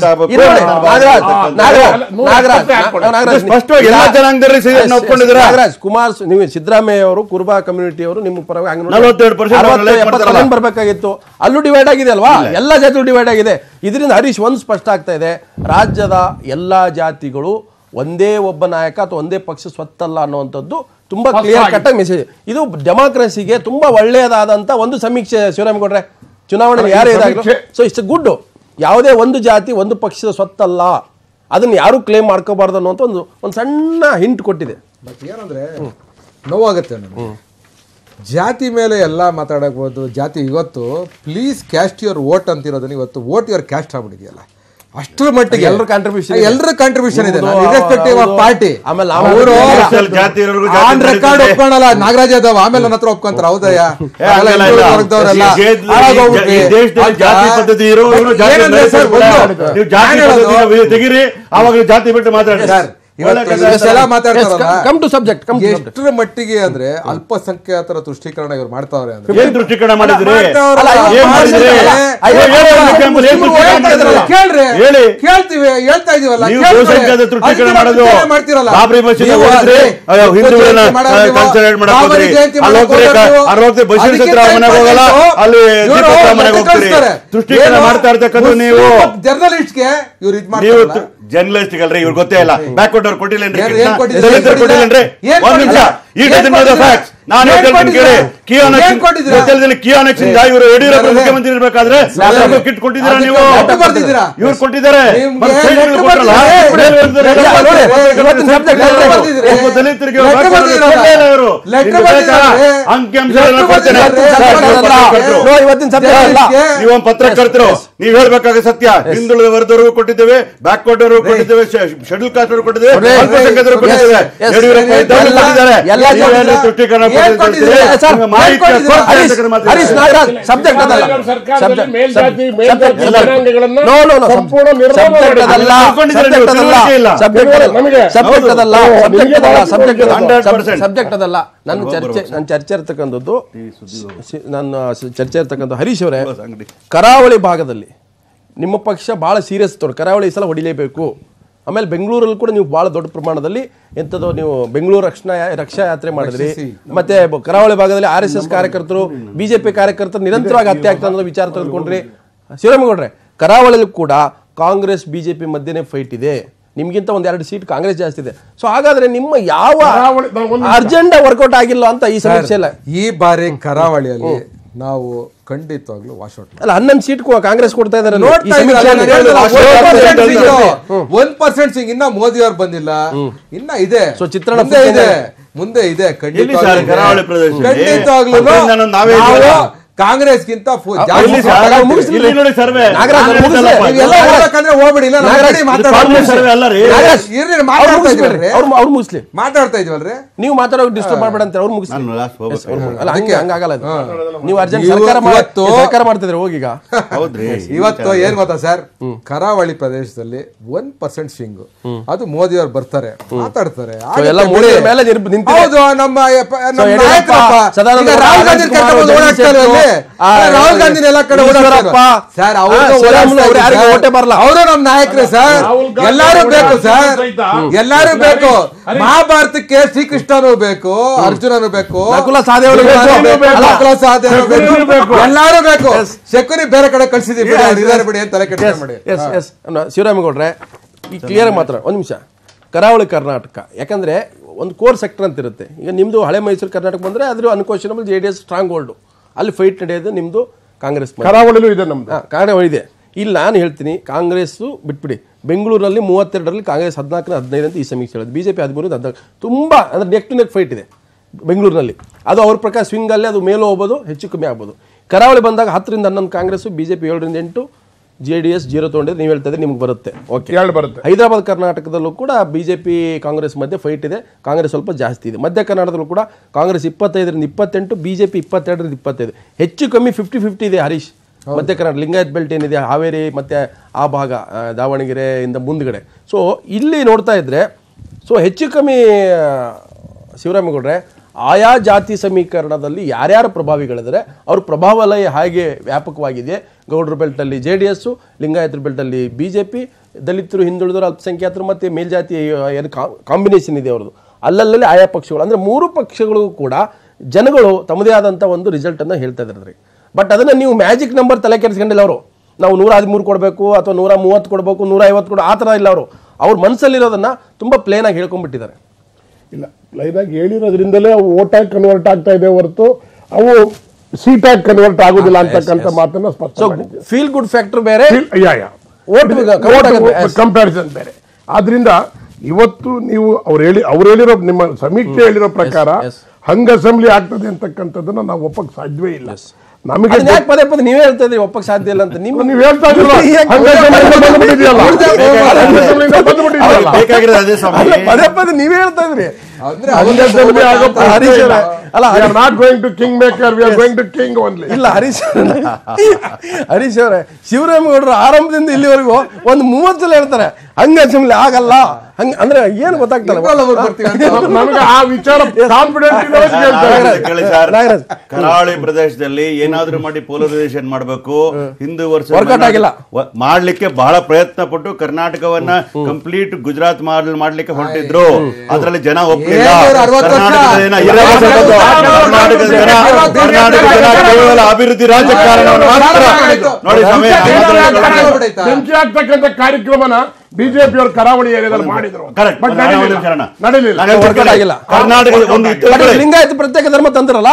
B: ಸ್ಪಷ್ಟವಾಗಿ ಎಲ್ಲ ಜನಾಂಗದಲ್ಲಿ ಒಪ್ಕೊಂಡಿದ್ದಾರೆ.
A: ಕುಮಾರ್ ನೀವು ಸಿದ್ದರಾಮಯ್ಯ ಅವರು ಕುರುಬಾ ಕಮ್ಯುನಿಟಿ ಅವರು ನಿಮ್ಮ ಪರವಾಗಿ
B: 42%
A: ಬರ್ಬೇಕಾಗಿತ್ತು. ಅಲ್ಲೂ ಡಿವೈಡ್ ಆಗಿದೆ ಅಲ್ವಾ? ಎಲ್ಲಾ ಜಾತಿಗಳು ಡಿವೈಡ್ ಆಗಿದೆ. ಇದರಿಂದ ಹರೀಶ್ ಒಂದು ಸ್ಪಷ್ಟ ಆಗ್ತಾ ಇದೆ, ರಾಜ್ಯದ ಎಲ್ಲಾ ಜಾತಿಗಳು ಒಂದೇ ಒಬ್ಬ ನಾಯಕ ಅಥವಾ ಒಂದೇ ಪಕ್ಷ ಸ್ವತ್ತಲ್ಲ ಅನ್ನುವಂಥದ್ದು ತುಂಬಾ ಕ್ಲಿಯರ್ ಕಟ್ ಆಗಿ ಮೆಸೇಜ್. ಇದು ಡೆಮಾಕ್ರಸಿಗೆ ತುಂಬಾ ಒಳ್ಳೆಯದಾದಂತ ಒಂದು ಸಮೀಕ್ಷೆ. ಶಿವರಾಮೇಗೌಡ್ರೆ, ಚುನಾವಣೆ ಯಾರೇ ಇದಾಗಲೂ ಸೊ ಇಟ್ಸ್ ಗುಡ್. ಯಾವುದೇ ಒಂದು ಜಾತಿ ಒಂದು ಪಕ್ಷದ ಸ್ವತ್ತಲ್ಲ, ಅದನ್ನ ಯಾರು ಕ್ಲೇಮ್ ಮಾಡ್ಕೋಬಾರ್ದು ಅನ್ನುವಂಥ ಒಂದು ಸಣ್ಣ ಹಿಂಟ್ ಕೊಟ್ಟಿದೆ.
D: ಬಟ್ ಏನಂದ್ರೆ ನೋವಾಗುತ್ತೆ ನಮಗೆ, ಜಾತಿ ಮೇಲೆ ಎಲ್ಲ ಮಾತಾಡಬಹುದು. ಜಾತಿ ಇವತ್ತು ಪ್ಲೀಸ್ ಕ್ಯಾಸ್ಟ್ ಯುವರ್ ವೋಟ್ ಅಂತಿರೋದನ್ನ ಇವತ್ತು ವೋಟ್ ಯುವರ್ ಕ್ಯಾಸ್ಟ್ ಆಗ್ಬಿಟ್ಟಿದೆಯಲ್ಲ, ಅಷ್ಟರ ಮಟ್ಟಿಗೆ ಎಲ್ಲರ ಕಾಂಟ್ರಿಬ್ಯೂಷನ್ ಇದೆ, ಇರ್ರೆಸ್ಪೆಕ್ಟಿವ್ ಆಫ್ ಪಾರ್ಟಿ. ಆಮೇಲೆ ಅವರು ಆನ್ ರೆಕಾರ್ಡ್ ಒಪ್ಕೊಳಲ್ಲ. ನಾಗರಾಜ್ ಯಾದವ್ ಆಮೇಲೆ ನನ್ನ ಹತ್ರ ಒಪ್ಕೊಂತಾರೆ. ಹೌದಯ್ಯ,
B: ತೆಗಿರಿ, ಅವಾಗ ಜಾತಿ ಬಿಟ್ಟು ಮಾತಾಡಿ ಸರ್.
D: ಎಷ್ಟರ ಮಟ್ಟಿಗೆ ಅಂದ್ರೆ ಅಲ್ಪಸಂಖ್ಯಾತರ ತುಷ್ಟೀಕರಣ ಇವ್ರು ಮಾಡ್ತಾವ್ರೆ ಅಂದ್ರೆ
B: ಏನ್ ದೃಷ್ಟಿಕೋನ ಮಾಡಿದ್ರೆ
D: ಕೇಳ್ತೀವಿ, ಹೇಳ್ತಾ ಇದೀವಲ್ಲ, ಮಾಡ್ತಿರಲ್ಲ.
B: ದೃಷ್ಟಿಕೋನ ಮಾಡ್ತಾ ಇರ್ತಕ್ಕಂಥ ನೀವು
D: ಜರ್ನಲಿಸ್ಟ್ಗೆ ಇವ್ರು ಇದ್ ಮಾಡ್ತಾರೆ.
B: ಜರ್ನಲಿಸ್ಟ್ ಅಲ್ರಿ, ಇವ್ರು ಗೊತ್ತೇ ಇಲ್ಲ. ಬ್ಯಾಕ್ವರ್ಡ್ ಅವ್ರು ಕೊಟ್ಟಿಲ್ಲ. ನಾನು ಇವರು ಯಡಿಯೂರಪ್ಪ ಮುಖ್ಯಮಂತ್ರಿ ಇರ್ಬೇಕಾದ್ರೆ ಕಿಟ್ ಕೊಟ್ಟಿದ್ದೀರಾ ನೀವು? ಇವ್ರು ಕೊಟ್ಟಿದ್ದಾರೆ. ದಲಿತರಿಗೆ ಅಂಕಿಅಂಶಗಳನ್ನ ಕೊಡ್ತೇನೆ. ನೀವು ಪತ್ರಕರ್ತರು, ನೀವು ಹೇಳ್ಬೇಕಾಗ ಸತ್ಯ. ಹಿಂದುಳಿದ ವರ್ಗದವರೆಗೂ ಕೊಟ್ಟಿದ್ದೇವೆ, ಬ್ಯಾಕ್ವರ್ಡ್ ಅವರು ಕೊಟ್ಟಿದ್ದೇವೆ, ಶೆಡ್ಯೂಲ್ ಕಾಸ್ಟ್ ಅವರು ಕೊಟ್ಟಿದ್ದೇವೆ, ಅಲ್ಪಸಂಖ್ಯಾತರು ಕೊಟ್ಟಿದ್ದೇವೆ. ಯಡಿಯೂರಪ್ಪ ಇದ್ದಾರೆ. ತುಷ್ಟೀಕರಣ
A: ನನ್ನ ಚರ್ಚೆ ಇರ್ತಕ್ಕಂಥದ್ದು ಹರೀಶ್ ಅವರೇ, ಕರಾವಳಿ ಭಾಗದಲ್ಲಿ ನಿಮ್ಮ ಪಕ್ಷ ಬಹಳ ಸೀರಿಯಸ್ ತೊಗೊಂಡು ಕರಾವಳಿ ಈ ಸಲ ಹೊಡಿಲೇಬೇಕು. ಆಮೇಲೆ ಬೆಂಗಳೂರಲ್ಲಿ ಕೂಡ ನೀವು ಬಹಳ ದೊಡ್ಡ ಪ್ರಮಾಣದಲ್ಲಿ ಎಂಥದ್ದು ನೀವು ಬೆಂಗಳೂರು ರಕ್ಷಾ ಯಾತ್ರೆ ಮಾಡಿದ್ರಿ. ಮತ್ತೆ ಕರಾವಳಿ ಭಾಗದಲ್ಲಿ RSS ಕಾರ್ಯಕರ್ತರು, ಬಿಜೆಪಿ ಕಾರ್ಯಕರ್ತರು ನಿರಂತರವಾಗಿ ಹತ್ಯೆ ಆಗ್ತಾ ಅನ್ನೋ ವಿಚಾರ ತೆಗೆದುಕೊಂಡ್ರಿ. ಶಿವರಾಮೇಗೌಡ್ರೆ, ಕರಾವಳಿಯಲ್ಲಿ ಕೂಡ ಕಾಂಗ್ರೆಸ್ ಬಿಜೆಪಿ ಮಧ್ಯೆ ಫೈಟ್ ಇದೆ. ನಿಮ್ಗಿಂತ 1-2 ಸೀಟ್ ಕಾಂಗ್ರೆಸ್ ಜಾಸ್ತಿ ಇದೆ. ಸೊ ಹಾಗಾದ್ರೆ ನಿಮ್ಮ ಯಾವ ಅರ್ಜೆಂಡಾ ವರ್ಕೌಟ್ ಆಗಿಲ್ಲ ಅಂತ ಈ ಸಮೀಕ್ಷೆ ಇಲ್ಲ.
D: ಈ ಬಾರಿ ಕರಾವಳಿಯಲ್ಲಿ ನಾವು ಖಂಡಿತವಾಗ್ಲೂ ವಾಶೌಟ್
A: ಅಲ್ಲ. 11 ಸೀಟ್ ಕಾಂಗ್ರೆಸ್ ಕೊಡ್ತಾ ಇದ್ದಾರೆ.
D: 1% ಇನ್ನ ಮೋದಿ ಅವ್ರು ಬಂದಿಲ್ಲ, ಇನ್ನ ಇದೆ.
A: ಸೊ ಚಿತ್ರಣ
D: ಮುಂದೆ ಇದೆ
B: ಕರಾವಳಿ
D: ಖಂಡಿತವಾಗ್ಲೂ. ಕಾಂಗ್ರೆಸ್ ಗಿಂತ ಮಾತಾಡ್ತಾ ಇದೀವಲ್ರಿ.
A: ನೀವು ಮಾತಾಡೋ ಡಿಸ್ಟರ್ಬ್ ಮಾಡಬೇಡ ಅಂತ ಅವ್ರು ಮುಗಿಸ್ಲಿ. ಹಂಗಾಗಲ್ಲ, ನೀವು ಅರ್ಜೆಂಟ್ ಸರ್ಕಾರ ಮಾಡ್ತಿದ್ರೆ ಹೋಗೀಗ.
D: ಇವತ್ತು ಏನ್ ಗೊತ್ತಾ ಸರ್, ಕರಾವಳಿ ಪ್ರದೇಶದಲ್ಲಿ 1% ಸ್ವಿಂಗ್, ಅದು ಮೋದಿ ಅವ್ರು ಬರ್ತಾರೆ, ಮಾತಾಡ್ತಾರೆ. ಹೌದು, ನಮ್ಮ ರಾಹುಲ್ ಗಾಂಧಿ ರಾಹುಲ್ ಗಾಂಧಿ ಎಲ್ಲ ಕಡೆ ಸರ್, ಅವರು ನಮ್ಮ ನಾಯಕರೇ ಸರ್. ಎಲ್ಲಾರು ಬೇಕು ಸರ್, ಎಲ್ಲಾರು ಬೇಕು. ಮಹಾಭಾರತಕ್ಕೆ ಶ್ರೀಕೃಷ್ಣನೂ ಬೇಕು, ಅರ್ಜುನನು ಬೇಕು, ಎಲ್ಲಾರು ಬೇಕು. ಶಕುನಿ ಬೇರೆ ಕಡೆ ಕಳ್ಸಿದೀವಿ ಬಿಡಿ ಅಂತ ತಲೆ ಕೆಟ್ಟ ಮಾಡಿ.
A: ಶಿವರಾಮೇಗೌಡ್ರೆ, ಈ ಕ್ಲಿಯರ್ ಮಾತ್ರ ಒಂದು ನಿಮಿಷ. ಕರಾವಳಿ ಕರ್ನಾಟಕ ಯಾಕಂದ್ರೆ ಒಂದು ಕೋರ್ ಸೆಕ್ಟರ್ ಅಂತ ಇರುತ್ತೆ. ಈಗ ನಿಮ್ದು ಹಳೆ ಮೈಸೂರು ಕರ್ನಾಟಕ ಬಂದ್ರೆ ಅದ್ರ ಅನ್ಕ್ವಶನಬಲ್ JDS ಸ್ಟ್ರಾಂಗ್ ಹೋಲ್ಡ್, ಅಲ್ಲಿ ಫೈಟ್ ನಡೆಯೋದು ನಿಮ್ದು ಕಾಂಗ್ರೆಸ್
C: ಕರಾವಳಿಲೂ ಇದೆ ನಮ್ದು.
A: ಕರಾವಳಿ ಇದೆ. ಇಲ್ಲಿ ನಾನು ಹೇಳ್ತೀನಿ, ಕಾಂಗ್ರೆಸ್ ಬಿಟ್ಬಿಡಿ, ಬೆಂಗಳೂರಲ್ಲಿ 32ರಲ್ಲಿ ಕಾಂಗ್ರೆಸ್ 14-15 ಅಂತ ಈ ಸಮೀಕ್ಷೆ ಹೇಳೋದು, ಬಿಜೆಪಿ 13-14. ತುಂಬ ಅಂದ್ರೆ ನೆಕ್ ಟು ನೆಕ್ ಫೈಟ್ ಇದೆ ಬೆಂಗಳೂರಿನಲ್ಲಿ. ಅದು ಅವ್ರ ಪ್ರಕಾರ ಸ್ವಿಂಗ್ ಅಲ್ಲೇ ಅದು ಮೇಲೂ ಹೋಗ್ಬೋದು, ಹೆಚ್ಚು ಕಮ್ಮಿ ಆಗ್ಬೋದು. ಕರಾವಳಿ ಬಂದಾಗ 10-11 ಕಾಂಗ್ರೆಸ್, ಬಿಜೆಪಿ 7-8, JDS 0 ತೊಗೊಂಡಿದ್ರೆ ನೀವು ಹೇಳ್ತಾ ಇದ್ರೆ ನಿಮ್ಗೆ ಬರುತ್ತೆ. ಓಕೆ,
C: ಬರುತ್ತೆ.
A: ಹೈದರಾಬಾದ್ ಕರ್ನಾಟಕದಲ್ಲೂ ಕೂಡ ಬಿಜೆಪಿ ಕಾಂಗ್ರೆಸ್ ಮಧ್ಯೆ ಫೈಟ್ ಇದೆ. ಕಾಂಗ್ರೆಸ್ ಸ್ವಲ್ಪ ಜಾಸ್ತಿ ಇದೆ. ಮಧ್ಯ ಕರ್ನಾಟಕದಲ್ಲೂ ಕೂಡ ಕಾಂಗ್ರೆಸ್ 25-28, ಬಿಜೆಪಿ 22-25, ಹೆಚ್ಚು ಕಮ್ಮಿ 50-50 ಇದೆ. ಹರೀಶ್ ಮಧ್ಯ ಕರ್ನಾಟಕ ಲಿಂಗಾಯತ್ ಬೆಲ್ಟ್ ಏನಿದೆ, ಹಾವೇರಿ ಮತ್ತೆ ಆ ಭಾಗ ದಾವಣಗೆರೆಯಿಂದ ಮುಂದ್ಗಡೆ. ಸೊ ಇಲ್ಲಿ ನೋಡ್ತಾ ಇದ್ರೆ ಹೆಚ್ಚು ಕಮ್ಮಿ ಶಿವರಾಮೇಗೌಡ್ರೆ ಆಯಾ ಜಾತಿ ಸಮೀಕರಣದಲ್ಲಿ ಯಾರ್ಯಾರು ಪ್ರಭಾವಿಗಳಿದ್ದಾರೆ ಅವ್ರ ಪ್ರಭಾವ ವಲಯ ಹಾಗೆ ವ್ಯಾಪಕವಾಗಿದೆ. ಗೌಡ್ರ ಬೆಲ್ಟಲ್ಲಿ JDS, ಲಿಂಗಾಯತರ ಬೆಲ್ಟಲ್ಲಿ ಬಿಜೆಪಿ, ದಲಿತರು, ಹಿಂದುಳಿದವರು, ಅಲ್ಪಸಂಖ್ಯಾತರು ಮತ್ತು ಮೇಲ್ಜಾತಿ ಏನು ಕಾಂಬಿನೇಷನ್ ಇದೆ ಅವ್ರದ್ದು. ಅಲ್ಲಲ್ಲಿ ಆಯಾ ಪಕ್ಷಗಳು ಅಂದರೆ 3 ಪಕ್ಷಗಳಿಗೂ ಕೂಡ ಜನಗಳು ತಮ್ಮದೇ ಆದಂಥ ಒಂದು ರಿಸಲ್ಟನ್ನು ಹೇಳ್ತಾ ಇದ್ದಾರೆ. ಬಟ್ ಅದನ್ನು ನೀವು ಮ್ಯಾಜಿಕ್ ನಂಬರ್ ತಲೆ ಕೆಡಿಸ್ಕೊಂಡಿಲ್ಲ ಅವರು. ನಾವು 113 ಕೊಡಬೇಕು ಅಥವಾ 130 ಕೊಡಬೇಕು, 150 ಕೊಡು, ಆ ಥರ ಇಲ್ಲ. ಅವ್ರ ಮನಸ್ಸಲ್ಲಿರೋದನ್ನು ತುಂಬ ಪ್ಲೇನಾಗಿ ಹೇಳ್ಕೊಂಡ್ಬಿಟ್ಟಿದ್ದಾರೆ.
C: ಇಲ್ಲ, ಲೈನಾಗಿ ಹೇಳಿರೋದ್ರಿಂದಲೇ ಅವು ಓಟಾಗಿ ಕನ್ವರ್ಟ್ ಆಗ್ತಾ ಇದೆ ಹೊರತು ಅವು ಸೀಟಾಗಿ ಕನ್ವರ್ಟ್ ಆಗೋದಿಲ್ಲ ಅಂತಕ್ಕಂಥ ಮಾತನ್ನ ಸ್ಪಷ್ಟ ಮಾಡಿದ್ದೀವಿ.
A: ಫೀಲ್ ಗುಡ್ ಫ್ಯಾಕ್ಟರ್ ಬೇರೆ,
C: ಕಂಪ್ಯಾರಿಸನ್ ಬೇರೆ. ಆದ್ರಿಂದ ಇವತ್ತು ನೀವು ಅವ್ರು ಹೇಳಿರೋ ನಿಮ್ಮ ಸಮೀಕ್ಷೆ ಹೇಳಿರೋ ಪ್ರಕಾರ ಹಂಗ ಅಸೆಂಬ್ಲಿ ಆಗ್ತದೆ ಅಂತಕ್ಕಂಥದ್ದನ್ನ ನಾವು ಒಪ್ಪಕ್ಕೆ ಸಾಧ್ಯವೇ ಇಲ್ಲ. ನಮಗೆ
A: ಪದೇ ಪದೇ ನೀವೇ ಹೇಳ್ತಾ ಇದ್ರಿ ಒಪ್ಪಕ್ಕೆ ಸಾಧ್ಯ ಇಲ್ಲ ಅಂತ. ನೀವು
C: ಹೇಳ್ತಾ ಇದ್ರಲ್ಲ,
A: ಪದೇ ಪದೇ ನೀವೇ ಹೇಳ್ತಾ ಇದ್ರಿ. ಇಲ್ಲ ಹರೀಶ್ ಅವರೇ, ಶಿವರಾಮೇಗೌಡರು ಆರಂಭದಿಂದ ಇಲ್ಲಿವರೆಗೂ ಒಂದು 30 ಸಲ ಹೇಳ್ತಾರೆ ಹಂಗ ಅಸೆಂಬ್ಲಿ ಆಗಲ್ಲ, ಹಂಗ ಅಂದ್ರೆ ಏನು ಗೊತ್ತಾಗ್ತಲ್ಲ.
B: ಕರಾವಳಿ ಪ್ರದೇಶದಲ್ಲಿ ಏನಾದ್ರೂ ಮಾಡಿ ಪೋಲರೈಸೇಷನ್ ಮಾಡಬೇಕು, ಹಿಂದೂ ವರ್ಷ ಮಾಡ್ಲಿಕ್ಕೆ ಬಹಳ ಪ್ರಯತ್ನ ಪಟ್ಟು ಕರ್ನಾಟಕವನ್ನ ಕಂಪ್ಲೀಟ್ ಗುಜರಾತ್ ಮಾಡ್ಲಿಕ್ಕೆ ಹೊರಟಿದ್ರು. ಅದರಲ್ಲಿ ಜನ ಒಪ್ಪಲಿಲ್ಲ. ಕರ್ನಾಟಕದ ಜನ ಕೇವಲ ಅಭಿವೃದ್ಧಿ ರಾಜಕಾರಣವನ್ನು ಮಾತ್ರ ನೋಡಿ.
C: ಬೆಂಕಿ ಆಗ್ತಕ್ಕಂಥ ಕಾರ್ಯಕ್ರಮನ ಬಿಜೆಪಿ ಅವರು ಕರಾವಳಿ ಏರಿಯಾದಲ್ಲಿ ಮಾಡಿದ್ರು.
A: ಲಿಂಗಾಯತ ಪ್ರತ್ಯೇಕ ಧರ್ಮ ತಂದ್ರಲ್ಲ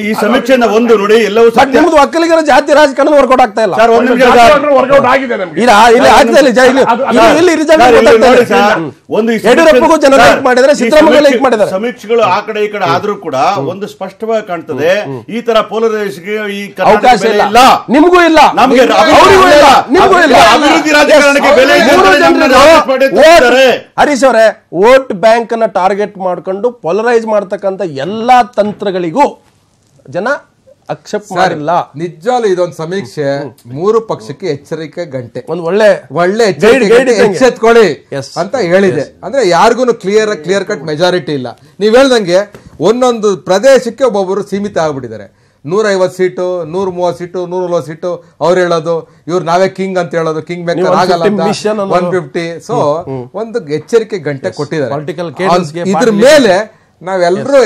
B: ಈ ಸಮೀಕ್ಷೆನ ಒಂದು ನೋಡಿ, ಎಲ್ಲವೂ
A: ನಿಮ್ದು ಒಕ್ಕಲಿಗರ ಜಾತಿ ರಾಜಕಾರಣ ವರ್ಕೌಟ್ ಆಗ್ತಾ ಇಲ್ಲ.
C: ವರ್ಕೌಟ್ ಆಗಿದೆ
A: ಯಡಿಯೂರಪ್ಪಗೂ ಜನ ಲೈಕ್ ಮಾಡಿದ್ರೆ, ಸಿದ್ದರಾಮಯ್ಯ ಲೈಕ್ ಮಾಡಿದ್ದಾರೆ.
B: ಸಮೀಕ್ಷೆಗಳು ಆ ಕಡೆ ಈ ಕಡೆ ಆದ್ರೂ ಕೂಡ ಒಂದು ಸ್ಪಷ್ಟವಾಗಿ ಕಾಣ್ತದೆ, ಈ ತರ ಪೋಲರೈಸ್ಗೆ ಈ
A: ಅವಕಾಶ ಇಲ್ಲ. ನಿಮಗೂ ಇಲ್ಲ, ನಮಗೂ ಇಲ್ಲ, ನಿಮಗೂ ಇಲ್ಲ. ಹರೀಶ್ ಅವರೇ, ವೋಟ್ ಬ್ಯಾಂಕ್ ಅನ್ನ ಟಾರ್ಗೆಟ್ ಮಾಡ್ಕೊಂಡು ಪೊಲರೈಸ್ ಮಾಡ್ತಕ್ಕಂಥ ಎಲ್ಲಾ ತಂತ್ರಗಳಿಗೂ ಜನ ಅಕ್ಸೆಪ್ಟ್ ಮಾಡಿಲ್ಲ.
D: ನಿಜವಾಗ್ಲೂ ಇದೊಂದು ಸಮೀಕ್ಷೆ 3 ಪಕ್ಷಕ್ಕೆ ಎಚ್ಚರಿಕೆ ಗಂಟೆ,
A: ಒಂದು ಒಳ್ಳೆ
D: ಎಚ್ಚೆತ್ಕೊಳ್ಳಿ ಅಂತ ಹೇಳಿದೆ. ಅಂದ್ರೆ ಯಾರಿಗೂ ಕ್ಲಿಯರ್ ಕಟ್ ಮೆಜಾರಿಟಿ ಇಲ್ಲ. ನೀವ್ ಹೇಳ್ದಂಗೆ ಒಂದೊಂದು ಪ್ರದೇಶಕ್ಕೆ ಒಬ್ಬೊಬ್ಬರು ಸೀಮಿತ ಆಗ್ಬಿಟ್ಟಿದ್ದಾರೆ. 150 ಸೀಟು, 130 ಸೀಟು, 140 ಸೀಟು ಅವ್ರು ಹೇಳೋದು, ಇವ್ರು ನಾವೇ ಕಿಂಗ್ ಅಂತ ಹೇಳೋದು, ಕಿಂಗ್ ಮೇಕರ್ ಆಗಲ್ಲ 150. ಸೊ ಒಂದು ಎಚ್ಚರಿಕೆ ಗಂಟೆ ಕೊಟ್ಟಿದ್ದಾರೆ. ಇದ್ರ ಮೇಲೆ ನಾವೆಲ್ಲರೂ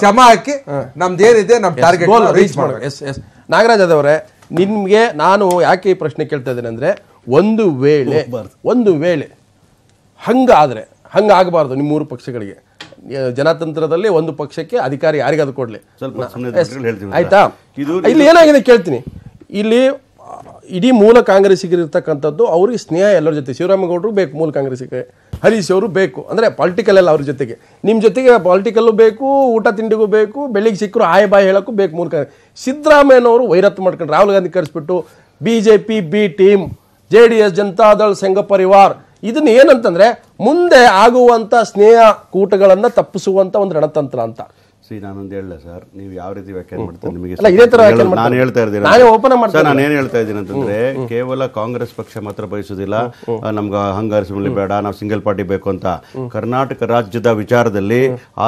D: ಶ್ರಮ ಹಾಕಿ ನಮ್ದೇನಿದೆ ನಮ್ ಟಾರ್ಗೆಟ್ ರೀಚ್ ಮಾಡ್ಬೇಕು.
A: ನಾಗರಾಜ್ ಅವರೇ, ನಿಮ್ಗೆ ನಾನು ಯಾಕೆ ಈ ಪ್ರಶ್ನೆ ಕೇಳ್ತಾ ಇದ್ದೇನೆ ಅಂದ್ರೆ, ಒಂದು ವೇಳೆ ಹಂಗಾಗಬಾರ್ದು ನಿಮ್ಮ 3 ಪಕ್ಷಗಳಿಗೆ. ಜನತಂತ್ರದಲ್ಲಿ ಒಂದು ಪಕ್ಷಕ್ಕೆ ಅಧಿಕಾರಿ ಯಾರಿಗಾದ್ರು ಕೊಡ್ಲಿ, ಆಯ್ತಾ? ಇಲ್ಲಿ ಏನಾಗಿದೆ ಕೇಳ್ತೀನಿ. ಇಲ್ಲಿ ಇಡೀ ಮೂಲ ಕಾಂಗ್ರೆಸ್ಸಿಗೆ ಇರ್ತಕ್ಕಂಥದ್ದು, ಅವ್ರಿಗೆ ಸ್ನೇಹ ಎಲ್ಲರ ಜೊತೆ. ಶಿವರಾಮೇಗೌಡರು ಬೇಕು ಮೂಲ ಕಾಂಗ್ರೆಸ್ಸಿಗೆ, ಹರೀಶ್ ಅವರು ಬೇಕು, ಅಂದರೆ ಪಾಲಿಟಿಕಲ್ ಎಲ್ಲ ಅವ್ರ ಜೊತೆಗೆ. ನಿಮ್ಮ ಜೊತೆಗೆ ಪಾಲಿಟಿಕಲ್ಲು ಬೇಕು, ಊಟ ತಿಂಡಿಗೂ ಬೇಕು, ಬೆಳಿಗ್ಗೆ ಸಿಕ್ಕರು ಆಯ್ ಬಾಯ್ ಹೇಳೋಕ್ಕೂ ಬೇಕು ಮೂಲ ಕಾಂಗ್ರೆಸ್. ಸಿದ್ದರಾಮಯ್ಯನವರು ವೈರತ್ವ ಮಾಡ್ಕೊಂಡು ರಾಹುಲ್ ಗಾಂಧಿ ಕರೆಸ್ಬಿಟ್ಟು BJP B team, JDS Janata Dal Sangh Parivar, ಇದನ್ನ ಏನಂತಂದ್ರೆ ಮುಂದೆ ಆಗುವಂತ ಸ್ನೇಹ ಕೂಟಗಳನ್ನ ತಪ್ಪಿಸುವಂತ ಒಂದು ರಣತಂತ್ರ ಅಂತ.
B: ನಾನೊಂದು ಹೇಳ ಸರ್, ನೀವು ಯಾವ ರೀತಿ ವ್ಯಾಖ್ಯಾನ ಮಾಡ್ತಾರೆ ನಿಮಗೆ
A: ನಾನು
B: ಹೇಳ್ತಾ ಇದ್ದೀನಿ. ನಾನು ಏನ್ ಹೇಳ್ತಾ ಇದ್ದೀನಿ ಅಂತಂದ್ರೆ, ಕೇವಲ ಕಾಂಗ್ರೆಸ್ ಪಕ್ಷ ಮಾತ್ರ ಬಯಸುದಿಲ್ಲ ನಮ್ಗೆ ಹಂಗಾರಿಸಲಿ ಬೇಡ, ನಾವು ಸಿಂಗಲ್ ಪಾರ್ಟಿ ಬೇಕು ಅಂತ. ಕರ್ನಾಟಕ ರಾಜ್ಯದ ವಿಚಾರದಲ್ಲಿ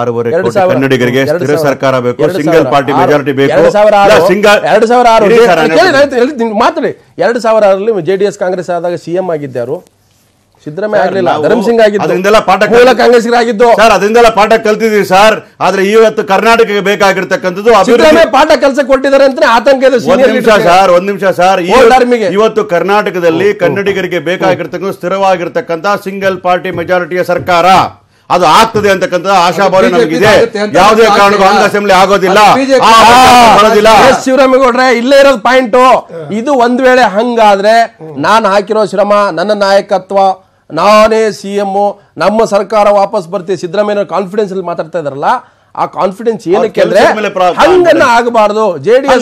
B: 6.5 ಕೋಟಿ ಕನ್ನಡಿಗರಿಗೆ ಸ್ಥಿರ ಸರ್ಕಾರ ಬೇಕು, ಸಿಂಗಲ್ ಪಾರ್ಟಿ ಮೆಜಾರಿಟಿ ಬೇಕು.
A: 2006 ಮಾತಾಡಿ. 2006ರಲ್ಲಿ JDS ಕಾಂಗ್ರೆಸ್ ಆದಾಗ CM ಆಗಿದ್ದಾರು ಸಿದ್ದರಾಮಯ್ಯ ಆಗಲಿಲ್ಲ, ಧರ್ಮ್ ಸಿಂಗ್ ಆಗಿದ್ದು, ಕಾಂಗ್ರೆಸ್ ಆಗಿದ್ದು
B: ಸರ್. ಅದರಿಂದೆಲ್ಲ ಪಾಠ ಕಲ್ತಿದೀವಿ ಸರ್. ಆದ್ರೆ ಇವತ್ತು ಕರ್ನಾಟಕಕ್ಕೆ ಬೇಕಾಗಿರ್ತಕ್ಕಂಥದ್ದು
A: ಪಾಠ ಕೆಲಸ ಕೊಟ್ಟಿದ್ದಾರೆ ಅಂತ ಆತಂಕ ಇದೆ.
B: ಒಂದ್ ನಿಮಿಷ ಸರ್, ಇವತ್ತು ಕರ್ನಾಟಕದಲ್ಲಿ ಕನ್ನಡಿಗರಿಗೆ ಬೇಕಾಗಿರ್ತಕ್ಕಂಥ ಸ್ಥಿರವಾಗಿರ್ತಕ್ಕಂಥ ಸಿಂಗಲ್ ಪಾರ್ಟಿ ಮೆಜಾರಿಟಿಯ ಸರ್ಕಾರ. ಅದು ಆಗ್ತದೆ ಅಂತಕ್ಕಂಥ ಆಶಾಭಾವನೆ ನಮಗಿದೆ. ಯಾವುದೇ ಕಾರಣಕ್ಕೂ ಹಂಗ ಅಸೆಂಬ್ಲಿ ಆಗೋದಿಲ್ಲ, ಬರೋದಿಲ್ಲ.
A: ಶಿವರಾಮೇಗೌಡ್ರೆ, ಇಲ್ಲೇ ಇರೋದು ಪಾಯಿಂಟ್. ಇದು ಒಂದ್ ವೇಳೆ ಹಂಗಾದ್ರೆ ನಾನು ಹಾಕಿರೋ ಶ್ರಮ, ನನ್ನ ನಾಯಕತ್ವ, ನಾನೇ CM, ನಮ್ಮ ಸರ್ಕಾರ ವಾಪಸ್ ಬರ್ತೀವಿ, ಸಿದ್ದರಾಮಯ್ಯ ಕಾನ್ಫಿಡೆನ್ಸ್ ಅಲ್ಲಿ ಮಾತಾಡ್ತಾ ಇದಾರಲ್ಲ, ಆ ಕಾನ್ಫಿಡೆನ್ಸ್ ಏನಕ್ಕೆ ಅಂದ್ರೆ ಹಂಗನ್ನ ಆಗಬಾರ್ದು. JDS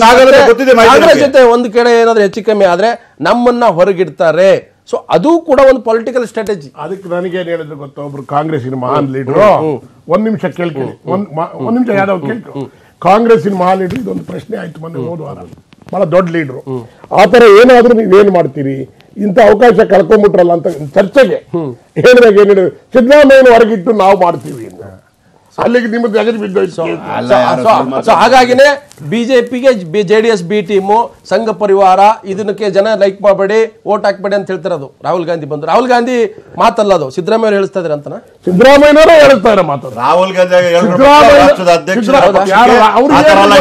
A: ಕಾಂಗ್ರೆಸ್ ಜೊತೆ ಒಂದ್ ಕಡೆ ಏನಾದ್ರೂ ಹೆಚ್ಚು ಕಮ್ಮಿ ಆದ್ರೆ ನಮ್ಮನ್ನ ಹೊರಗಿಡ್ತಾರೆ. ಸೊ ಅದು ಕೂಡ ಒಂದು ಪೊಲಿಟಿಕಲ್ ಸ್ಟ್ರಾಟಜಿ.
C: ಅದಕ್ಕೆ ನನಗೇನು ಹೇಳಿದ್ರು ಗೊತ್ತಾ, ಒಬ್ರು ಕಾಂಗ್ರೆಸ್ಸಿನ ಮಹಾನ್ ಲೀಡರ್, ಒಂದ್ ನಿಮಿಷ ಕೇಳ್ಕೊಳ್ಳಿ, ಒಂದ್ ನಿಮಿಷ ಯಾವ್ದಾವ್ ಕೇಳ್ಕೊ. ಕಾಂಗ್ರೆಸ್ಸಿನ ಮಹಾನ್ ಲೀಡರ್ ಇದೊಂದು ಪ್ರಶ್ನೆ ಆಯ್ತು ಮೊನ್ನೆ ಹೋದ ವಾರ, ಬಹಳ ದೊಡ್ಡ ಲೀಡ್ರು. ಆತರ ಏನಾದ್ರೂ ನೀವೇನ್ ಮಾಡ್ತೀರಿ, ಇಂಥ ಅವಕಾಶ ಕಳ್ಕೊಂಡ್ಬಿಟ್ರಲ್ಲ ಅಂತ ಚರ್ಚೆಗೆ ಹೇಳಿದಾಗ ಏನ್ ಹೇಳಿದ್ರು, ಸಿದ್ದರಾಮಯ್ಯನ ಹೊರಗಿಟ್ಟು ನಾವು ಮಾಡ್ತೀವಿ, ಅಲ್ಲಿಗೆ ನಿಮ್ಮದು ಜಗತ್ ಬಿದ್ದೋಯ್ತು.
A: ಹಾಗಾಗಿನೇ ಬಿಜೆಪಿಗೆ JDS B ಟೀಮು, ಸಂಘ ಪರಿವಾರ, ಇದಕ್ಕೆ ಜನ ಲೈಕ್ ಮಾಡಬೇಡಿ, ವೋಟ್ ಹಾಕ್ಬೇಡಿ ಅಂತ ಹೇಳ್ತಿರೋದು. ರಾಹುಲ್ ಗಾಂಧಿ ಬಂದು, ರಾಹುಲ್ ಗಾಂಧಿ ಮಾತಲ್ಲ ಅದು, ಸಿದ್ದರಾಮಯ್ಯ ಹೇಳಿಸ್ತಾ ಇದ್ರೆ ಅಂತನಾ?
C: ಸಿದ್ದರಾಮಯ್ಯನವರೇ ಹೇಳ್ತಾ ಇರೋ ಮಾತು.
B: ರಾಹುಲ್ ಗಾಂಧಿ ರಾಷ್ಟ್ರದ ಅಧ್ಯಕ್ಷ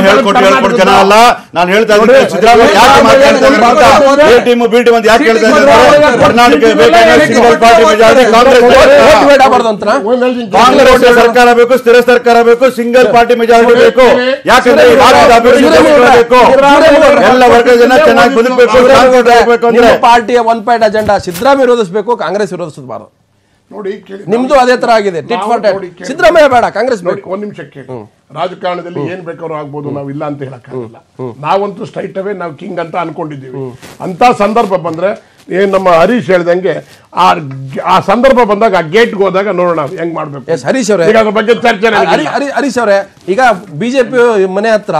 B: ಹೇಳ್ಕೊಟ್ಟು ಜನ ಅಲ್ಲ. ನಾನು ಹೇಳ್ತಾ ಇದ್ದೀನಿ, ಸಿದ್ದರಾಮಯ್ಯ ಯಾಕೆ ಮಾತಾಡ್ತಾರೆ, A ಟೀಮ್ B ಟೀಮ್ ಅಂತ ಯಾಕೆ ಹೇಳ್ತಾ ಇದ್ದಾರೆ? Karnataka single party majority, Congress ಸರ್ಕಾರ ಬೇಕು, ಸ್ಥಿರ ಸರ್ಕಾರ ಬೇಕು, ಸಿಂಗಲ್ ಪಾರ್ಟಿ ಮೆಜಾರಿಟಿ ಬೇಕು. ಯಾಕಂದ್ರೆ ಎಲ್ಲ ವರ್ಗದ ಜನ ಚೆನ್ನಾಗಿ ಬದುಕಬೇಕು ಅಂದ್ರೆ
A: ಪಾರ್ಟಿಯ ಒನ್ ಪಾಯಿಂಟ್ ಅಜೆಂಡಾ ಸಿದ್ದರಾಮಯ್ಯ ವಿರೋಧಿಸಬೇಕು, ಕಾಂಗ್ರೆಸ್ ವಿರೋಧಿಸಬಾರದು.
C: ನೋಡಿ,
A: ನಿಮ್ದು ಅದೇ ತರ ಆಗಿದೆ. ಸಿದ್ದರಾಮಯ್ಯ ಬೇಡ, ಕಾಂಗ್ರೆಸ್ ಬೇಕು.
C: ಒಂದ್ ನಿಮಿಷ ಕೇಳಿ. ರಾಜಕಾರಣದಲ್ಲಿ ಏನ್ ಬೇಕಾದ್ರೂ ಆಗ್ಬೋದು, ನಾವು ಇಲ್ಲ ಅಂತ ಹೇಳಕ್ಕಾಗಲ್ಲ. ನಾವಂತೂ ಸ್ಟ್ರೈಟ್ ಅವೇ ನಾವು ಕಿಂಗ್ ಅಂತ ಅನ್ಕೊಂಡಿದ್ದೀವಿ. ಅಂತ ಸಂದರ್ಭ ಬಂದ್ರೆ ಏನ್ ನಮ್ಮ ಹರೀಶ್ ಹೇಳ್ದಂಗೆ ಆ ಸಂದರ್ಭ ಬಂದಾಗ ಆ ಗೇಟ್ಗೆ ಹೋದಾಗ ನೋಡೋಣ ಹೆಂಗ್ ಮಾಡ್ಬೇಕು.
A: ಹರೀಶ್ ಅವರೇ,
C: ಅದ್ರ ಬಗ್ಗೆ ಚರ್ಚೆ.
A: ಹರೀಶ್ ಅವರೇ, ಈಗ ಬಿಜೆಪಿ ಮನೆ ಹತ್ರ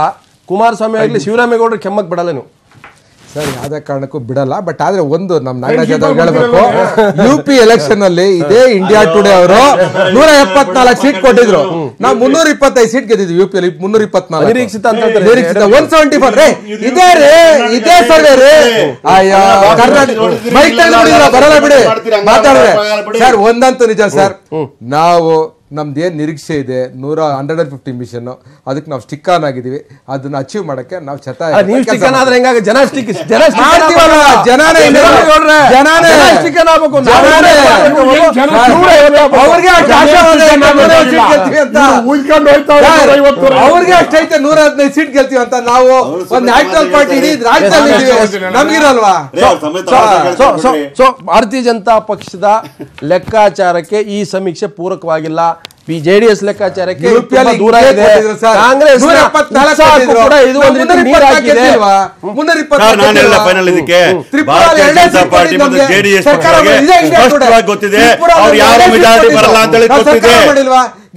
A: ಕುಮಾರಸ್ವಾಮಿ ಆಗ್ಲಿ ಶಿವರಾಮೇಗೌಡರು ಕೆಮ್ಮಕ್ ಬಿಡಲ್ಲ ನೀವು
D: ಸರ್? ಯಾವುದೇ ಕಾರಣಕ್ಕೂ ಬಿಡಲ್ಲ. ಬಟ್ ಆದ್ರೆ ಒಂದು ನಮ್ ನಾಗರಾಜ್ ಹೇಳ್ಬೇಕು, UP ಎಲೆಕ್ಷನ್ ಅಲ್ಲಿ ಇದೇ ಇಂಡಿಯಾ ಟುಡೇ ಅವರು 174 ಸೀಟ್ ಕೊಟ್ಟಿದ್ರು, ನಾವು 325 ಸೀಟ್ ಗೆದ್ದಿದ್ವಿ. UP ಅಲ್ಲಿ 324
A: ನಿರೀಕ್ಷಿತ ಅಂತ
D: 174. ಇದೇ ರೀ, ಇದೇ ಸರ್ವೆ ರೀ. ಕರ್ನಾಟಕ ಬೈಕ್ ತೆಗೆದುಬಿಡಿದ್ರ, ಬರಲ್ಲ ಬಿಡಿ ಮಾತಾಡ್ರೆ ಸರ್. ಒಂದಂತೂ ನಿಜ ಸರ್, ನಾವು ನಮ್ದೇನ್ ನಿರೀಕ್ಷೆ ಇದೆ 150 ಮಿಷನ್, ಅದಕ್ಕೆ ನಾವು ಸ್ಟಿಕ್ ಆನ್ ಆಗಿದೀವಿ. ಅದನ್ನ ಅಚೀವ್ ಮಾಡಕ್ಕೆ ನಾವು ಅವ್ರಿಗೆ ಅಷ್ಟೈತೆ 115 ಸೀಟ್ ಗೆಲ್ತೀವಿ ಅಂತ. ನಾವು ಒಂದು ನ್ಯಾಷನಲ್ ಪಾರ್ಟಿ ಇಡೀ ರಾಜ್ಯದಲ್ಲಿ ನಮ್ಗಿರಲ್ವಾ?
A: ಸೊ ಭಾರತೀಯ ಜನತಾ ಪಕ್ಷದ ಲೆಕ್ಕಾಚಾರಕ್ಕೆ ಈ ಸಮೀಕ್ಷೆ ಪೂರಕವಾಗಿಲ್ಲ. JDS ಲೆಕ್ಕಾಚಾರಕ್ಕೆ ದೂರ ಇದೆ. ಕಾಂಗ್ರೆಸ್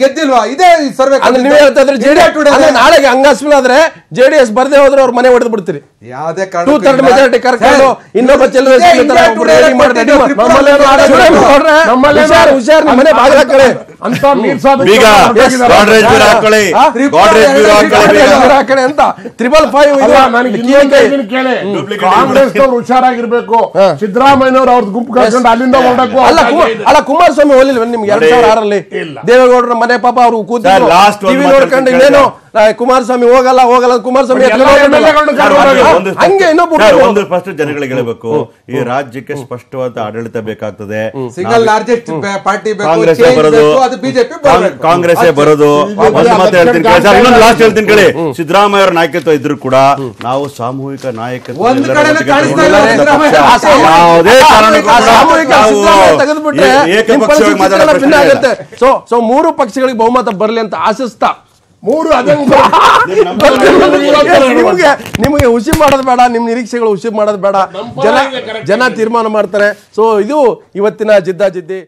D: ಗೆದ್ದಿಲ್ವಾ? ಇದೇ ಸರ್ವೆ
A: ನಾಳೆಗೆ ಹಂಗಾಸ್ಮಿಲ್ ಆದ್ರೆ JDS ಬರ್ದೇ ಹೋದ್ರೆ ಅವ್ರ ಮನೆ ಹೊಡೆದು ಬಿಡ್ತೀರಿ.
D: ಯಾವುದೇ
A: ಮೆಜಾರಿಟಿ ಕರ್ಕೊಂಡು ಇನ್ನೊಬ್ಬ ಮನೆ ಬಾಗಿಲ ಕಡೆ ಅಂತ ಅಂತ 555
C: ಕಾಂಗ್ರೆಸ್ ಹುಷಾರಾಗಿರ್ಬೇಕು. ಸಿದ್ದರಾಮಯ್ಯನವರು ಅವ್ರ ಗುಂಪು ಕಳ್ಕೊಂಡು ಅಲ್ಲಿಂದ ಹೊರಡಬೇಕು.
A: ಅಲ್ಲ, ಕುಮಾರಸ್ವಾಮಿ ಹೋಲಿಲ್ವ ನಿಮ್ಗೆ 2006 ದೇವೇಗೌಡರ ಮನೆ ಪಾಪ ಅವ್ರು ಕೂತಿದ್ರು ಟಿವಿ ನೋಡ್ಕೊಂಡು ಇನ್ನೇನು ಕುಮಾರಸ್ವಾಮಿ ಹೋಗಲ್ಲ ಕುಮಾರಸ್ವಾಮಿ ಹಂಗೆ
B: ಒಂದು ಫಸ್ಟ್ ಜನಗಳಿಗೆ ಹೇಳಬೇಕು, ಈ ರಾಜ್ಯಕ್ಕೆ ಸ್ಪಷ್ಟವಾದ ಆಡಳಿತ ಬೇಕಾಗ್ತದೆ.
D: ಸಿಂಗಲ್ ಲಾರ್ಜೆಸ್ಟ್ ಪಾರ್ಟಿ
B: ಕಾಂಗ್ರೆಸ್ ಬರೋದು, ಕಾಂಗ್ರೆಸ್ ಬರೋದು. ಇನ್ನೊಂದು ಲಾಸ್ಟ್ ಹೇಳ್ತೀನಿ ಕೇಳಿ, ಸಿದ್ದರಾಮಯ್ಯ ಅವರ ನಾಯಕತ್ವ ಇದ್ರು ಕೂಡ ನಾವು ಸಾಮೂಹಿಕ ನಾಯಕತ್ವ
A: ತೆಗೆದುಬಿಟ್ರೆ ಸೊ 3 ಪಕ್ಷಗಳಿಗೆ ಬಹುಮತ ಬರಲಿ ಅಂತ ಆಶಿಸ್ತಾ ನಿಮಗೆ ಹುಸಿ ಮಾಡೋದು ಬೇಡ, ನಿಮ್ ನಿರೀಕ್ಷೆಗಳು ಹುಸಿ ಮಾಡೋದು ಬೇಡ. ಜನ ತೀರ್ಮಾನ ಮಾಡ್ತಾರೆ. ಸೊ ಇದು ಇವತ್ತಿನ ಜಿದ್ದಾಜಿದ್ದಿ.